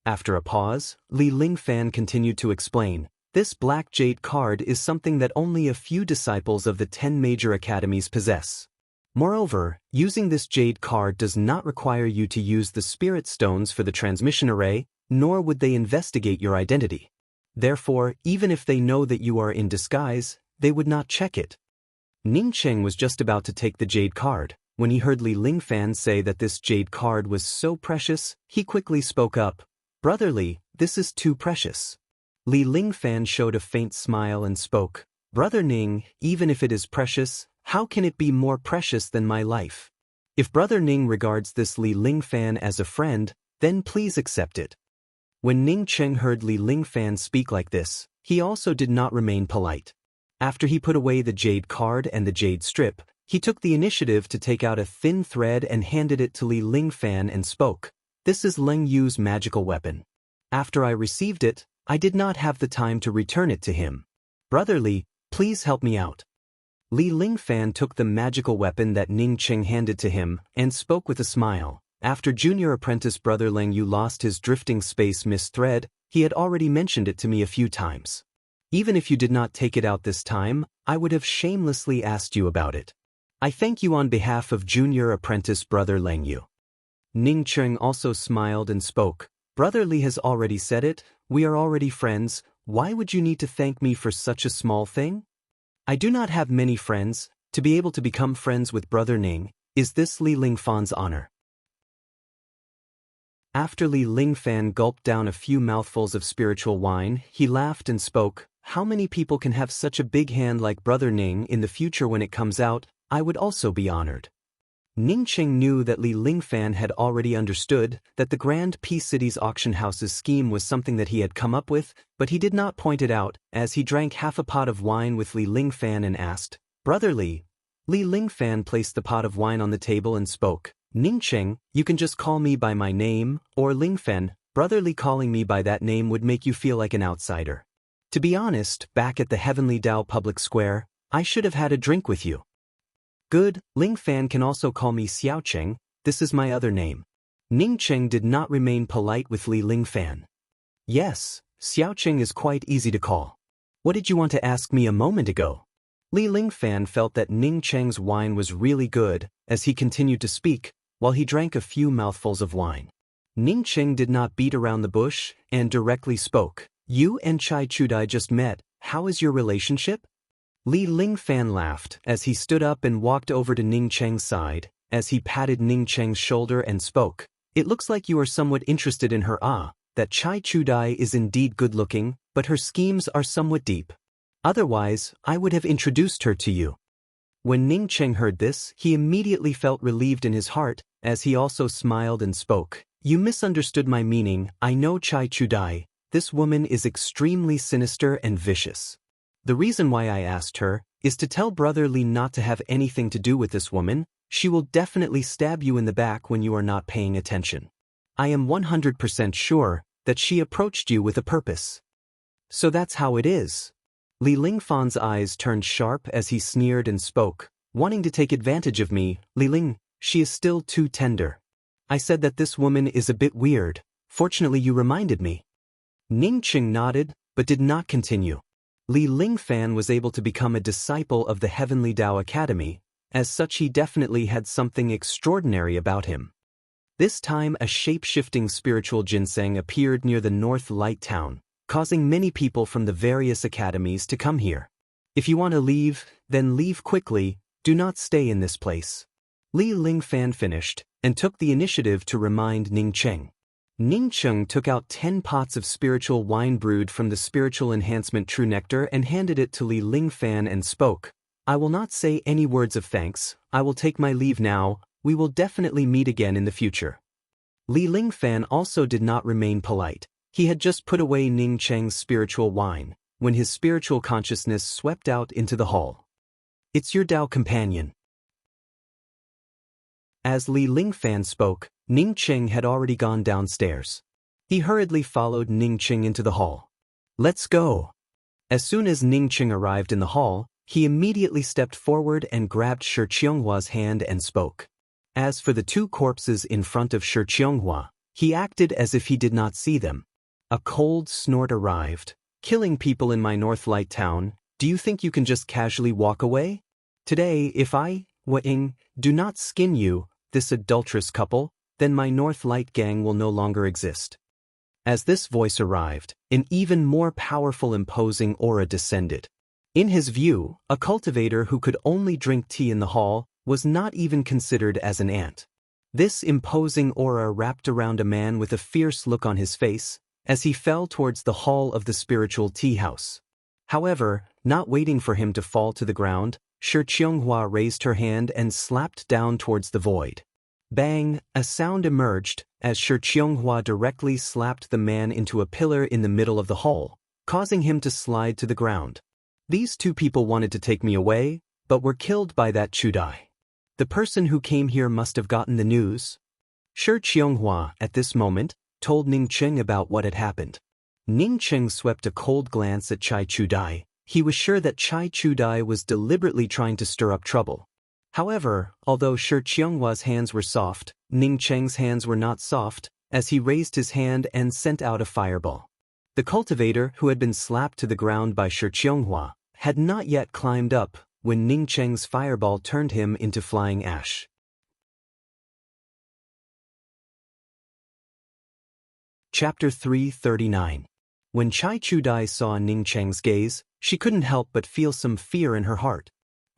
After a pause, Li Lingfan continued to explain, this black jade card is something that only a few disciples of the 10 major academies possess. Moreover, using this jade card does not require you to use the spirit stones for the transmission array, nor would they investigate your identity. Therefore, even if they know that you are in disguise, they would not check it. Ning Cheng was just about to take the jade card. When he heard Li Lingfan say that this jade card was so precious, he quickly spoke up. Brother Li, this is too precious. Li Lingfan showed a faint smile and spoke. Brother Ning, even if it is precious, how can it be more precious than my life? If Brother Ning regards this Li Lingfan as a friend, then please accept it. When Ning Cheng heard Li Lingfan speak like this, he also did not remain polite. After he put away the jade card and the jade strip, he took the initiative to take out a thin thread and handed it to Li Lingfan and spoke. This is Leng Yu's magical weapon. After I received it, I did not have the time to return it to him. Brother Li, please help me out. Li Lingfan took the magical weapon that Ning Cheng handed to him and spoke with a smile. After junior apprentice Brother Leng Yu lost his drifting space mist thread, he had already mentioned it to me a few times. Even if you did not take it out this time, I would have shamelessly asked you about it. I thank you on behalf of junior apprentice Brother Leng Yu. Ning Cheng also smiled and spoke. Brother Li has already said it, we are already friends, why would you need to thank me for such a small thing? I do not have many friends, to be able to become friends with Brother Ning, is this Li Lingfan's honor. After Li Lingfan gulped down a few mouthfuls of spiritual wine, he laughed and spoke, how many people can have such a big hand like Brother Ning in the future when it comes out? I would also be honored. Ning Cheng knew that Li Lingfan had already understood that the Grand Peace City's auction house's scheme was something that he had come up with, but he did not point it out, as he drank half a pot of wine with Li Lingfan and asked, Brother Li. Li Lingfan placed the pot of wine on the table and spoke, Ning Cheng, you can just call me by my name, or Lingfen. Brother Li, calling me by that name would make you feel like an outsider. To be honest, back at the Heavenly Dao Public Square, I should have had a drink with you. Good, Lingfan can also call me Xiaocheng, this is my other name. Ning Cheng did not remain polite with Li Lingfan. Yes, Xiaocheng is quite easy to call. What did you want to ask me a moment ago? Li Lingfan felt that Ning Cheng's wine was really good, as he continued to speak, while he drank a few mouthfuls of wine. Ning Cheng did not beat around the bush, and directly spoke. You and Chai Chudai just met, how is your relationship? Li Lingfan laughed as he stood up and walked over to Ning Cheng's side, as he patted Ning Cheng's shoulder and spoke. It looks like you are somewhat interested in her. That Chai Chudai is indeed good-looking, but her schemes are somewhat deep. Otherwise, I would have introduced her to you. When Ning Cheng heard this, he immediately felt relieved in his heart, as he also smiled and spoke. You misunderstood my meaning, I know Chai Chudai. This woman is extremely sinister and vicious. The reason why I asked her is to tell Brother Li not to have anything to do with this woman. She will definitely stab you in the back when you are not paying attention. I am 100% sure that she approached you with a purpose. So that's how it is. Li Lingfan's eyes turned sharp as he sneered and spoke, wanting to take advantage of me. Li Ling, she is still too tender. I said that this woman is a bit weird. Fortunately, you reminded me. Ning Cheng nodded, but did not continue. Li Lingfan was able to become a disciple of the Heavenly Dao Academy. As such, he definitely had something extraordinary about him. This time, a shape-shifting spiritual ginseng appeared near the North Light Town, causing many people from the various academies to come here. If you want to leave, then leave quickly, do not stay in this place. Li Lingfan finished, and took the initiative to remind Ning Cheng. Ning Cheng took out 10 pots of spiritual wine brewed from the Spiritual Enhancement True Nectar and handed it to Li Lingfan and spoke. I will not say any words of thanks, I will take my leave now, we will definitely meet again in the future. Li Lingfan also did not remain polite. He had just put away Ning Cheng's spiritual wine, when his spiritual consciousness swept out into the hall. "It's your Dao companion." As Li Lingfan spoke, Ning Cheng had already gone downstairs. He hurriedly followed Ning Cheng into the hall. "Let's go." As soon as Ning Cheng arrived in the hall, he immediately stepped forward and grabbed Shi Qionghua's hand and spoke. As for the two corpses in front of Shi Qionghu, he acted as if he did not see them. "A cold snort arrived. Killing people in my North Light town, do you think you can just casually walk away? Today, if I, Wang, do not skin you, this adulterous couple, then my North Light gang will no longer exist." As this voice arrived, an even more powerful imposing aura descended. In his view, a cultivator who could only drink tea in the hall was not even considered as an ant. This imposing aura wrapped around a man with a fierce look on his face, as he fell towards the hall of the spiritual tea house. However, not waiting for him to fall to the ground, Shi Qionghu raised her hand and slapped down towards the void. Bang! A sound emerged, as Shi Qionghu directly slapped the man into a pillar in the middle of the hall, causing him to slide to the ground. "These two people wanted to take me away, but were killed by that Chudai. The person who came here must have gotten the news." Shi Qionghu, at this moment, told Ning Cheng about what had happened. Ning Cheng swept a cold glance at Chai Chudai. He was sure that Chai Chudai was deliberately trying to stir up trouble. However, although Shi Qionghua's hands were soft, Ning Cheng's hands were not soft, as he raised his hand and sent out a fireball. The cultivator, who had been slapped to the ground by Shi Qionghu, had not yet climbed up when Ning Cheng's fireball turned him into flying ash. Chapter 339. When Chai Chudai saw Ning Cheng's gaze, she couldn't help but feel some fear in her heart.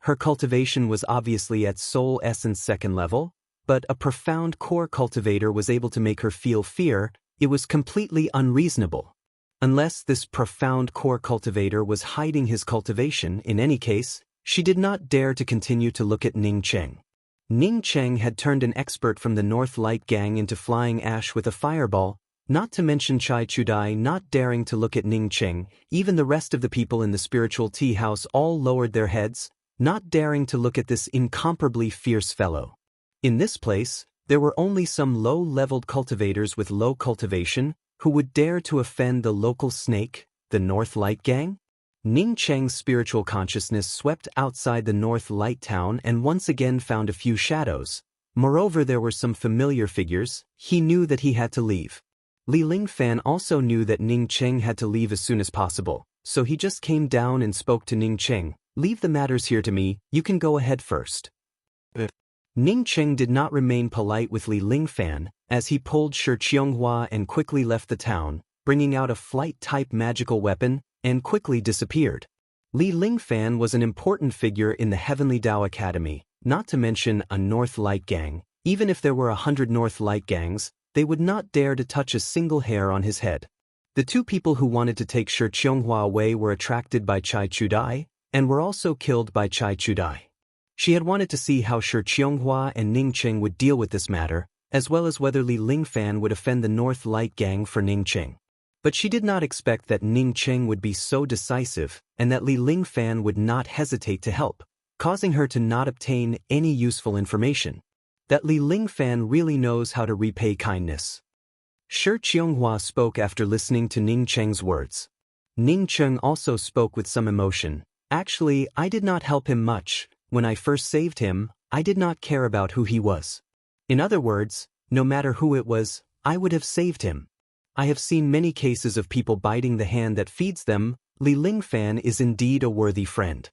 Her cultivation was obviously at soul essence second level, but a profound core cultivator was able to make her feel fear. It was completely unreasonable. Unless this profound core cultivator was hiding his cultivation, in any case, she did not dare to continue to look at Ning Cheng. Ning Cheng had turned an expert from the North Light gang into flying ash with a fireball, not to mention Chai Chudai not daring to look at Ning Cheng. Even the rest of the people in the spiritual tea house all lowered their heads, not daring to look at this incomparably fierce fellow. In this place, there were only some low-leveled cultivators with low cultivation who would dare to offend the local snake, the North Light gang. Ning Cheng's spiritual consciousness swept outside the North Light town and once again found a few shadows. Moreover, there were some familiar figures. He knew that he had to leave. Li Lingfan also knew that Ning Cheng had to leave as soon as possible, so he just came down and spoke to Ning Cheng. "Leave the matters here to me, you can go ahead first." Ning Cheng did not remain polite with Li Lingfan, as he pulled Shi Qionghu and quickly left the town, bringing out a flight-type magical weapon, and quickly disappeared. Li Lingfan was an important figure in the Heavenly Dao Academy, not to mention a North Light gang. Even if there were 100 North Light gangs, they would not dare to touch a single hair on his head. The two people who wanted to take Shi Qionghu away were attracted by Chai Chudai, and were also killed by Chai Chudai. She had wanted to see how Shi Qionghu and Ning Cheng would deal with this matter, as well as whether Li Lingfan would offend the North Light gang for Ning Cheng. But she did not expect that Ning Cheng would be so decisive, and that Li Lingfan would not hesitate to help, causing her to not obtain any useful information. That Li Lingfan really knows how to repay kindness. Shi Qionghu spoke after listening to Ning Cheng's words. Ning Cheng also spoke with some emotion. "Actually, I did not help him much. When I first saved him, I did not care about who he was. In other words, no matter who it was, I would have saved him. I have seen many cases of people biting the hand that feeds them. Li Lingfan is indeed a worthy friend."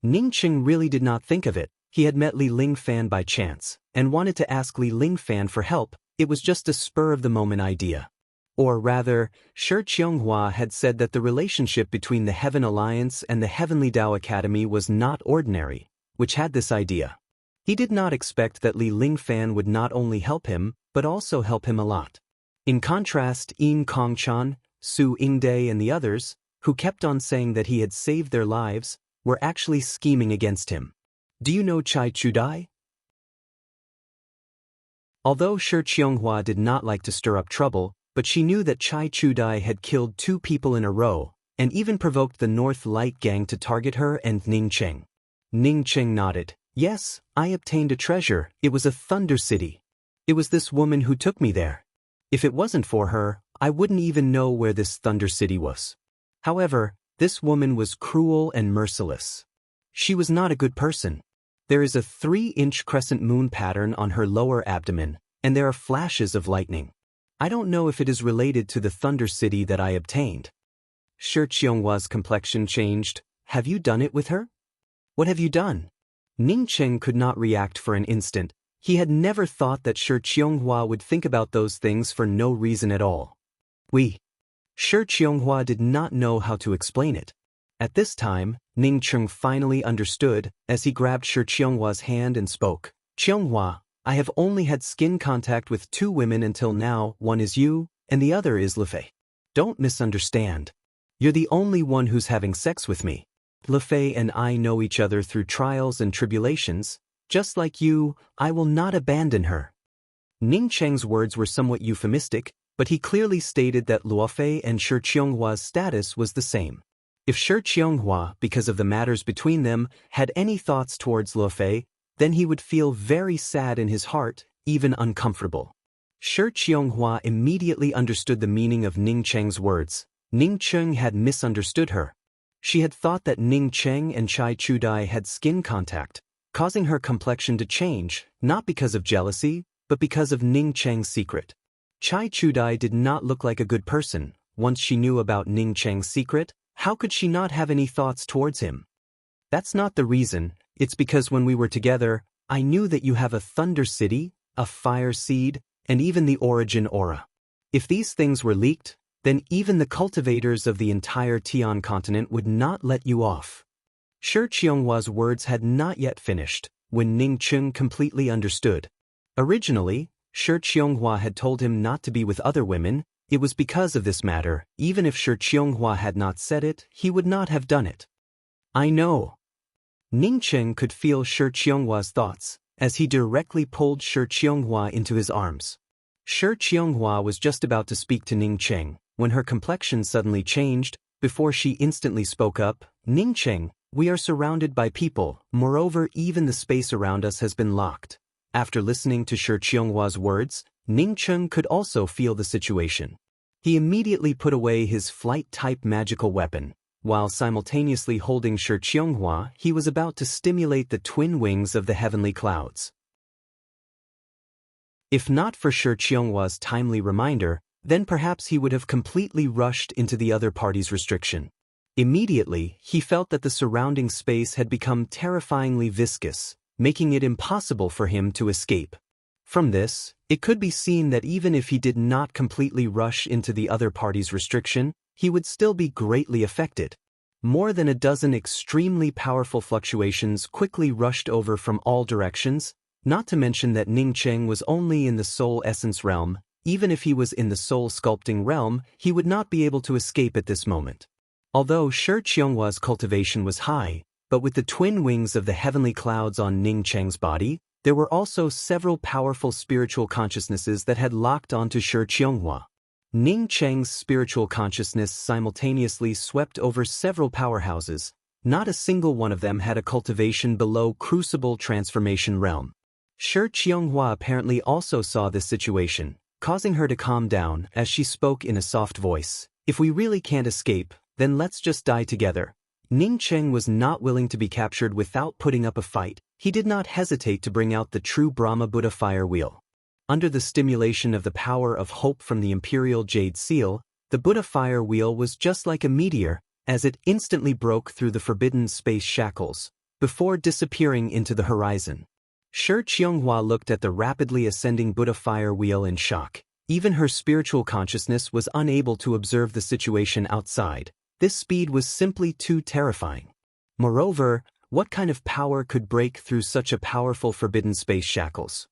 Ning Cheng really did not think of it. He had met Li Lingfan by chance, and wanted to ask Li Lingfan for help. It was just a spur-of-the-moment idea. Or rather, Shi Qionghu had said that the relationship between the Heaven Alliance and the Heavenly Dao Academy was not ordinary, which had this idea. He did not expect that Li Lingfan would not only help him, but also help him a lot. In contrast, Yin Kongchan, Su Yingde and the others, who kept on saying that he had saved their lives, were actually scheming against him. "Do you know Chai Chudai?" Although Shi Qianghua did not like to stir up trouble, but she knew that Chai Chudai had killed 2 people in a row, and even provoked the North Light Gang to target her and Ning Cheng. Ning Cheng nodded. Yes, I obtained a treasure. It was a Thunder City. It was this woman who took me there. If it wasn't for her, I wouldn't even know where this Thunder City was. However, this woman was cruel and merciless. She was not a good person. There is a 3-inch crescent moon pattern on her lower abdomen, and there are flashes of lightning. I don't know if it is related to the Thunder City that I obtained. Shi Qianghua's complexion changed. Have you done it with her? What have you done? Ning Cheng could not react for an instant. He had never thought that Shi Qianghua would think about those things for no reason at all. Shi Qianghua did not know how to explain it. At this time, Ning Cheng finally understood, as he grabbed Shi Qianghua's hand and spoke. Qianghua, I have only had skin contact with 2 women until now. One is you, and the other is Lefei. Don't misunderstand. You're the only one who's having sex with me. Lefei and I know each other through trials and tribulations. Just like you, I will not abandon her. Ning Cheng's words were somewhat euphemistic, but he clearly stated that Luofei and Shi Qianghua's status was the same. If Shi Qianghua, because of the matters between them, had any thoughts towards Luofei, then he would feel very sad in his heart, even uncomfortable. Shi Qianghua immediately understood the meaning of Ning Cheng's words. Ning Cheng had misunderstood her. She had thought that Ning Cheng and Chai Chudai had skin contact, causing her complexion to change, not because of jealousy, but because of Ning Cheng's secret. Chai Chudai did not look like a good person. Once she knew about Ning Cheng's secret, how could she not have any thoughts towards him? That's not the reason. It's because when we were together, I knew that you have a Thunder City, a Fire Seed, and even the Origin Aura. If these things were leaked, then even the cultivators of the entire Tian continent would not let you off. Shi Qianghua's words had not yet finished, when Ning Cheng completely understood. Originally, Shi Qianghua had told him not to be with other women. It was because of this matter. Even if Shi Qianghua had not said it, he would not have done it. I know. Ning Cheng could feel Shi Qianghua's thoughts, as he directly pulled Shi Qianghua into his arms. Shi Qianghua was just about to speak to Ning Cheng, when her complexion suddenly changed. Before she instantly spoke up, Ning Cheng, we are surrounded by people. Moreover, even the space around us has been locked. After listening to Shi Qianghua's words, Ning Cheng could also feel the situation. He immediately put away his flight-type magical weapon. While simultaneously holding Shi Qianghua, he was about to stimulate the twin wings of the heavenly clouds. If not for Shi Qianghua's timely reminder, then perhaps he would have completely rushed into the other party's restriction. Immediately, he felt that the surrounding space had become terrifyingly viscous, making it impossible for him to escape. From this, it could be seen that even if he did not completely rush into the other party's restriction, he would still be greatly affected. More than a dozen extremely powerful fluctuations quickly rushed over from all directions, not to mention that Ning Cheng was only in the soul essence realm. Even if he was in the soul sculpting realm, he would not be able to escape at this moment. Although Shi Qianghua's cultivation was high, but with the twin wings of the heavenly clouds on Ning Cheng's body, there were also several powerful spiritual consciousnesses that had locked onto Shi Qianghua. Ning Cheng's spiritual consciousness simultaneously swept over several powerhouses. Not a single one of them had a cultivation below Crucible Transformation Realm. Shi Qianghua apparently also saw this situation, causing her to calm down as she spoke in a soft voice. If we really can't escape, then let's just die together. Ning Cheng was not willing to be captured without putting up a fight. He did not hesitate to bring out the true Brahma Buddha fire wheel. Under the stimulation of the power of hope from the Imperial Jade Seal, the Buddha fire wheel was just like a meteor, as it instantly broke through the forbidden space shackles, before disappearing into the horizon. Shi Qianghua looked at the rapidly ascending Buddha fire wheel in shock. Even her spiritual consciousness was unable to observe the situation outside. This speed was simply too terrifying. Moreover, what kind of power could break through such a powerful forbidden space shackles?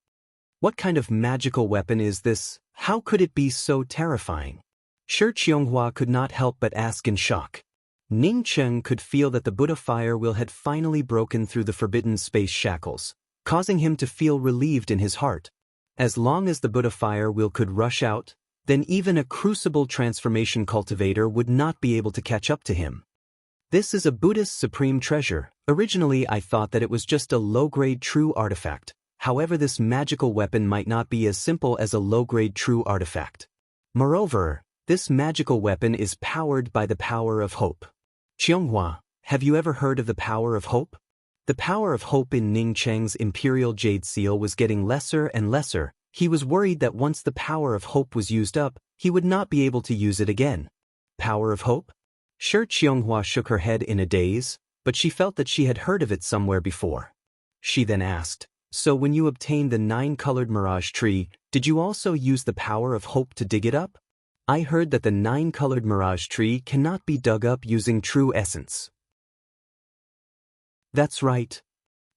What kind of magical weapon is this? How could it be so terrifying? Shi Qianghua could not help but ask in shock. Ning Cheng could feel that the Buddha fire wheel had finally broken through the forbidden space shackles, causing him to feel relieved in his heart. As long as the Buddha fire wheel could rush out, then even a crucible transformation cultivator would not be able to catch up to him. This is a Buddhist supreme treasure. Originally I thought that it was just a low-grade true artifact. However, this magical weapon might not be as simple as a low-grade true artifact. Moreover, this magical weapon is powered by the power of hope. Qianghua, have you ever heard of the power of hope? The power of hope in Ning Cheng's imperial jade seal was getting lesser and lesser. He was worried that once the power of hope was used up, he would not be able to use it again. Power of hope? Sure, Qianghua shook her head in a daze, but she felt that she had heard of it somewhere before. She then asked, so when you obtained the 9-colored mirage tree, did you also use the power of hope to dig it up? I heard that the 9-colored mirage tree cannot be dug up using true essence. That's right.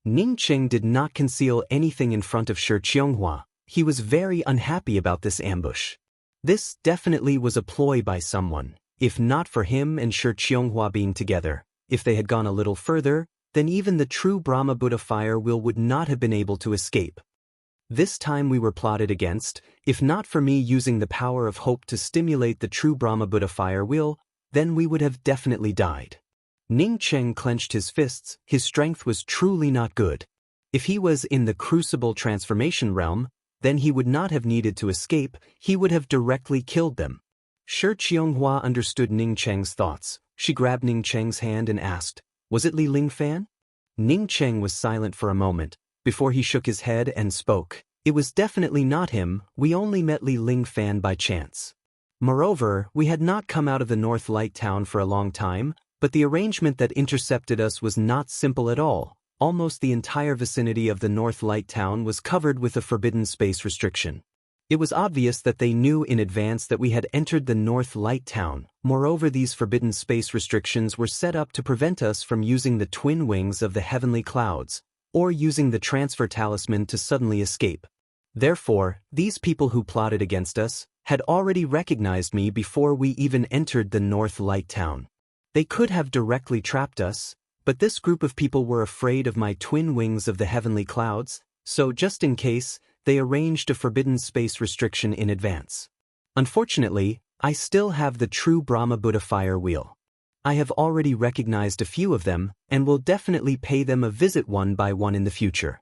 Ning Cheng did not conceal anything in front of Shi Qianghua. He was very unhappy about this ambush. This definitely was a ploy by someone. If not for him and Shi Qianghua being together, if they had gone a little further, then even the true Brahma Buddha fire wheel would not have been able to escape. This time we were plotted against. If not for me using the power of hope to stimulate the true Brahma Buddha fire wheel, then we would have definitely died. Ning Cheng clenched his fists. His strength was truly not good. If he was in the crucible transformation realm, then he would not have needed to escape, he would have directly killed them. Shi Qianghua understood Ning Cheng's thoughts. She grabbed Ning Cheng's hand and asked, was it Li Lingfan? Ning Cheng was silent for a moment, before he shook his head and spoke. It was definitely not him, we only met Li Lingfan by chance. Moreover, we had not come out of the North Light Town for a long time, but the arrangement that intercepted us was not simple at all. Almost the entire vicinity of the North Light Town was covered with a forbidden space restriction. It was obvious that they knew in advance that we had entered the North Light Town. Moreover, these forbidden space restrictions were set up to prevent us from using the twin wings of the heavenly clouds, or using the transfer talisman to suddenly escape. Therefore, these people who plotted against us had already recognized me before we even entered the North Light Town. They could have directly trapped us, but this group of people were afraid of my twin wings of the heavenly clouds, so just in case, they arranged a forbidden space restriction in advance. Unfortunately, I still have the true Brahma Buddha fire wheel. I have already recognized a few of them, and will definitely pay them a visit one by one in the future.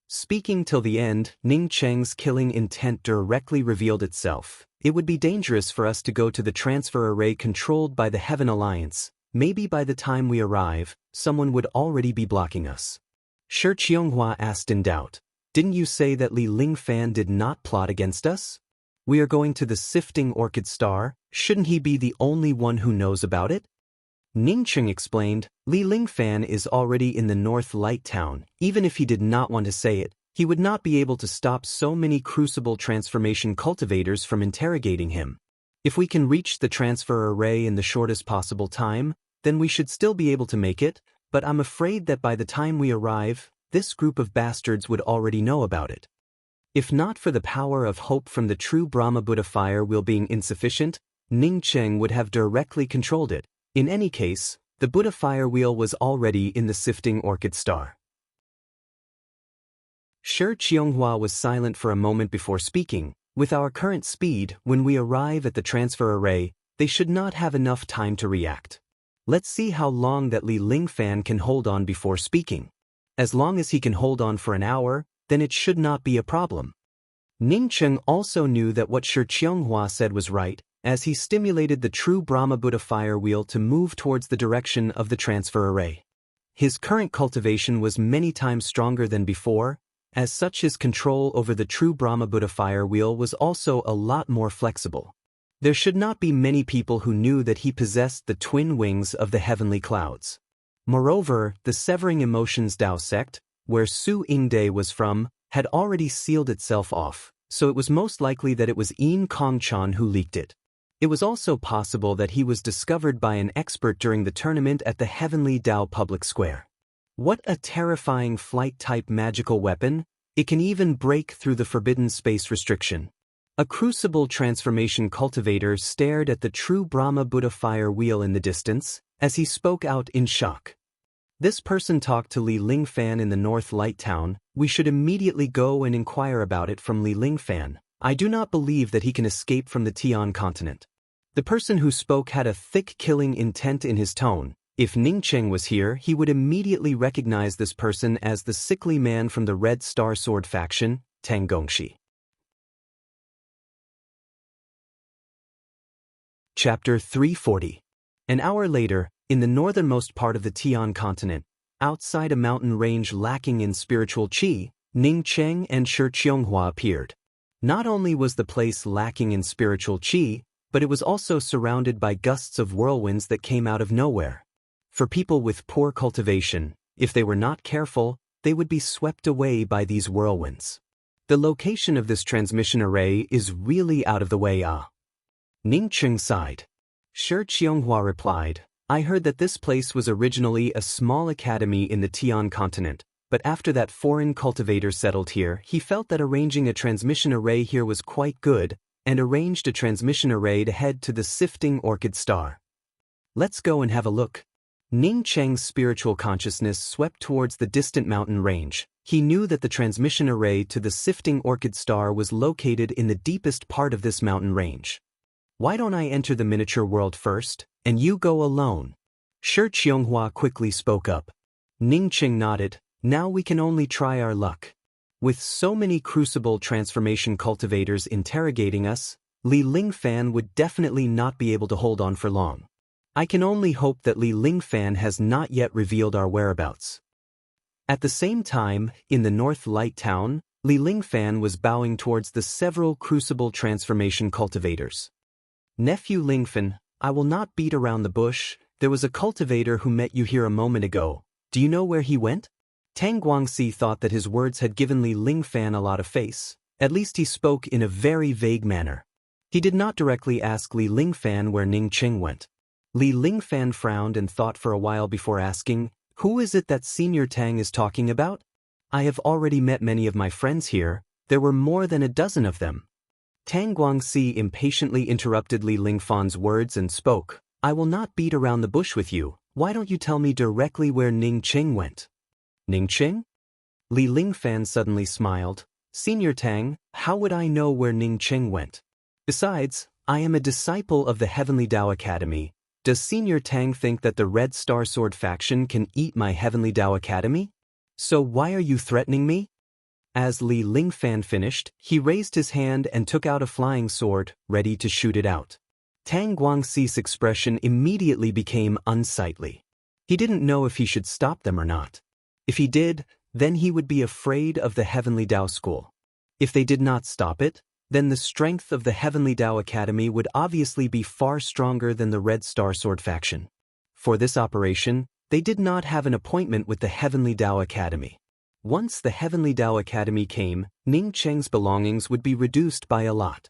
Speaking till the end, Ning Cheng's killing intent directly revealed itself. It would be dangerous for us to go to the transfer array controlled by the Heaven Alliance. Maybe by the time we arrive, someone would already be blocking us. Shi Qianghua asked in doubt. Didn't you say that Li Lingfan did not plot against us? We are going to the sifting orchid star, shouldn't he be the only one who knows about it? Ning Cheng explained, Li Lingfan is already in the North Light Town. Even if he did not want to say it, he would not be able to stop so many crucible transformation cultivators from interrogating him. If we can reach the transfer array in the shortest possible time, then we should still be able to make it, but I'm afraid that by the time we arrive, this group of bastards would already know about it. If not for the power of hope from the true Brahma Buddha fire wheel being insufficient, Ning Cheng would have directly controlled it. In any case, the Buddha fire wheel was already in the sifting orchid star. Shi Qianghua was silent for a moment before speaking. With our current speed, when we arrive at the transfer array, they should not have enough time to react. Let's see how long that Li Lingfan can hold on before speaking. As long as he can hold on for an hour, then it should not be a problem. Ning Cheng also knew that what Shi Qianghua said was right, as he stimulated the true Brahma Buddha fire wheel to move towards the direction of the transfer array. His current cultivation was many times stronger than before, as such his control over the true Brahma Buddha fire wheel was also a lot more flexible. There should not be many people who knew that he possessed the twin wings of the heavenly clouds. Moreover, the Severing Emotions Dao sect, where Su Yingde was from, had already sealed itself off, so it was most likely that it was Yin Kongchan who leaked it. It was also possible that he was discovered by an expert during the tournament at the Heavenly Dao Public Square. What a terrifying flight-type magical weapon! It can even break through the forbidden space restriction. A crucible transformation cultivator stared at the true Brahma Buddha fire wheel in the distance, as he spoke out in shock. This person talked to Li Lingfan in the North Light Town. We should immediately go and inquire about it from Li Lingfan. I do not believe that he can escape from the Tian continent. The person who spoke had a thick killing intent in his tone. If Ning Cheng was here, he would immediately recognize this person as the sickly man from the Red Star Sword faction, Tang Gongxi. Chapter 340. An hour later, in the northernmost part of the Tian continent, outside a mountain range lacking in spiritual qi, Ning Cheng and Shi Qianghua appeared. Not only was the place lacking in spiritual qi, but it was also surrounded by gusts of whirlwinds that came out of nowhere. For people with poor cultivation, if they were not careful, they would be swept away by these whirlwinds. The location of this transmission array is really out of the way. Ning Cheng sighed. Shi Qianghua replied, I heard that this place was originally a small academy in the Tian continent, but after that foreign cultivator settled here, he felt that arranging a transmission array here was quite good, and arranged a transmission array to head to the Sifting Orchid Star. Let's go and have a look. Ning Cheng's spiritual consciousness swept towards the distant mountain range. He knew that the transmission array to the Sifting Orchid Star was located in the deepest part of this mountain range. Why don't I enter the miniature world first, and you go alone? Shi Qianghua quickly spoke up. Ning Cheng nodded. Now we can only try our luck. With so many crucible transformation cultivators interrogating us, Li Lingfan would definitely not be able to hold on for long. I can only hope that Li Lingfan has not yet revealed our whereabouts. At the same time, in the North Light Town, Li Lingfan was bowing towards the several crucible transformation cultivators. Nephew Lingfan, I will not beat around the bush. There was a cultivator who met you here a moment ago. Do you know where he went? Tang Guangxi thought that his words had given Li Lingfan a lot of face. At least he spoke in a very vague manner. He did not directly ask Li Lingfan where Ning Cheng went. Li Lingfan frowned and thought for a while before asking, Who is it that Senior Tang is talking about? I have already met many of my friends here. There were more than a dozen of them. Tang Guangxi impatiently interrupted Li Lingfan's words and spoke, I will not beat around the bush with you. Why don't you tell me directly where Ning Cheng went? Ning Cheng? Li Lingfan suddenly smiled. Senior Tang, how would I know where Ning Cheng went? Besides, I am a disciple of the Heavenly Tao Academy. Does Senior Tang think that the Red Star Sword faction can eat my Heavenly Tao Academy? So why are you threatening me? As Li Lingfan finished, he raised his hand and took out a flying sword, ready to shoot it out. Tang Guangxi's expression immediately became unsightly. He didn't know if he should stop them or not. If he did, then he would be afraid of the Heavenly Tao School. If they did not stop it, then the strength of the Heavenly Tao Academy would obviously be far stronger than the Red Star Sword faction. For this operation, they did not have an appointment with the Heavenly Tao Academy. Once the Heavenly Tao Academy came, Ning Cheng's belongings would be reduced by a lot.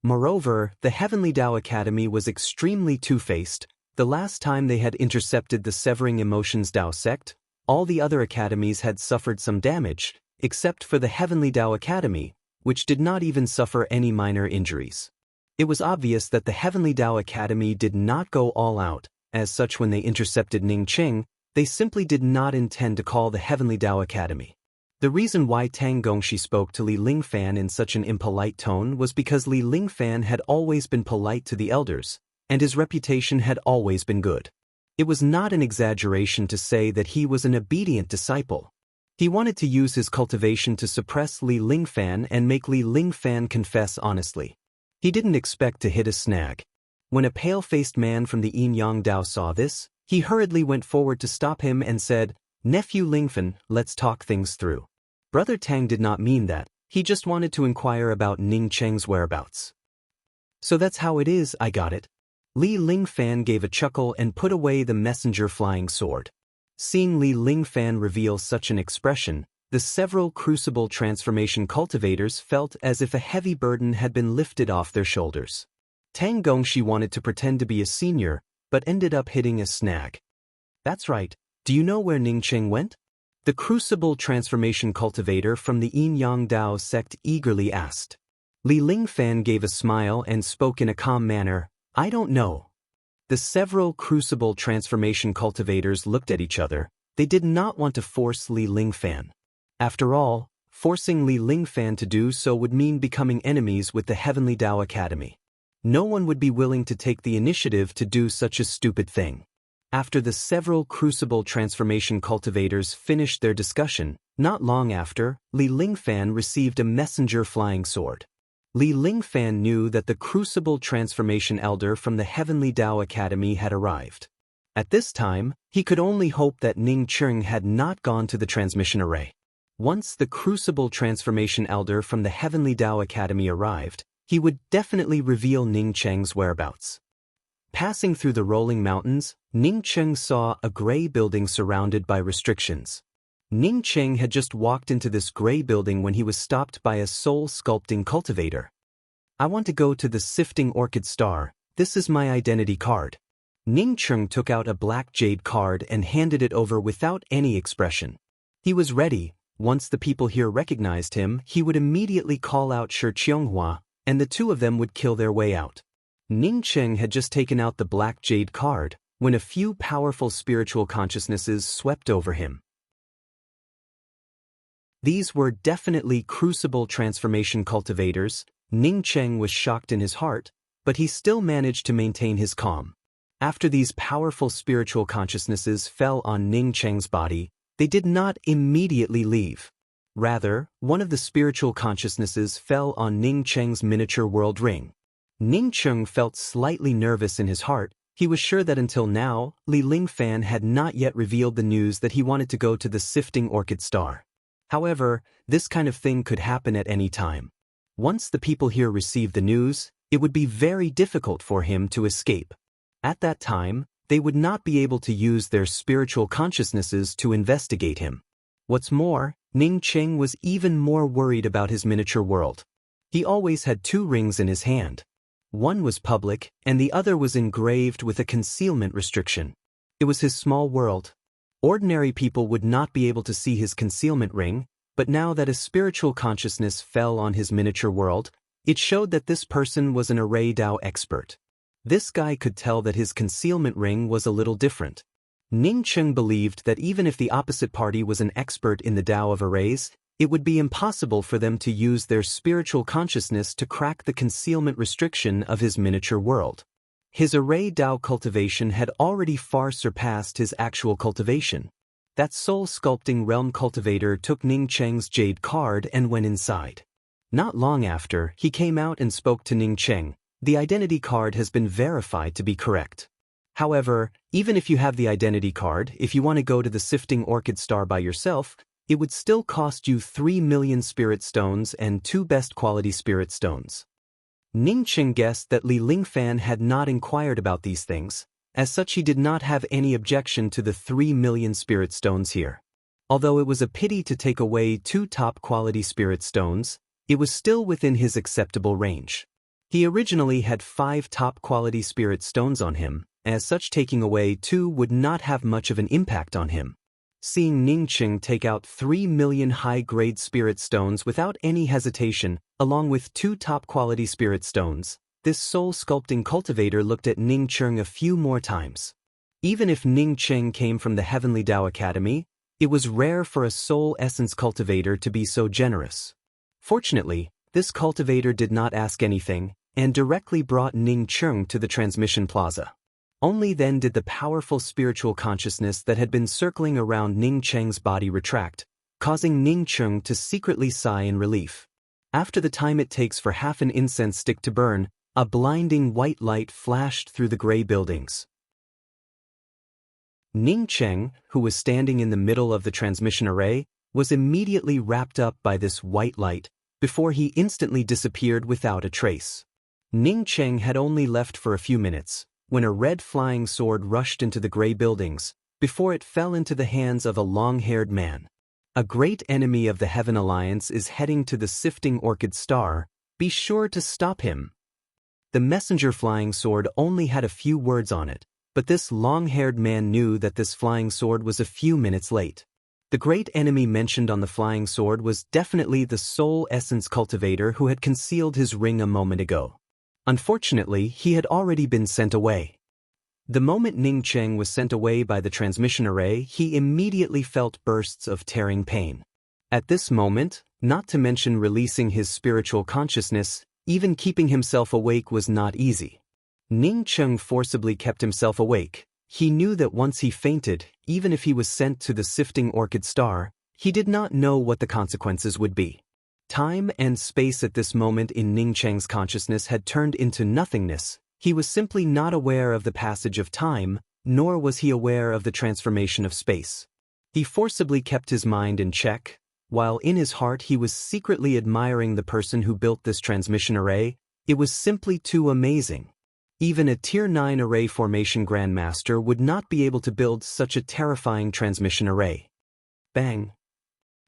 Moreover, the Heavenly Tao Academy was extremely two-faced. The last time they had intercepted the Severing Emotions Tao sect, all the other academies had suffered some damage, except for the Heavenly Tao Academy, which did not even suffer any minor injuries. It was obvious that the Heavenly Tao Academy did not go all out. As such, when they intercepted Ning Cheng, they simply did not intend to call the Heavenly Tao Academy. The reason why Tang Gongxi spoke to Li Lingfan in such an impolite tone was because Li Lingfan had always been polite to the elders, and his reputation had always been good. It was not an exaggeration to say that he was an obedient disciple. He wanted to use his cultivation to suppress Li Lingfan and make Li Lingfan confess honestly. He didn't expect to hit a snag. When a pale-faced man from the Yin Yang Dao saw this, he hurriedly went forward to stop him and said, Nephew Lingfan, let's talk things through. Brother Tang did not mean that. He just wanted to inquire about Ning Cheng's whereabouts. So that's how it is, I got it. Li Lingfan gave a chuckle and put away the messenger flying sword. Seeing Li Lingfan reveal such an expression, the several crucible transformation cultivators felt as if a heavy burden had been lifted off their shoulders. Tang Gongxi wanted to pretend to be a senior, but ended up hitting a snag. That's right. Do you know where Ning Cheng went? The crucible transformation cultivator from the Yin Yang Dao sect eagerly asked. Li Lingfan gave a smile and spoke in a calm manner, I don't know. The several crucible transformation cultivators looked at each other. They did not want to force Li Lingfan. After all, forcing Li Lingfan to do so would mean becoming enemies with the Heavenly Tao Academy. No one would be willing to take the initiative to do such a stupid thing. After the several crucible transformation cultivators finished their discussion, not long after, Li Lingfan received a messenger flying sword. Li Lingfan knew that the crucible transformation elder from the Heavenly Tao Academy had arrived. At this time, he could only hope that Ning Cheng had not gone to the transmission array. Once the crucible transformation elder from the Heavenly Tao Academy arrived, he would definitely reveal Ning Cheng's whereabouts. Passing through the rolling mountains, Ning Cheng saw a gray building surrounded by restrictions. Ning Cheng had just walked into this gray building when he was stopped by a soul-sculpting cultivator. "I want to go to the Sifting Orchid Star. This is my identity card." Ning Cheng took out a black jade card and handed it over without any expression. He was ready. Once the people here recognized him, he would immediately call out Shi Qianghua, and the two of them would kill their way out. Ning Cheng had just taken out the black jade card when a few powerful spiritual consciousnesses swept over him. These were definitely crucible transformation cultivators. Ning Cheng was shocked in his heart, but he still managed to maintain his calm. After these powerful spiritual consciousnesses fell on Ning Cheng's body, they did not immediately leave. Rather, one of the spiritual consciousnesses fell on Ning Cheng's miniature world ring. Ning Cheng felt slightly nervous in his heart. He was sure that until now, Li Lingfan had not yet revealed the news that he wanted to go to the Sifting Orchid Star. However, this kind of thing could happen at any time. Once the people here received the news, it would be very difficult for him to escape. At that time, they would not be able to use their spiritual consciousnesses to investigate him. What's more, Ning Cheng was even more worried about his miniature world. He always had two rings in his hand. One was public, and the other was engraved with a concealment restriction. It was his small world. Ordinary people would not be able to see his concealment ring, but now that a spiritual consciousness fell on his miniature world, it showed that this person was an array Dao expert. This guy could tell that his concealment ring was a little different. Ning Cheng believed that even if the opposite party was an expert in the Tao of arrays, it would be impossible for them to use their spiritual consciousness to crack the concealment restriction of his miniature world. His array Tao cultivation had already far surpassed his actual cultivation. That soul-sculpting realm cultivator took Ning Cheng's jade card and went inside. Not long after, he came out and spoke to Ning Cheng. "The identity card has been verified to be correct. However, even if you have the identity card, if you want to go to the Sifting Orchid Star by yourself, it would still cost you 3 million spirit stones and 2 best quality spirit stones." Ning Cheng guessed that Li Lingfan had not inquired about these things. As such, he did not have any objection to the 3 million spirit stones here. Although it was a pity to take away 2 top quality spirit stones, it was still within his acceptable range. He originally had 5 top quality spirit stones on him. As such, taking away 2 would not have much of an impact on him. Seeing Ning Cheng take out 3 million high-grade spirit stones without any hesitation, along with 2 top-quality spirit stones, this soul-sculpting cultivator looked at Ning Cheng a few more times. Even if Ning Cheng came from the Heavenly Tao Academy, it was rare for a soul essence cultivator to be so generous. Fortunately, this cultivator did not ask anything, and directly brought Ning Cheng to the transmission plaza. Only then did the powerful spiritual consciousness that had been circling around Ning Cheng's body retract, causing Ning Cheng to secretly sigh in relief. After the time it takes for half an incense stick to burn, a blinding white light flashed through the gray buildings. Ning Cheng, who was standing in the middle of the transmission array, was immediately wrapped up by this white light, before he instantly disappeared without a trace. Ning Cheng had only left for a few minutes, when a red flying sword rushed into the gray buildings, before it fell into the hands of a long-haired man. "A great enemy of the Heaven Alliance is heading to the Sifting Orchid Star. Be sure to stop him." The messenger flying sword only had a few words on it, but this long-haired man knew that this flying sword was a few minutes late. The great enemy mentioned on the flying sword was definitely the soul essence cultivator who had concealed his ring a moment ago. Unfortunately, he had already been sent away. The moment Ning Cheng was sent away by the transmission array, he immediately felt bursts of tearing pain. At this moment, not to mention releasing his spiritual consciousness, even keeping himself awake was not easy. Ning Cheng forcibly kept himself awake. He knew that once he fainted, even if he was sent to the sifting orchid star, he did not know what the consequences would be. Time and space at this moment in Ning Cheng's consciousness had turned into nothingness. He was simply not aware of the passage of time, nor was he aware of the transformation of space. He forcibly kept his mind in check, while in his heart he was secretly admiring the person who built this transmission array. It was simply too amazing. Even a Tier 9 array formation grandmaster would not be able to build such a terrifying transmission array. Bang!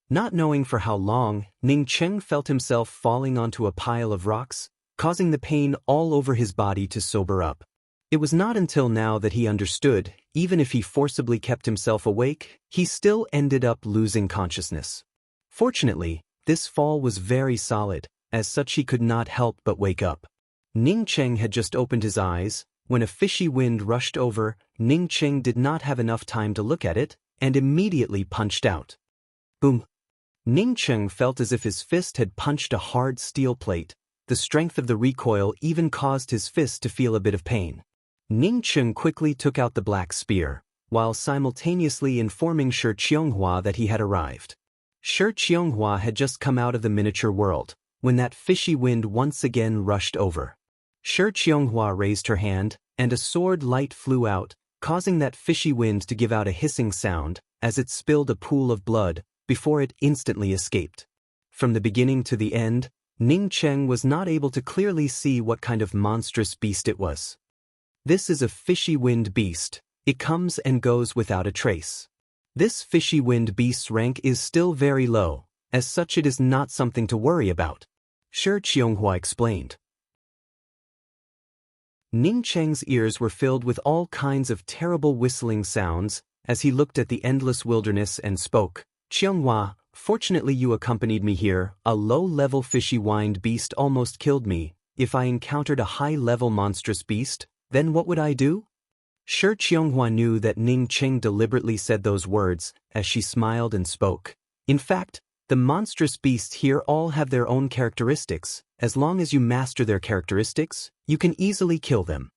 Not knowing for how long, Ning Cheng felt himself falling onto a pile of rocks, causing the pain all over his body to sober up. It was not until now that he understood, even if he forcibly kept himself awake, he still ended up losing consciousness. Fortunately, this fall was very solid, as such he could not help but wake up. Ning Cheng had just opened his eyes. When a fishy wind rushed over, Ning Cheng did not have enough time to look at it, and immediately punched out. Boom! Ning Cheng felt as if his fist had punched a hard steel plate. The strength of the recoil even caused his fist to feel a bit of pain. Ning Cheng quickly took out the black spear, while simultaneously informing Shi Qianghua that he had arrived. Shi Qianghua had just come out of the miniature world, when that fishy wind once again rushed over. Shi Qianghua raised her hand, and a sword light flew out, causing that fishy wind to give out a hissing sound, as it spilled a pool of blood, before it instantly escaped. From the beginning to the end, Ning Cheng was not able to clearly see what kind of monstrous beast it was. This is a fishy wind beast. It comes and goes without a trace. This fishy wind beast's rank is still very low, as such it is not something to worry about, Shi Qianghua explained. Ning Cheng's ears were filled with all kinds of terrible whistling sounds as he looked at the endless wilderness and spoke. Qianghua, fortunately you accompanied me here. A low-level fishy wind beast almost killed me. If I encountered a high-level monstrous beast, then what would I do? Shi Qianghua knew that Ning Cheng deliberately said those words, as she smiled and spoke. In fact, the monstrous beasts here all have their own characteristics. As long as you master their characteristics, you can easily kill them.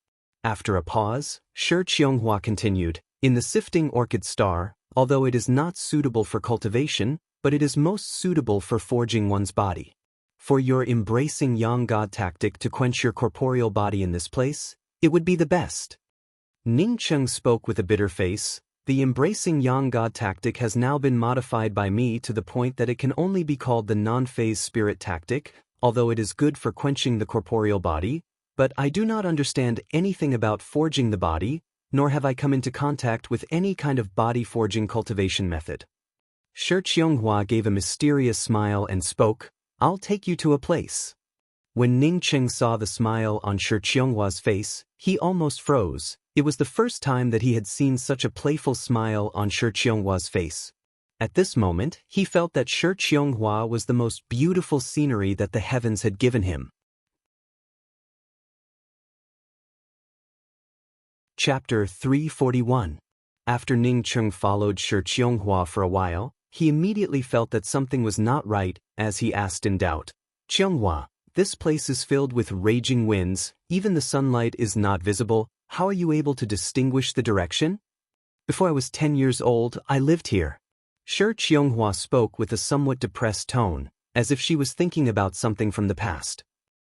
After a pause, Shi Qianghua continued, in the sifting orchid star, although it is not suitable for cultivation, but it is most suitable for forging one's body. For your embracing yang god tactic to quench your corporeal body in this place, it would be the best. Ning Cheng spoke with a bitter face. The embracing yang god tactic has now been modified by me to the point that it can only be called the non-phase spirit tactic, although it is good for quenching the corporeal body, but I do not understand anything about forging the body, nor have I come into contact with any kind of body forging cultivation method. Shi Qianghua gave a mysterious smile and spoke, I'll take you to a place. When Ning Cheng saw the smile on Shi Qianghua's face, he almost froze. It was the first time that he had seen such a playful smile on Shi Qianghua's face. At this moment, he felt that Shi Qianghua was the most beautiful scenery that the heavens had given him. Chapter 341. After Ning Cheng followed Shi Qianghua for a while, he immediately felt that something was not right, as he asked in doubt, Qianghua, this place is filled with raging winds, even the sunlight is not visible, how are you able to distinguish the direction? Before I was 10 years old, I lived here. Shi Qianghua spoke with a somewhat depressed tone, as if she was thinking about something from the past.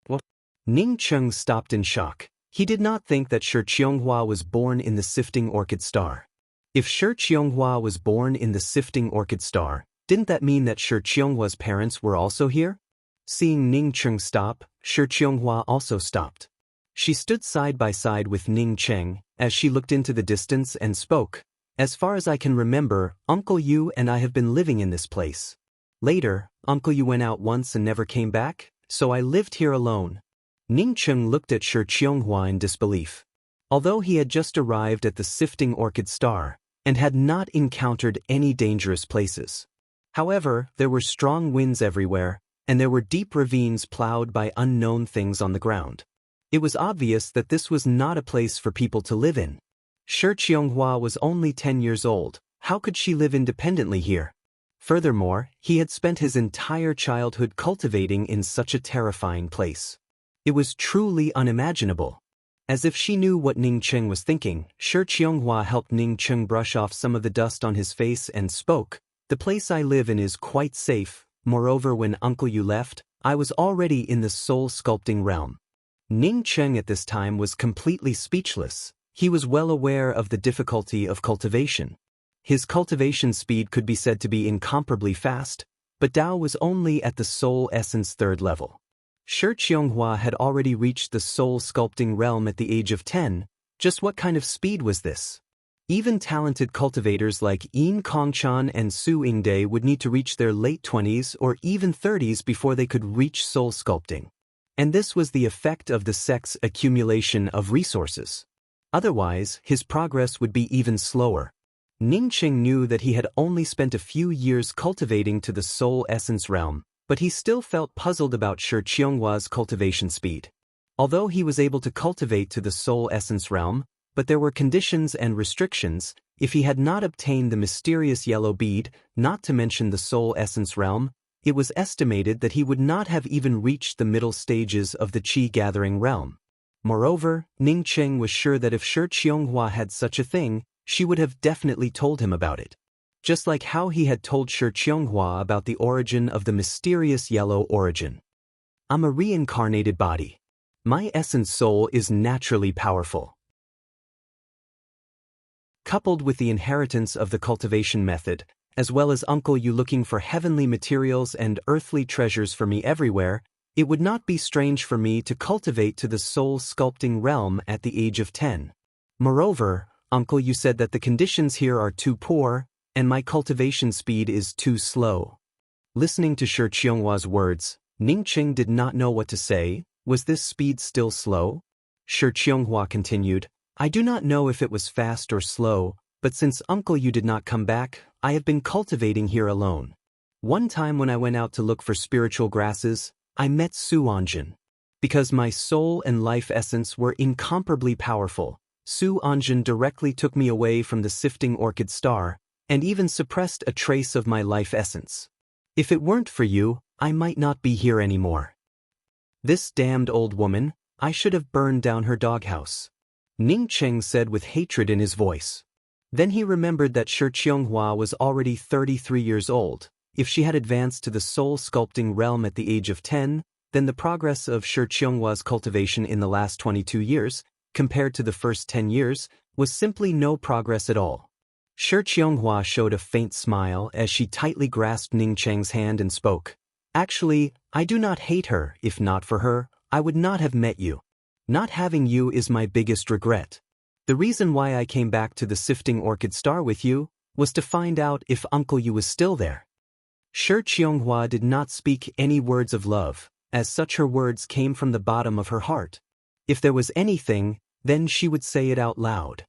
What? Ning Cheng stopped in shock. He did not think that Shi Qianghua was born in the sifting orchid star. If Shi Qianghua was born in the sifting orchid star, didn't that mean that Shi Qianghua's parents were also here? Seeing Ning Cheng stop, Shi Qianghua also stopped. She stood side by side with Ning Cheng, as she looked into the distance and spoke. As far as I can remember, Uncle Yu and I have been living in this place. Later, Uncle Yu went out once and never came back, so I lived here alone. Ning Cheng looked at Shi Qianghua in disbelief. Although he had just arrived at the sifting orchid star, and had not encountered any dangerous places. However, there were strong winds everywhere, and there were deep ravines plowed by unknown things on the ground. It was obvious that this was not a place for people to live in. Shi Qianghua was only 10 years old. How could she live independently here? Furthermore, he had spent his entire childhood cultivating in such a terrifying place. It was truly unimaginable. As if she knew what Ning Cheng was thinking, Shi Qianghua helped Ning Cheng brush off some of the dust on his face and spoke. The place I live in is quite safe. Moreover, when Uncle Yu left, I was already in the soul sculpting realm. Ning Cheng at this time was completely speechless. He was well aware of the difficulty of cultivation. His cultivation speed could be said to be incomparably fast, but Dao was only at the soul essence 3rd level. Shi Qianghua had already reached the soul sculpting realm at the age of 10. Just what kind of speed was this? Even talented cultivators like Yin Kongchan and Su Yingde would need to reach their late 20s or even 30s before they could reach soul sculpting. And this was the effect of the sect's accumulation of resources. Otherwise, his progress would be even slower. Ning Cheng knew that he had only spent a few years cultivating to the soul essence realm, but he still felt puzzled about Shi Qianghua's cultivation speed. Although he was able to cultivate to the soul essence realm, but there were conditions and restrictions. If he had not obtained the mysterious yellow bead, not to mention the soul essence realm, it was estimated that he would not have even reached the middle stages of the qi gathering realm. Moreover, Ning Cheng was sure that if Shi Qianghua had such a thing, she would have definitely told him about it. Just like how he had told Shi Qianghua about the origin of the mysterious yellow origin. I'm a reincarnated body. My essence soul is naturally powerful. Coupled with the inheritance of the cultivation method, as well as Uncle Yu looking for heavenly materials and earthly treasures for me everywhere, it would not be strange for me to cultivate to the soul sculpting realm at the age of 10. Moreover, Uncle Yu said that the conditions here are too poor, and my cultivation speed is too slow. Listening to Shi Qianghua's words, Ning Cheng did not know what to say. Was this speed still slow? Shi Qianghua continued, I do not know if it was fast or slow, but since Uncle Yu did not come back, I have been cultivating here alone. One time when I went out to look for spiritual grasses, I met Su Anjin. Because my soul and life essence were incomparably powerful, Su Anjin directly took me away from the sifting orchid star, and even suppressed a trace of my life essence. If it weren't for you, I might not be here anymore. This damned old woman, I should have burned down her doghouse. Ning Cheng said with hatred in his voice. Then he remembered that Shi Qianghua was already 33 years old. If she had advanced to the soul sculpting realm at the age of 10, then the progress of Shi Qianghua's cultivation in the last 22 years, compared to the first 10 years, was simply no progress at all. Shi Qianghua showed a faint smile as she tightly grasped Ning Cheng's hand and spoke. Actually, I do not hate her. If not for her, I would not have met you. Not having you is my biggest regret. The reason why I came back to the sifting orchid star with you was to find out if Uncle Yu was still there. Shi Qianghua did not speak any words of love, as such her words came from the bottom of her heart. If there was anything, then she would say it out loud.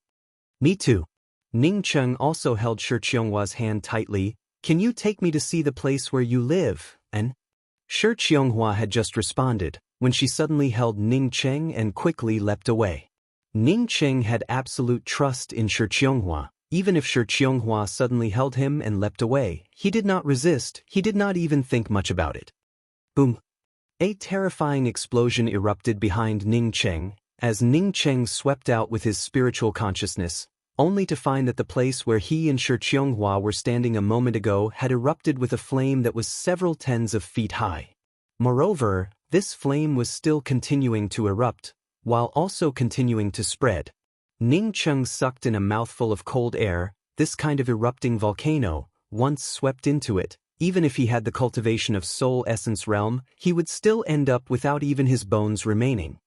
Me too. Ning Cheng also held Shi Qianghua's hand tightly. Can you take me to see the place where you live? And Shi Qianghua had just responded, when she suddenly held Ning Cheng and quickly leapt away. Ning Cheng had absolute trust in Shi Qianghua. Even if Shi Qianghua suddenly held him and leapt away, he did not resist, he did not even think much about it. Boom! A terrifying explosion erupted behind Ning Cheng, as Ning Cheng swept out with his spiritual consciousness, only to find that the place where he and Shi Qianghua were standing a moment ago had erupted with a flame that was several tens of feet high. Moreover, this flame was still continuing to erupt, while also continuing to spread. Ning Cheng sucked in a mouthful of cold air. This kind of erupting volcano, once swept into it, even if he had the cultivation of soul essence realm, he would still end up without even his bones remaining.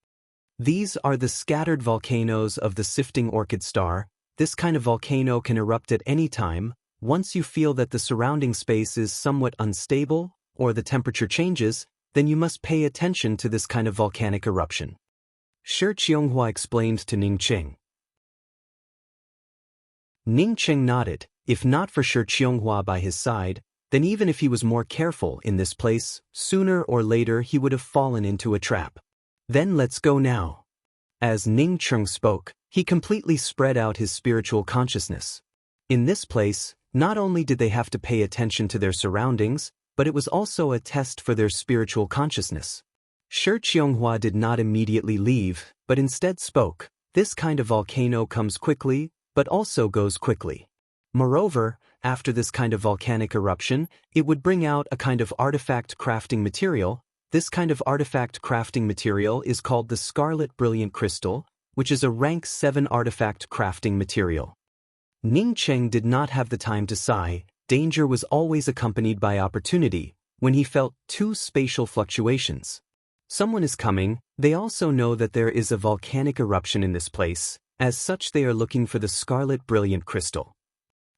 These are the scattered volcanoes of the sifting orchid star. This kind of volcano can erupt at any time. Once you feel that the surrounding space is somewhat unstable, or the temperature changes, then you must pay attention to this kind of volcanic eruption. Shi Qianghua explained to Ning Cheng. Ning Cheng nodded. If not for Shi Qianghua by his side, then even if he was more careful in this place, sooner or later he would have fallen into a trap. Then let's go now. As Ning Cheng spoke, He completely spread out his spiritual consciousness. In this place, not only did they have to pay attention to their surroundings, but it was also a test for their spiritual consciousness. Shi Qianghua did not immediately leave, but instead spoke. This kind of volcano comes quickly, but also goes quickly. Moreover, after this kind of volcanic eruption, it would bring out a kind of artifact crafting material. This kind of artifact crafting material is called the Scarlet Brilliant Crystal, which is a rank 7 artifact crafting material. Ning Cheng did not have the time to sigh. Danger was always accompanied by opportunity, when he felt 2 spatial fluctuations. Someone is coming. They also know that there is a volcanic eruption in this place. As such, they are looking for the Scarlet Brilliant Crystal.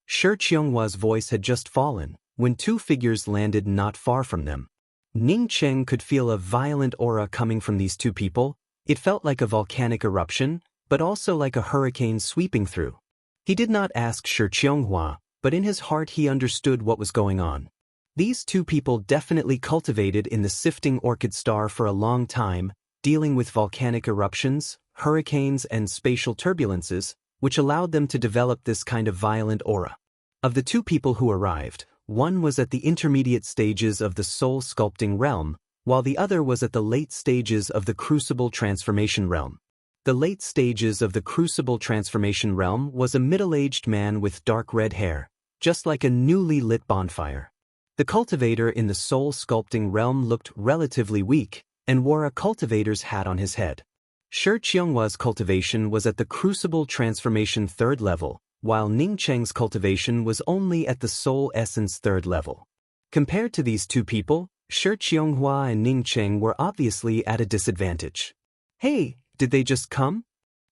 Shi Qianghua's voice had just fallen, when 2 figures landed not far from them. Ning Cheng could feel a violent aura coming from these 2 people. It felt like a volcanic eruption, but also like a hurricane sweeping through. He did not ask Shi Qianghua, but in his heart he understood what was going on. These 2 people definitely cultivated in the sifting orchid star for a long time, dealing with volcanic eruptions, hurricanes and spatial turbulences, which allowed them to develop this kind of violent aura. Of the 2 people who arrived, one was at the intermediate stages of the soul sculpting realm, while the other was at the late stages of the crucible transformation realm. The late stages of the crucible transformation realm was a middle-aged man with dark red hair, just like a newly lit bonfire. The cultivator in the soul sculpting realm looked relatively weak, and wore a cultivator's hat on his head. Shi Qianghua's cultivation was at the crucible transformation 3rd level, while Ning Cheng's cultivation was only at the soul essence 3rd level. Compared to these 2 people, Shi Qianghua and Ning Cheng were obviously at a disadvantage. Hey, did they just come?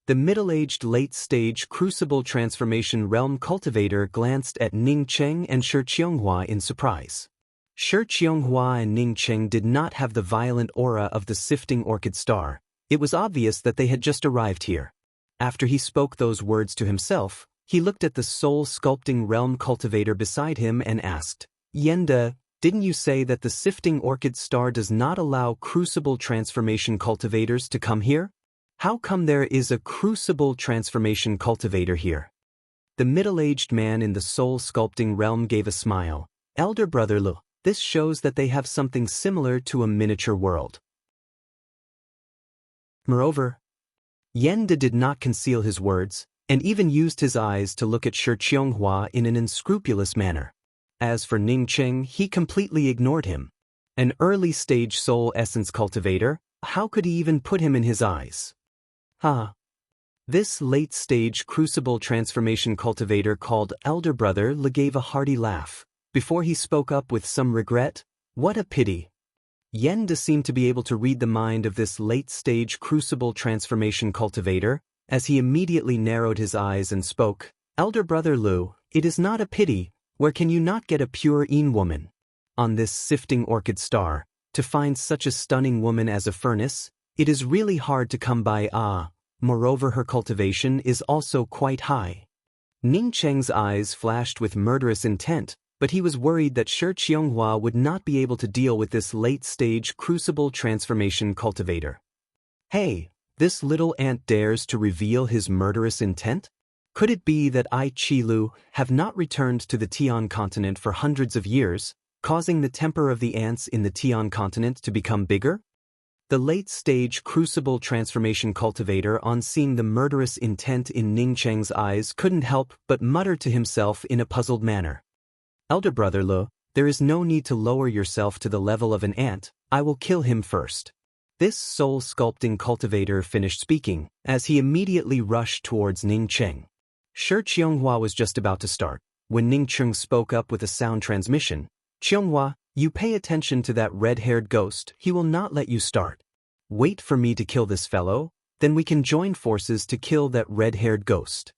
The middle-aged late-stage crucible transformation realm cultivator glanced at Ning Cheng and Shi Qianghua in surprise. Shi Qianghua and Ning Cheng did not have the violent aura of the sifting orchid star. It was obvious that they had just arrived here. After he spoke those words to himself, he looked at the soul sculpting realm cultivator beside him and asked, Yenda, didn't you say that the sifting orchid star does not allow crucible transformation cultivators to come here? How come there is a crucible transformation cultivator here? The middle-aged man in the soul sculpting realm gave a smile. Elder brother Lu, this shows that they have something similar to a miniature world. Moreover, Yenda did not conceal his words, and even used his eyes to look at Shi Qianghua in an unscrupulous manner. As for Ning Cheng, he completely ignored him. An early-stage soul essence cultivator, how could he even put him in his eyes? This late-stage crucible transformation cultivator called Elder Brother Le gave a hearty laugh. Before he spoke up with some regret, what a pity. Yenda seemed to be able to read the mind of this late-stage crucible transformation cultivator, as he immediately narrowed his eyes and spoke, Elder Brother Lu, it is not a pity, where can you not get a pure Yin woman? On this sifting orchid star, to find such a stunning woman as a furnace, it is really hard to come by. Moreover, her cultivation is also quite high. Ning Cheng's eyes flashed with murderous intent, but he was worried that Shi Qianghua would not be able to deal with this late-stage crucible transformation cultivator. Hey, this little ant dares to reveal his murderous intent? Could it be that I Qilu have not returned to the Tian continent for hundreds of years, causing the temper of the ants in the Tian continent to become bigger? The late-stage crucible transformation cultivator, on seeing the murderous intent in Ning Cheng's eyes, couldn't help but mutter to himself in a puzzled manner. Elder Brother Lu, there is no need to lower yourself to the level of an ant. I will kill him first. This soul-sculpting cultivator finished speaking, as he immediately rushed towards Ning Cheng. Shi Qianghua was just about to start, when Ning Cheng spoke up with a sound transmission. Qianghua, you pay attention to that red-haired ghost, he will not let you start. Wait for me to kill this fellow, then we can join forces to kill that red-haired ghost.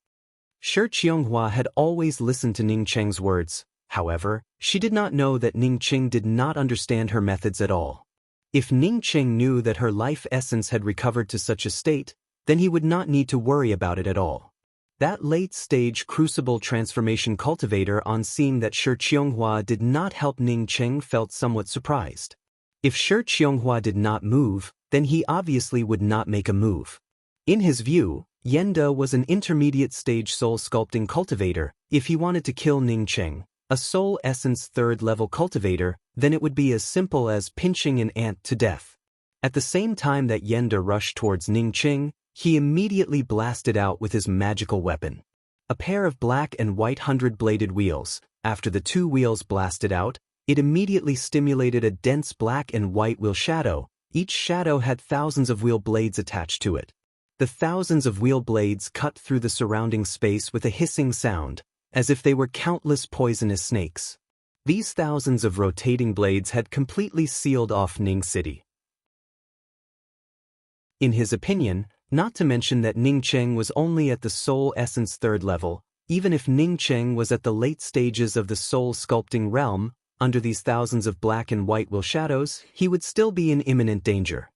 Shi Qianghua had always listened to Ning Cheng's words. However, she did not know that Ning Cheng did not understand her methods at all. If Ning Cheng knew that her life essence had recovered to such a state, then he would not need to worry about it at all. That late-stage crucible transformation cultivator, on seeing that Shi Qianghua did not help Ning Cheng, felt somewhat surprised. If Shi Qianghua did not move, then he obviously would not make a move. In his view, Yenda was an intermediate-stage soul-sculpting cultivator. If he wanted to kill Ning Cheng, a soul essence third-level cultivator, then it would be as simple as pinching an ant to death. At the same time that Yenda rushed towards Ning Cheng, he immediately blasted out with his magical weapon. A pair of black and white 100-bladed wheels. After the two wheels blasted out, it immediately stimulated a dense black and white wheel shadow. Each shadow had thousands of wheel blades attached to it. The thousands of wheel blades cut through the surrounding space with a hissing sound, as if they were countless poisonous snakes. These thousands of rotating blades had completely sealed off Ning City. In his opinion, not to mention that Ning Cheng was only at the soul essence third level, even if Ning Cheng was at the late stages of the soul sculpting realm, under these thousands of black and white wheel shadows, he would still be in imminent danger.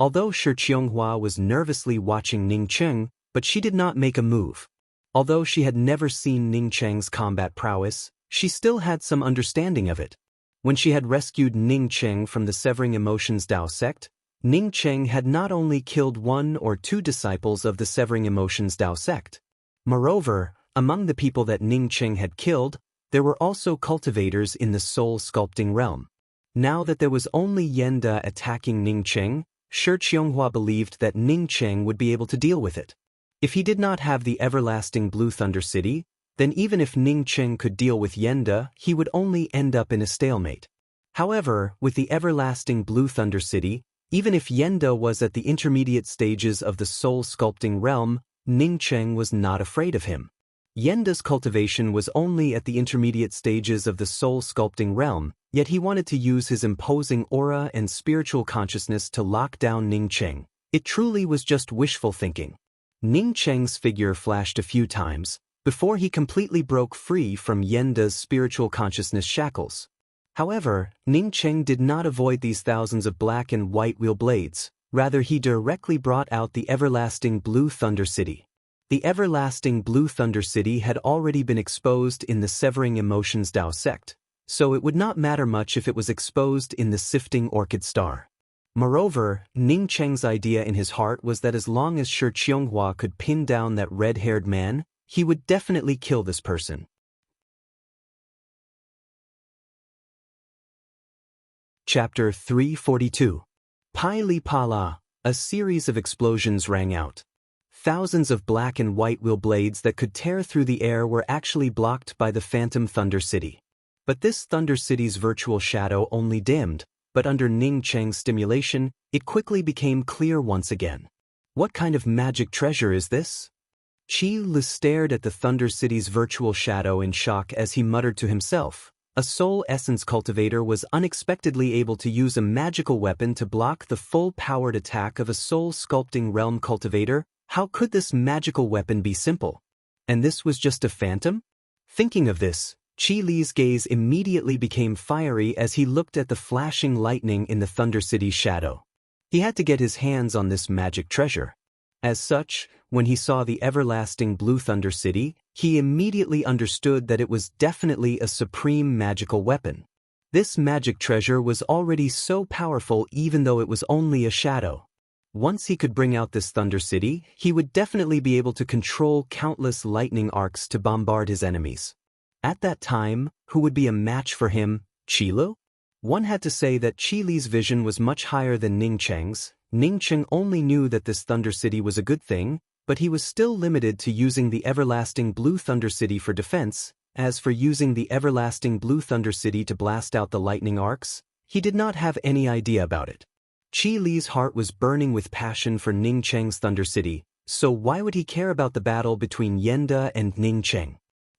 Although Shi Qianghua was nervously watching Ning Cheng, but she did not make a move. Although she had never seen Ning Cheng's combat prowess, she still had some understanding of it. When she had rescued Ning Cheng from the Severing Emotions Dao sect, Ning Cheng had not only killed one or two disciples of the Severing Emotions Dao sect. Moreover, among the people that Ning Cheng had killed, there were also cultivators in the soul sculpting realm. Now that there was only Yenda attacking Ning Cheng, Shi Qianghua believed that Ning Cheng would be able to deal with it. If he did not have the everlasting Blue Thunder City, then even if Ning Cheng could deal with Yenda, he would only end up in a stalemate. However, with the everlasting Blue Thunder City, even if Yenda was at the intermediate stages of the soul sculpting realm, Ning Cheng was not afraid of him. Yenda's cultivation was only at the intermediate stages of the soul sculpting realm, yet he wanted to use his imposing aura and spiritual consciousness to lock down Ning Cheng. It truly was just wishful thinking. Ning Cheng's figure flashed a few times, before he completely broke free from Yenda's spiritual consciousness shackles. However, Ning Cheng did not avoid these thousands of black and white wheel blades, rather he directly brought out the everlasting Blue Thunder City. The everlasting Blue Thunder City had already been exposed in the Severing Emotions Dao sect, so it would not matter much if it was exposed in the Sifting Orchid Star. Moreover, Ning Cheng's idea in his heart was that as long as Shi Qianghua could pin down that red-haired man, he would definitely kill this person. Chapter 342. Pai Li Pa La. A series of explosions rang out. Thousands of black and white wheel blades that could tear through the air were actually blocked by the Phantom Thunder City. But this Thunder City's virtual shadow only dimmed, but under Ning Cheng's stimulation, it quickly became clear once again. What kind of magic treasure is this? Qi Lu stared at the Thunder City's virtual shadow in shock as he muttered to himself. A soul essence cultivator was unexpectedly able to use a magical weapon to block the full-powered attack of a soul sculpting realm cultivator. How could this magical weapon be simple? And this was just a phantom? Thinking of this, Qi Li's gaze immediately became fiery as he looked at the flashing lightning in the Thunder City's shadow. He had to get his hands on this magic treasure. As such, when he saw the everlasting Blue Thunder City, he immediately understood that it was definitely a supreme magical weapon. This magic treasure was already so powerful even though it was only a shadow. Once he could bring out this Thunder City, he would definitely be able to control countless lightning arcs to bombard his enemies. At that time, who would be a match for him, Qi Lu? One had to say that Qi Li's vision was much higher than Ning Cheng's. Ning Cheng only knew that this Thunder City was a good thing, but he was still limited to using the everlasting Blue Thunder City for defense. As for using the everlasting Blue Thunder City to blast out the lightning arcs, he did not have any idea about it. Qi Li's heart was burning with passion for Ning Cheng's Thunder City, so why would he care about the battle between Yenda and Ning Cheng?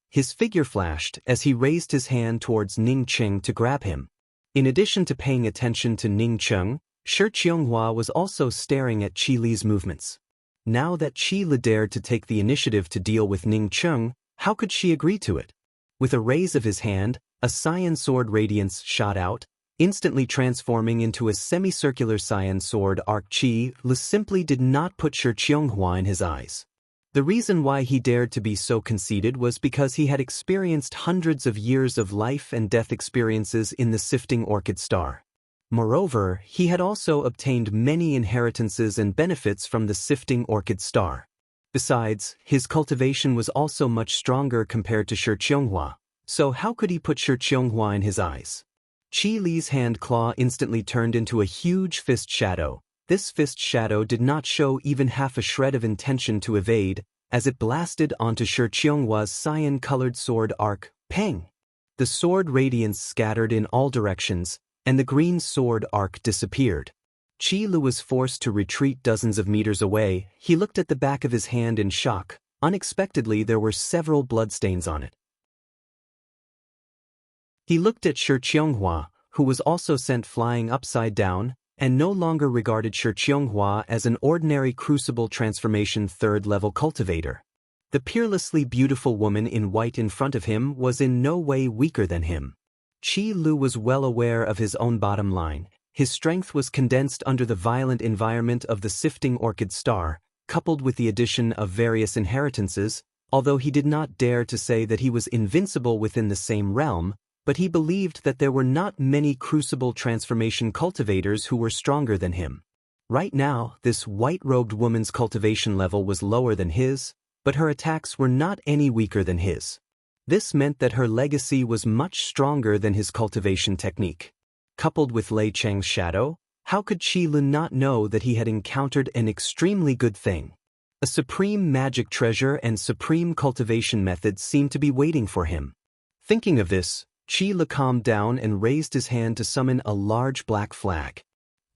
His figure flashed as he raised his hand towards Ning Cheng to grab him. In addition to paying attention to Ning Cheng, Shi Qianghua was also staring at Qi Li's movements. Now that Qi Li dared to take the initiative to deal with Ning Cheng, how could she agree to it? With a raise of his hand, a cyan sword radiance shot out, instantly transforming into a semicircular cyan sword arc. Qi Li simply did not put Shi Qianghua in his eyes. The reason why he dared to be so conceited was because he had experienced hundreds of years of life and death experiences in the Sifting Orchid Star. Moreover, he had also obtained many inheritances and benefits from the Sifting Orchid Star. Besides, his cultivation was also much stronger compared to Shi Qianghua, so how could he put Shi Qianghua in his eyes? Qi Li's hand claw instantly turned into a huge fist shadow. This fist shadow did not show even half a shred of intention to evade, as it blasted onto Shi Qianghua's cyan-colored sword arc, pang! The sword radiance scattered in all directions, and the green sword arc disappeared. Qi Li was forced to retreat dozens of meters away. He looked at the back of his hand in shock. Unexpectedly, there were several bloodstains on it. He looked at Shi Qianghua, who was also sent flying upside down, and no longer regarded Shi Qianghua as an ordinary crucible transformation third-level cultivator. The peerlessly beautiful woman in white in front of him was in no way weaker than him. Qi Li was well aware of his own bottom line. His strength was condensed under the violent environment of the sifting orchid star, coupled with the addition of various inheritances, although he did not dare to say that he was invincible within the same realm, but he believed that there were not many crucible transformation cultivators who were stronger than him. Right now, this white-robed woman's cultivation level was lower than his, but her attacks were not any weaker than his. This meant that her legacy was much stronger than his cultivation technique. Coupled with Lei Cheng's shadow, how could Qi Li not know that he had encountered an extremely good thing? A supreme magic treasure and supreme cultivation method seemed to be waiting for him. Thinking of this, Qi Li calmed down and raised his hand to summon a large black flag.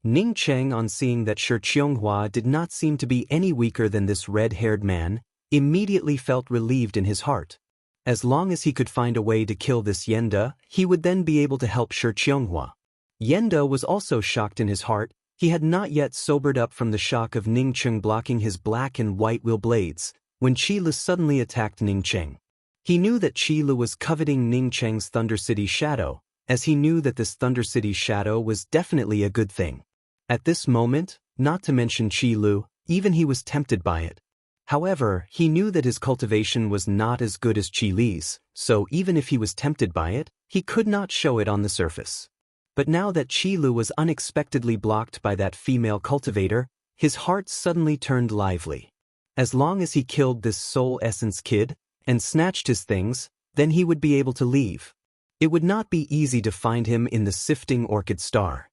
Ning Cheng, on seeing that Shi Qianghua did not seem to be any weaker than this red-haired man, immediately felt relieved in his heart. As long as he could find a way to kill this Yenda, he would then be able to help Shi Qianghua. Yenda was also shocked in his heart. He had not yet sobered up from the shock of Ning Cheng blocking his black and white will blades, when Qi Li suddenly attacked Ning Cheng. He knew that Qi Li was coveting Ning Cheng's Thunder City shadow, as he knew that this Thunder City shadow was definitely a good thing. At this moment, not to mention Qi Li, even he was tempted by it. However, he knew that his cultivation was not as good as Qi Li's, so even if he was tempted by it, he could not show it on the surface. But now that Qi Li was unexpectedly blocked by that female cultivator, his heart suddenly turned lively. As long as he killed this soul essence kid, and snatched his things, then he would be able to leave. It would not be easy to find him in the sifting orchid star.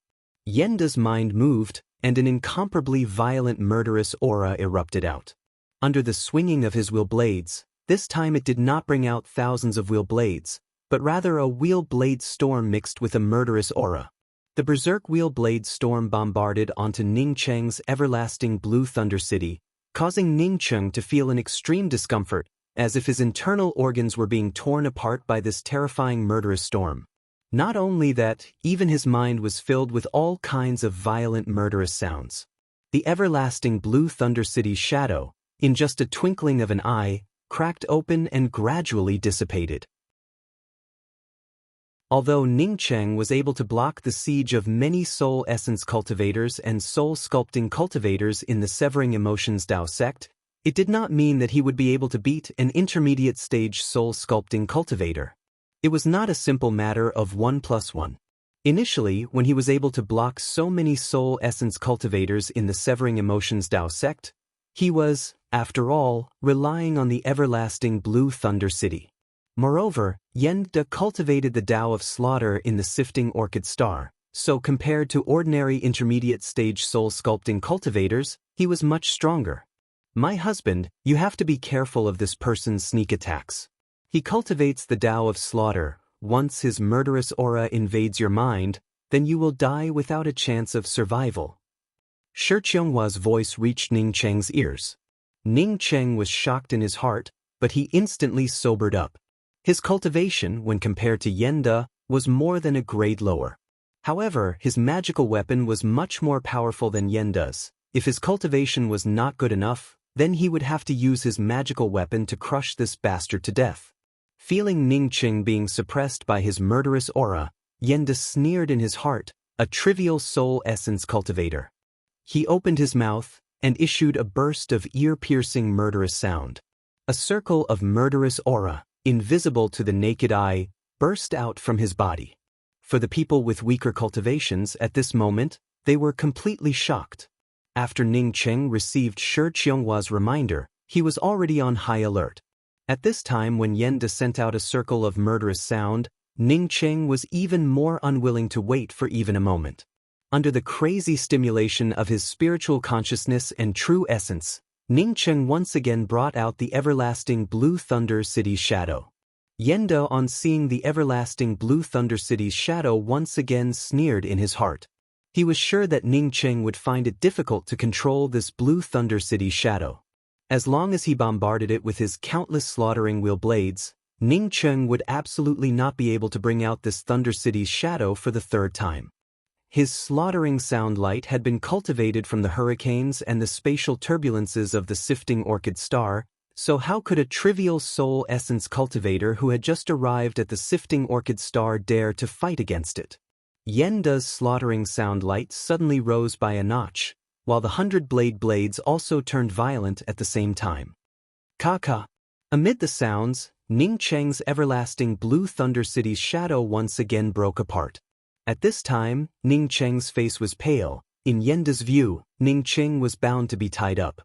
Yenda's mind moved, and an incomparably violent murderous aura erupted out. Under the swinging of his wheel blades, this time it did not bring out thousands of wheel blades, but rather a wheel blade storm mixed with a murderous aura. The berserk wheel blade storm bombarded onto Ning Cheng's everlasting blue Thunder City, causing Ning Cheng to feel an extreme discomfort, as if his internal organs were being torn apart by this terrifying murderous storm. Not only that, even his mind was filled with all kinds of violent murderous sounds. The everlasting blue Thunder City's shadow, in just a twinkling of an eye, cracked open and gradually dissipated. Although Ning Cheng was able to block the siege of many soul essence cultivators and soul sculpting cultivators in the Severing Emotions Dao sect, it did not mean that he would be able to beat an intermediate stage soul sculpting cultivator. It was not a simple matter of 1 + 1. Initially, when he was able to block so many soul essence cultivators in the Severing Emotions Dao sect, he was, after all, relying on the everlasting blue Thunder City. Moreover, Yenda cultivated the Tao of Slaughter in the Sifting Orchid Star, so compared to ordinary intermediate stage soul sculpting cultivators, he was much stronger. My husband, you have to be careful of this person's sneak attacks. He cultivates the Tao of Slaughter. Once his murderous aura invades your mind, then you will die without a chance of survival. Shi Qianghua's voice reached Ning Cheng's ears. Ning Cheng was shocked in his heart, but he instantly sobered up. His cultivation, when compared to Yenda, was more than a grade lower. However, his magical weapon was much more powerful than Yenda's. If his cultivation was not good enough, then he would have to use his magical weapon to crush this bastard to death. Feeling Ning Cheng being suppressed by his murderous aura, Yenda sneered in his heart, a trivial soul essence cultivator. He opened his mouth and issued a burst of ear-piercing murderous sound. A circle of murderous aura, invisible to the naked eye, burst out from his body. For the people with weaker cultivations at this moment, they were completely shocked. After Ning Cheng received Shi Qianghua's reminder, He was already on high alert. At this time when Yenda sent out a circle of murderous sound, Ning Cheng was even more unwilling to wait for even a moment. Under the crazy stimulation of his spiritual consciousness and true essence, Ning Cheng once again brought out the everlasting Blue Thunder City's shadow. Yenda, on seeing the everlasting Blue Thunder City's shadow, once again sneered in his heart. He was sure that Ning Cheng would find it difficult to control this Blue Thunder City shadow. As long as he bombarded it with his countless slaughtering wheel blades, Ning Cheng would absolutely not be able to bring out this Thunder City's shadow for the third time. His slaughtering sound light had been cultivated from the hurricanes and the spatial turbulences of the sifting orchid star, so how could a trivial soul essence cultivator who had just arrived at the sifting orchid star dare to fight against it? Yenda's slaughtering sound light suddenly rose by a notch, while the 100 blades also turned violent at the same time. Ka-ka! Amid the sounds, Ning Cheng's everlasting Blue Thunder City's shadow once again broke apart. At this time, Ning Cheng's face was pale. In Yenda's view, Ning Cheng was bound to be tied up.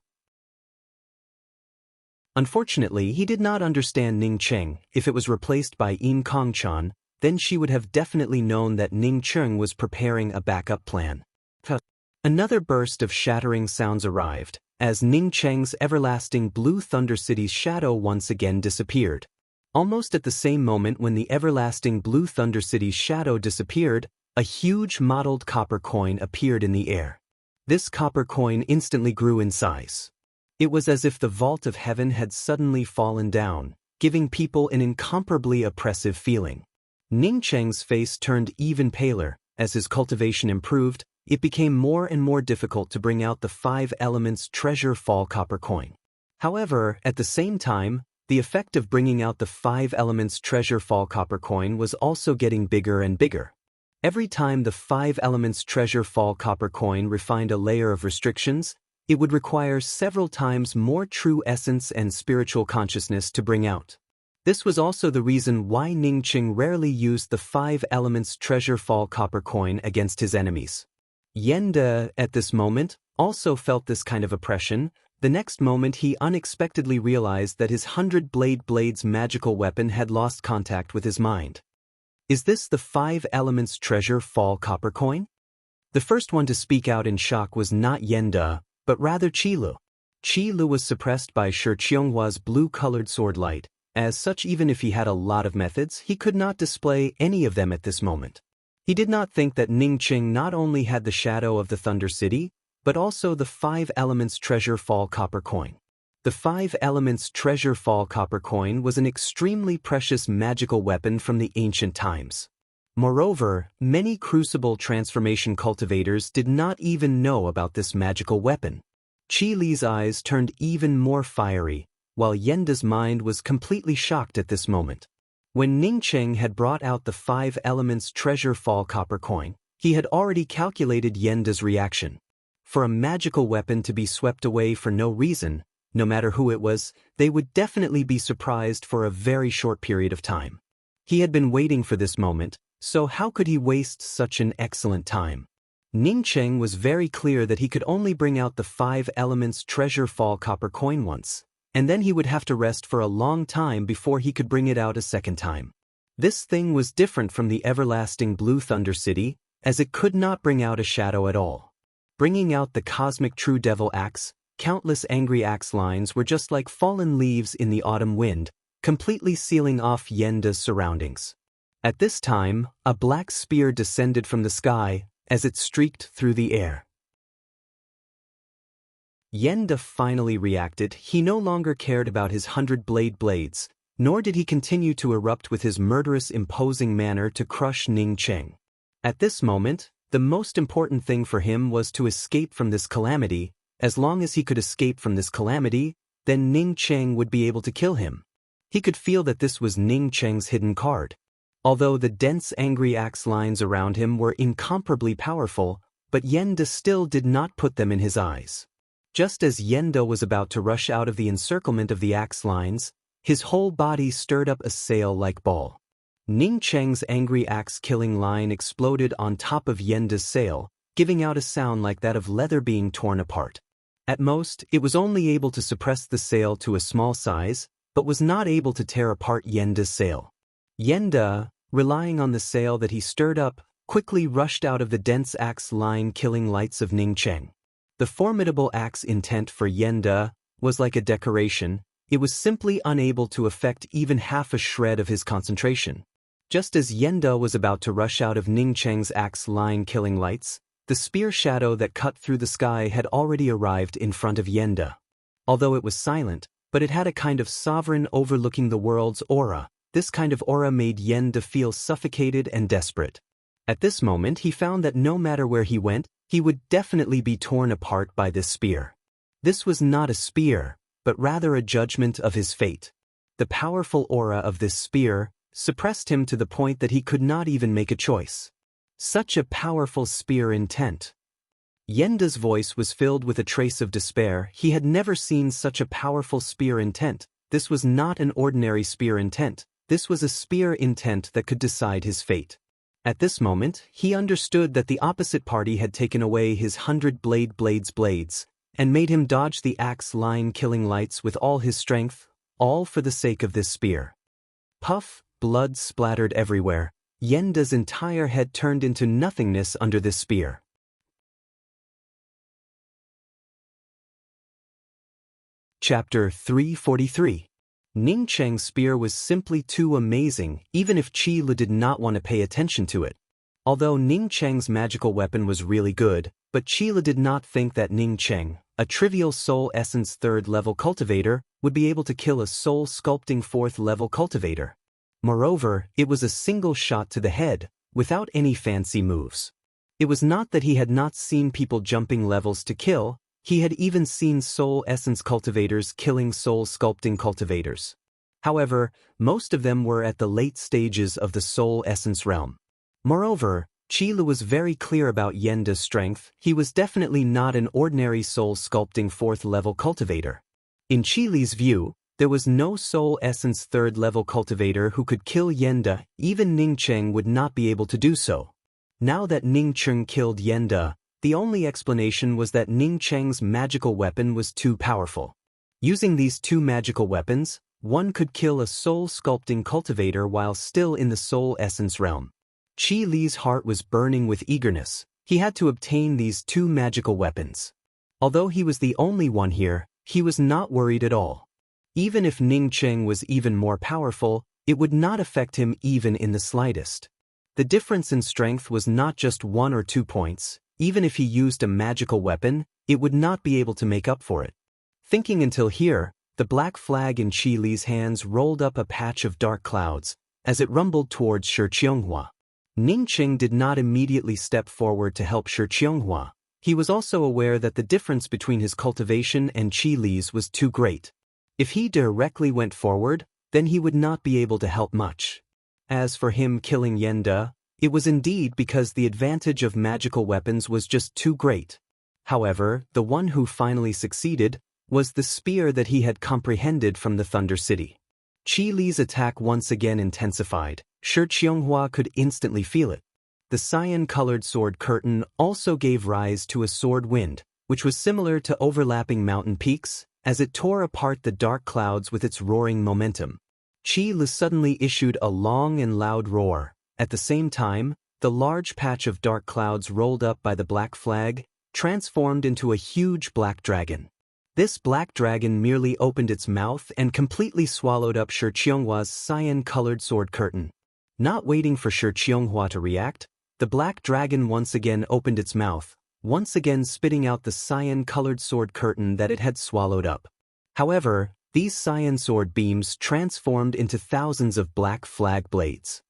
Unfortunately, he did not understand Ning Cheng. If it was replaced by Yin Kongchan, then she would have definitely known that Ning Cheng was preparing a backup plan. Another burst of shattering sounds arrived, as Ning Cheng's everlasting Blue Thunder City's shadow once again disappeared. Almost at the same moment when the everlasting Blue Thunder City's shadow disappeared, a huge mottled copper coin appeared in the air. This copper coin instantly grew in size. It was as if the vault of heaven had suddenly fallen down, giving people an incomparably oppressive feeling. Ning Cheng's face turned even paler. As his cultivation improved, it became more and more difficult to bring out the 5 elements treasure fall copper coin. However, at the same time, the effect of bringing out the 5 elements treasure fall copper coin was also getting bigger and bigger. Every time the 5 elements treasure fall copper coin refined a layer of restrictions, it would require several times more true essence and spiritual consciousness to bring out. This was also the reason why Ning Cheng rarely used the 5 elements treasure fall copper coin against his enemies. Yenda, at this moment, also felt this kind of oppression. The next moment he unexpectedly realized that his 100 blades magical weapon had lost contact with his mind. Is this the 5 elements treasure fall copper coin? The first one to speak out in shock was not Yenda, but rather Qilu. Qilu was suppressed by Shi Qionghua's blue-colored sword light. As such, even if he had a lot of methods, he could not display any of them at this moment. He did not think that Ning Cheng not only had the shadow of the Thunder City, but also the 5 elements treasure fall copper coin. The 5 elements treasure fall copper coin was an extremely precious magical weapon from the ancient times. Moreover, many crucible transformation cultivators did not even know about this magical weapon. Qi Li's eyes turned even more fiery, while Yenda's mind was completely shocked at this moment. When Ning Cheng had brought out the 5 elements treasure fall copper coin, he had already calculated Yenda's reaction. For a magical weapon to be swept away for no reason, no matter who it was, they would definitely be surprised for a very short period of time. He had been waiting for this moment, so how could he waste such an excellent time? Ning Cheng was very clear that he could only bring out the 5 elements treasure fall copper coin once, and then he would have to rest for a long time before he could bring it out a second time. This thing was different from the everlasting Blue Thunder City, as it could not bring out a shadow at all. Bringing out the cosmic True Devil axe, countless angry axe lines were just like fallen leaves in the autumn wind, completely sealing off Yenda's surroundings. At this time, a black spear descended from the sky as it streaked through the air. Yenda finally reacted. He no longer cared about his 100 blades, nor did he continue to erupt with his murderous, imposing manner to crush Ning Cheng. At this moment, the most important thing for him was to escape from this calamity. As long as he could escape from this calamity, then Ning Cheng would be able to kill him. He could feel that this was Ning Cheng's hidden card. Although the dense angry axe lines around him were incomparably powerful, but Yenda still did not put them in his eyes. Just as Yenda was about to rush out of the encirclement of the axe lines, his whole body stirred up a sail-like ball. Ning Cheng's angry axe-killing line exploded on top of Yenda's sail, giving out a sound like that of leather being torn apart. At most, it was only able to suppress the sail to a small size, but was not able to tear apart Yenda's sail. Yenda, relying on the sail that he stirred up, quickly rushed out of the dense axe line killing lights of Ningcheng. The formidable axe intent for Yenda was like a decoration. It was simply unable to affect even half a shred of his concentration. Just as Yenda was about to rush out of Ningcheng's axe line killing lights, the spear shadow that cut through the sky had already arrived in front of Yenda. Although it was silent, but it had a kind of sovereign overlooking the world's aura. This kind of aura made Yenda feel suffocated and desperate. At this moment he found that no matter where he went, he would definitely be torn apart by this spear. This was not a spear, but rather a judgment of his fate. The powerful aura of this spear suppressed him to the point that he could not even make a choice. Such a powerful spear intent. Yenda's voice was filled with a trace of despair. He had never seen such a powerful spear intent. This was not an ordinary spear intent. This was a spear intent that could decide his fate. At this moment, he understood that the opposite party had taken away his 100 blades, and made him dodge the axe line killing lights with all his strength, all for the sake of this spear. Puff, blood splattered everywhere. Yenda's entire head turned into nothingness under this spear. Chapter 343. Ningcheng's spear was simply too amazing, even if Qi Lu did not want to pay attention to it. Although Ningcheng's magical weapon was really good, but Qi Lu did not think that Ningcheng, a trivial soul essence 3rd level cultivator, would be able to kill a soul sculpting 4th level cultivator. Moreover, it was a single shot to the head, without any fancy moves. It was not that he had not seen people jumping levels to kill, he had even seen soul essence cultivators killing soul sculpting cultivators. However, most of them were at the late stages of the soul essence realm. Moreover, Qi Lu was very clear about Yenda's strength. He was definitely not an ordinary soul sculpting 4th level cultivator. In Qi Lu's view, there was no soul essence 3rd level cultivator who could kill Yenda. Even Ningcheng would not be able to do so. Now that Ningcheng killed Yenda, the only explanation was that Ningcheng's magical weapon was too powerful. Using these two magical weapons, one could kill a soul sculpting cultivator while still in the soul essence realm. Qi Lu's heart was burning with eagerness. He had to obtain these two magical weapons. Although he was the only one here, he was not worried at all. Even if Ningcheng was even more powerful, it would not affect him even in the slightest. The difference in strength was not just 1 or 2 points. Even if he used a magical weapon, it would not be able to make up for it. Thinking until here, the black flag in Qi Lu's hands rolled up a patch of dark clouds, as it rumbled towards Shi Qianghua. Ningcheng did not immediately step forward to help Shi Qianghua. He was also aware that the difference between his cultivation and Qi Lu's was too great. If he directly went forward, then he would not be able to help much. As for him killing Yenda, it was indeed because the advantage of magical weapons was just too great. However, the one who finally succeeded was the spear that he had comprehended from the Thunder City. Qi Lu's attack once again intensified. Shi Qianghua could instantly feel it. The cyan-colored sword curtain also gave rise to a sword wind, which was similar to overlapping mountain peaks, as it tore apart the dark clouds with its roaring momentum. Qi Lu suddenly issued a long and loud roar. At the same time, the large patch of dark clouds rolled up by the black flag transformed into a huge black dragon. This black dragon merely opened its mouth and completely swallowed up Shi Qianghua's cyan-colored sword curtain. Not waiting for Shi Qianghua to react, the black dragon once again opened its mouth, once again spitting out the cyan-colored sword curtain that it had swallowed up. However, these cyan sword beams transformed into thousands of black flag blades.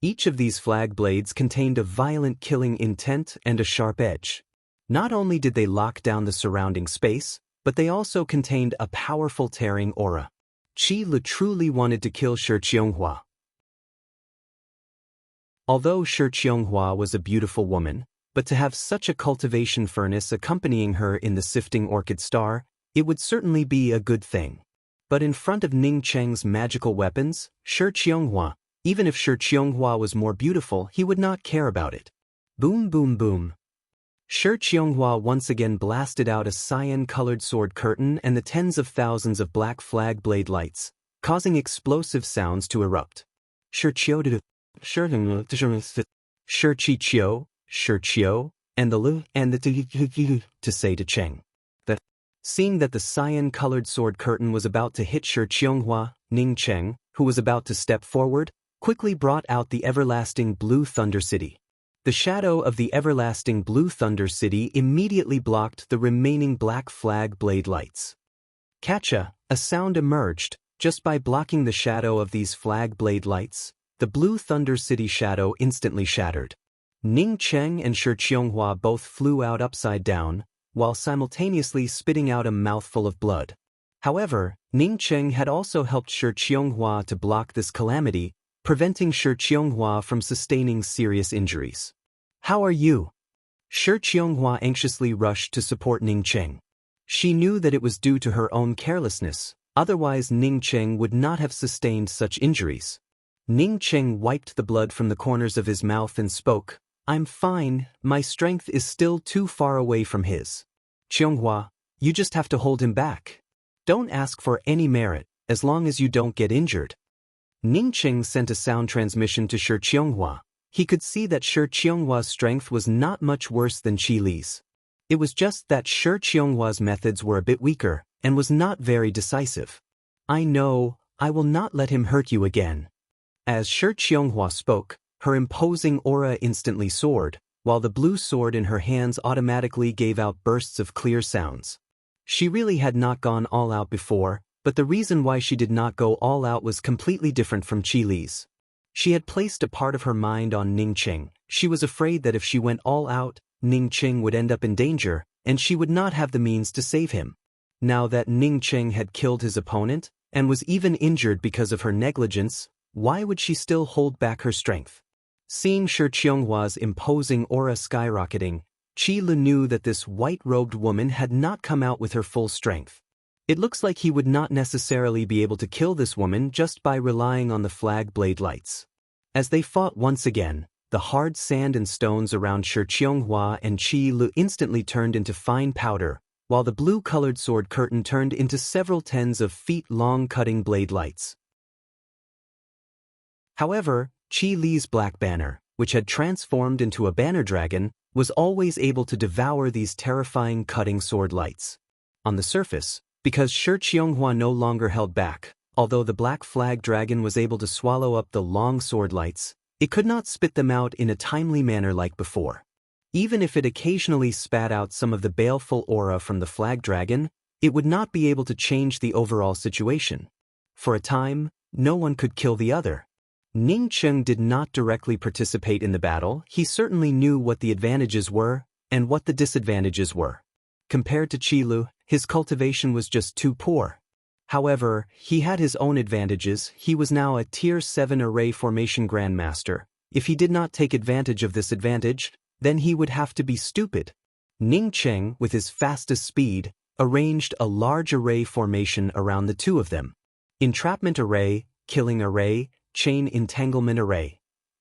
Each of these flag blades contained a violent killing intent and a sharp edge. Not only did they lock down the surrounding space, but they also contained a powerful tearing aura. Qi Lu truly wanted to kill Shi Qianghua. Although Shi Qianghua was a beautiful woman, but to have such a cultivation furnace accompanying her in the sifting orchid star, it would certainly be a good thing. But in front of Ningcheng's magical weapons, Shi Qianghua, even if Shi Qianghua was more beautiful, he would not care about it. Boom boom boom. Shi Qianghua once again blasted out a cyan-colored sword curtain and the tens of thousands of black flag blade lights, causing explosive sounds to erupt. Shi Qiu, and the Lu and the to say to Cheng. Seeing that the cyan-colored sword curtain was about to hit Shi Qianghua, Ning Cheng, who was about to step forward, quickly brought out the everlasting Blue Thunder City. The shadow of the everlasting Blue Thunder City immediately blocked the remaining black flag blade lights. Catcha, a sound emerged, just by blocking the shadow of these flag blade lights, the Blue Thunder City shadow instantly shattered. Ning Cheng and Shi Qianghua both flew out upside down, while simultaneously spitting out a mouthful of blood. However, Ning Cheng had also helped Shi Qianghua to block this calamity, preventing Shi Qianghua from sustaining serious injuries. "How are you?" Shi Qianghua anxiously rushed to support Ning Cheng. She knew that it was due to her own carelessness, otherwise Ning Cheng would not have sustained such injuries. Ning Cheng wiped the blood from the corners of his mouth and spoke, "I'm fine, my strength is still too far away from his. Qianghua, you just have to hold him back. Don't ask for any merit, as long as you don't get injured." Ning Cheng sent a sound transmission to Shi Qianghua. He could see that Shi Qianghua's strength was not much worse than Qi Li's. It was just that Shi Qianghua's methods were a bit weaker, and was not very decisive. "I know, I will not let him hurt you again." As Shi Qianghua spoke, her imposing aura instantly soared, while the blue sword in her hands automatically gave out bursts of clear sounds. She really had not gone all out before, but the reason why she did not go all out was completely different from Qi Li's. She had placed a part of her mind on Ning Cheng. She was afraid that if she went all out, Ning Cheng would end up in danger, and she would not have the means to save him. Now that Ning Cheng had killed his opponent, and was even injured because of her negligence, why would she still hold back her strength? Seeing Shi Qianghua's imposing aura skyrocketing, Qi Li knew that this white-robed woman had not come out with her full strength. It looks like he would not necessarily be able to kill this woman just by relying on the flag blade lights. As they fought once again, the hard sand and stones around Shi Qianghua and Qi Li instantly turned into fine powder, while the blue-colored sword curtain turned into several tens of feet long cutting blade lights. However, Qi Li's black banner, which had transformed into a banner dragon, was always able to devour these terrifying cutting sword lights. On the surface, because Shi Qianghua no longer held back, although the black flag dragon was able to swallow up the long sword lights, it could not spit them out in a timely manner like before. Even if it occasionally spat out some of the baleful aura from the flag dragon, it would not be able to change the overall situation. For a time, no one could kill the other. Ning Cheng did not directly participate in the battle. He certainly knew what the advantages were, and what the disadvantages were. Compared to Qi Li, his cultivation was just too poor. However, he had his own advantages. He was now a Tier 7 array formation grandmaster. If he did not take advantage of this advantage, then he would have to be stupid. Ning Cheng, with his fastest speed, arranged a large array formation around the two of them. Entrapment array, killing array, chain entanglement array.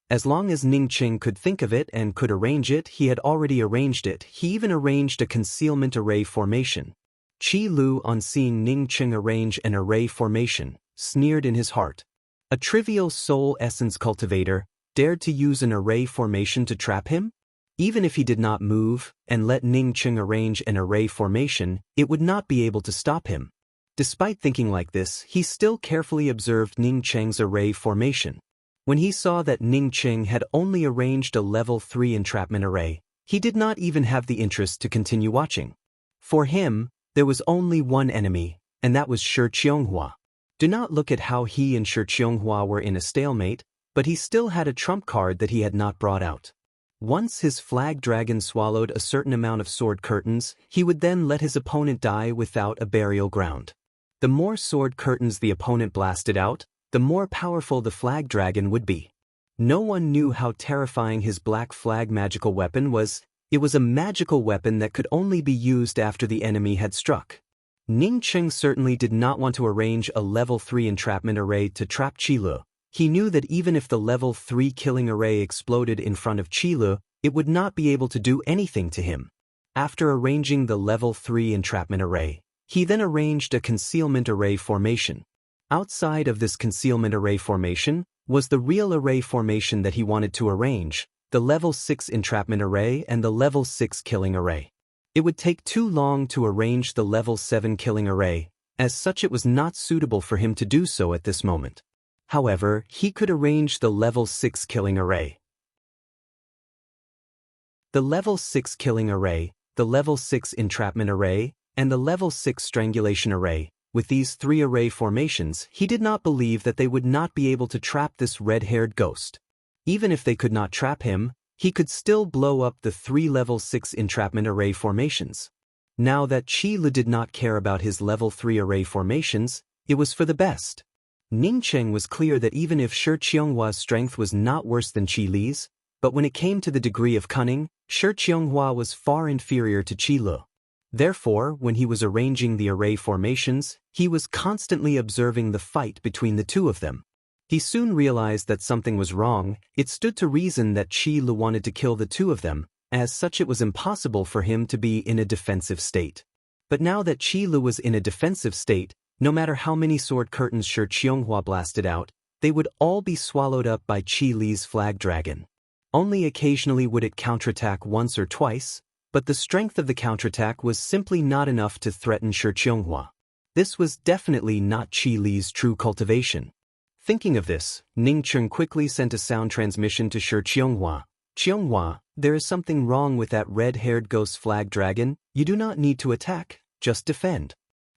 As long as Ning Cheng could think of it and could arrange it, he had already arranged it. He even arranged a concealment array formation. Qi Li, on seeing Ning Cheng arrange an array formation, sneered in his heart. A trivial soul essence cultivator dared to use an array formation to trap him? Even if he did not move and let Ning Cheng arrange an array formation, it would not be able to stop him. Despite thinking like this, he still carefully observed Ning Cheng's array formation. When he saw that Ning Cheng had only arranged a level 3 entrapment array, he did not even have the interest to continue watching. For him, there was only one enemy, and that was Shi Qianghua. Do not look at how he and Shi Qianghua were in a stalemate, but he still had a trump card that he had not brought out. Once his flag dragon swallowed a certain amount of sword curtains, he would then let his opponent die without a burial ground. The more sword curtains the opponent blasted out, the more powerful the flag dragon would be. No one knew how terrifying his black flag magical weapon was. It was a magical weapon that could only be used after the enemy had struck. Ning Cheng certainly did not want to arrange a level 3 entrapment array to trap Qi Li. He knew that even if the level 3 killing array exploded in front of Qi Li, it would not be able to do anything to him. After arranging the level 3 entrapment array, he then arranged a concealment array formation. Outside of this concealment array formation was the real array formation that he wanted to arrange, the level 6 entrapment array and the level 6 killing array. It would take too long to arrange the level 7 killing array, as such it was not suitable for him to do so at this moment. However, he could arrange the level 6 killing array. The level 6 killing array, the level 6 entrapment array, and the level 6 strangulation array. With these 3 array formations, he did not believe that they would not be able to trap this red-haired ghost. Even if they could not trap him, he could still blow up the 3 level 6 entrapment array formations. Now that Qi Lu did not care about his level 3 array formations, it was for the best. Ning Cheng was clear that even if Shi Qionghua's strength was not worse than Qi Li's, but when it came to the degree of cunning, Shi Qionghuo was far inferior to Qi Lu. Therefore, when he was arranging the array formations, he was constantly observing the fight between the two of them. He soon realized that something was wrong. It stood to reason that Qi Lu wanted to kill the two of them, as such it was impossible for him to be in a defensive state. But now that Qi Lu was in a defensive state, no matter how many sword curtains Shi Qionghuo blasted out, they would all be swallowed up by Qi Li's flag dragon. Only occasionally would it counterattack once or twice, but the strength of the counterattack was simply not enough to threaten Shi Qionghuo. This was definitely not Qi Li's true cultivation. Thinking of this, Ning Cheng quickly sent a sound transmission to Shi Qionghuo. Qionghuo, there is something wrong with that red-haired ghost flag dragon. You do not need to attack, just defend.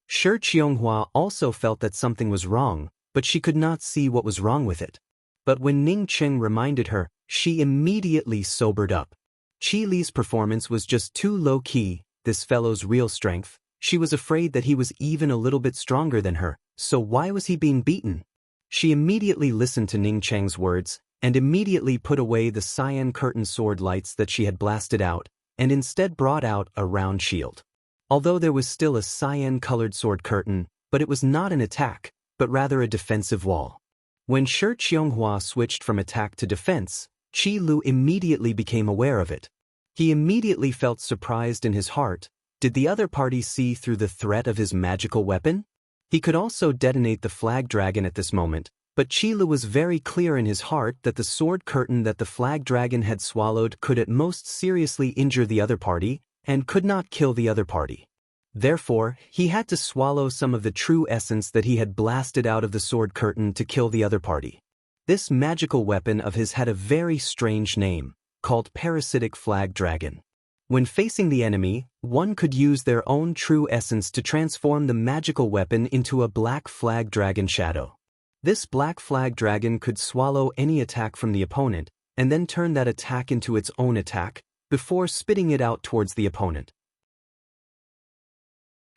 Shi Qionghuo also felt that something was wrong, but she could not see what was wrong with it. But when Ning Cheng reminded her, she immediately sobered up. Qi Li's performance was just too low-key, this fellow's real strength. She was afraid that he was even a little bit stronger than her, so why was he being beaten? She immediately listened to Ning Cheng's words, and immediately put away the cyan curtain sword lights that she had blasted out, and instead brought out a round shield. Although there was still a cyan-colored sword curtain, but it was not an attack, but rather a defensive wall. When Shi Qionghuo switched from attack to defense, Qi Lu immediately became aware of it. He immediately felt surprised in his heart. Did the other party see through the threat of his magical weapon? He could also detonate the flag dragon at this moment, but Qi Lu was very clear in his heart that the sword curtain that the flag dragon had swallowed could at most seriously injure the other party, and could not kill the other party. Therefore, he had to swallow some of the true essence that he had blasted out of the sword curtain to kill the other party. This magical weapon of his had a very strange name, called Parasitic Flag Dragon. When facing the enemy, one could use their own true essence to transform the magical weapon into a black flag dragon shadow. This black flag dragon could swallow any attack from the opponent, and then turn that attack into its own attack, before spitting it out towards the opponent.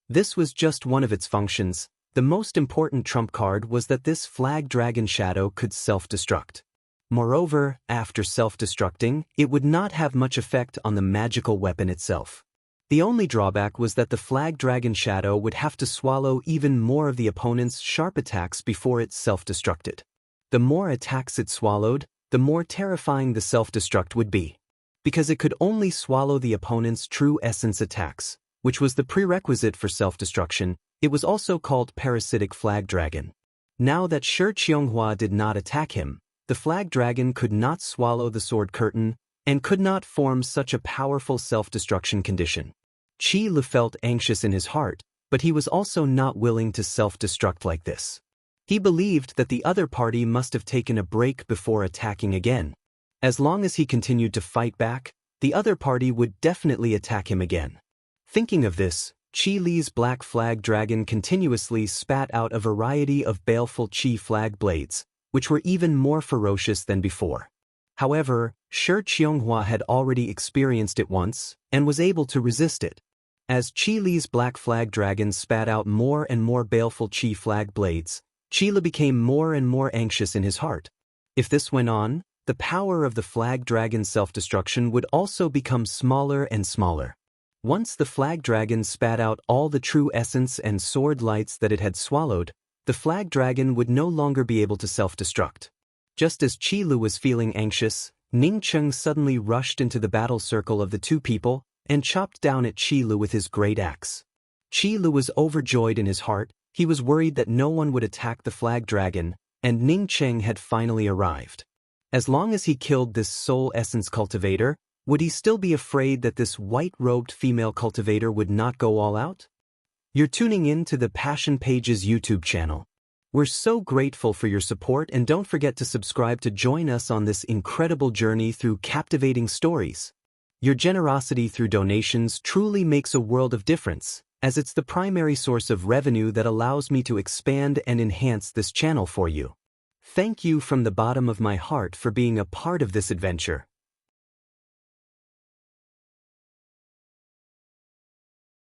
This was just one of its functions. The most important trump card was that this flag dragon shadow could self-destruct. Moreover, after self-destructing, it would not have much effect on the magical weapon itself. The only drawback was that the flag dragon shadow would have to swallow even more of the opponent's sharp attacks before it self-destructed. The more attacks it swallowed, the more terrifying the self-destruct would be. Because it could only swallow the opponent's true essence attacks, which was the prerequisite for self-destruction, it was also called Parasitic Flag Dragon. Now that Shi Qionghuo did not attack him, the flag dragon could not swallow the sword curtain, and could not form such a powerful self-destruction condition. Qi Lu felt anxious in his heart, but he was also not willing to self-destruct like this. He believed that the other party must have taken a break before attacking again. As long as he continued to fight back, the other party would definitely attack him again. Thinking of this, Qi Li's black flag dragon continuously spat out a variety of baleful Qi flag blades, which were even more ferocious than before. However, Shi Qionghuo had already experienced it once, and was able to resist it. As Qi Li's black flag dragon spat out more and more baleful Qi flag blades, Qi Li became more and more anxious in his heart. If this went on, the power of the flag dragon's self-destruction would also become smaller and smaller. Once the flag dragon spat out all the true essence and sword lights that it had swallowed, the flag dragon would no longer be able to self-destruct. Just as Qi Lu was feeling anxious, Ning Cheng suddenly rushed into the battle circle of the two people, and chopped down at Qilu with his great axe. Qilu was overjoyed in his heart. He was worried that no one would attack the flag dragon, and Ning Cheng had finally arrived. As long as he killed this soul essence cultivator, would he still be afraid that this white-robed female cultivator would not go all out? You're tuning in to the Passion Pages YouTube channel. We're so grateful for your support, and don't forget to subscribe to join us on this incredible journey through captivating stories. Your generosity through donations truly makes a world of difference, as it's the primary source of revenue that allows me to expand and enhance this channel for you. Thank you from the bottom of my heart for being a part of this adventure.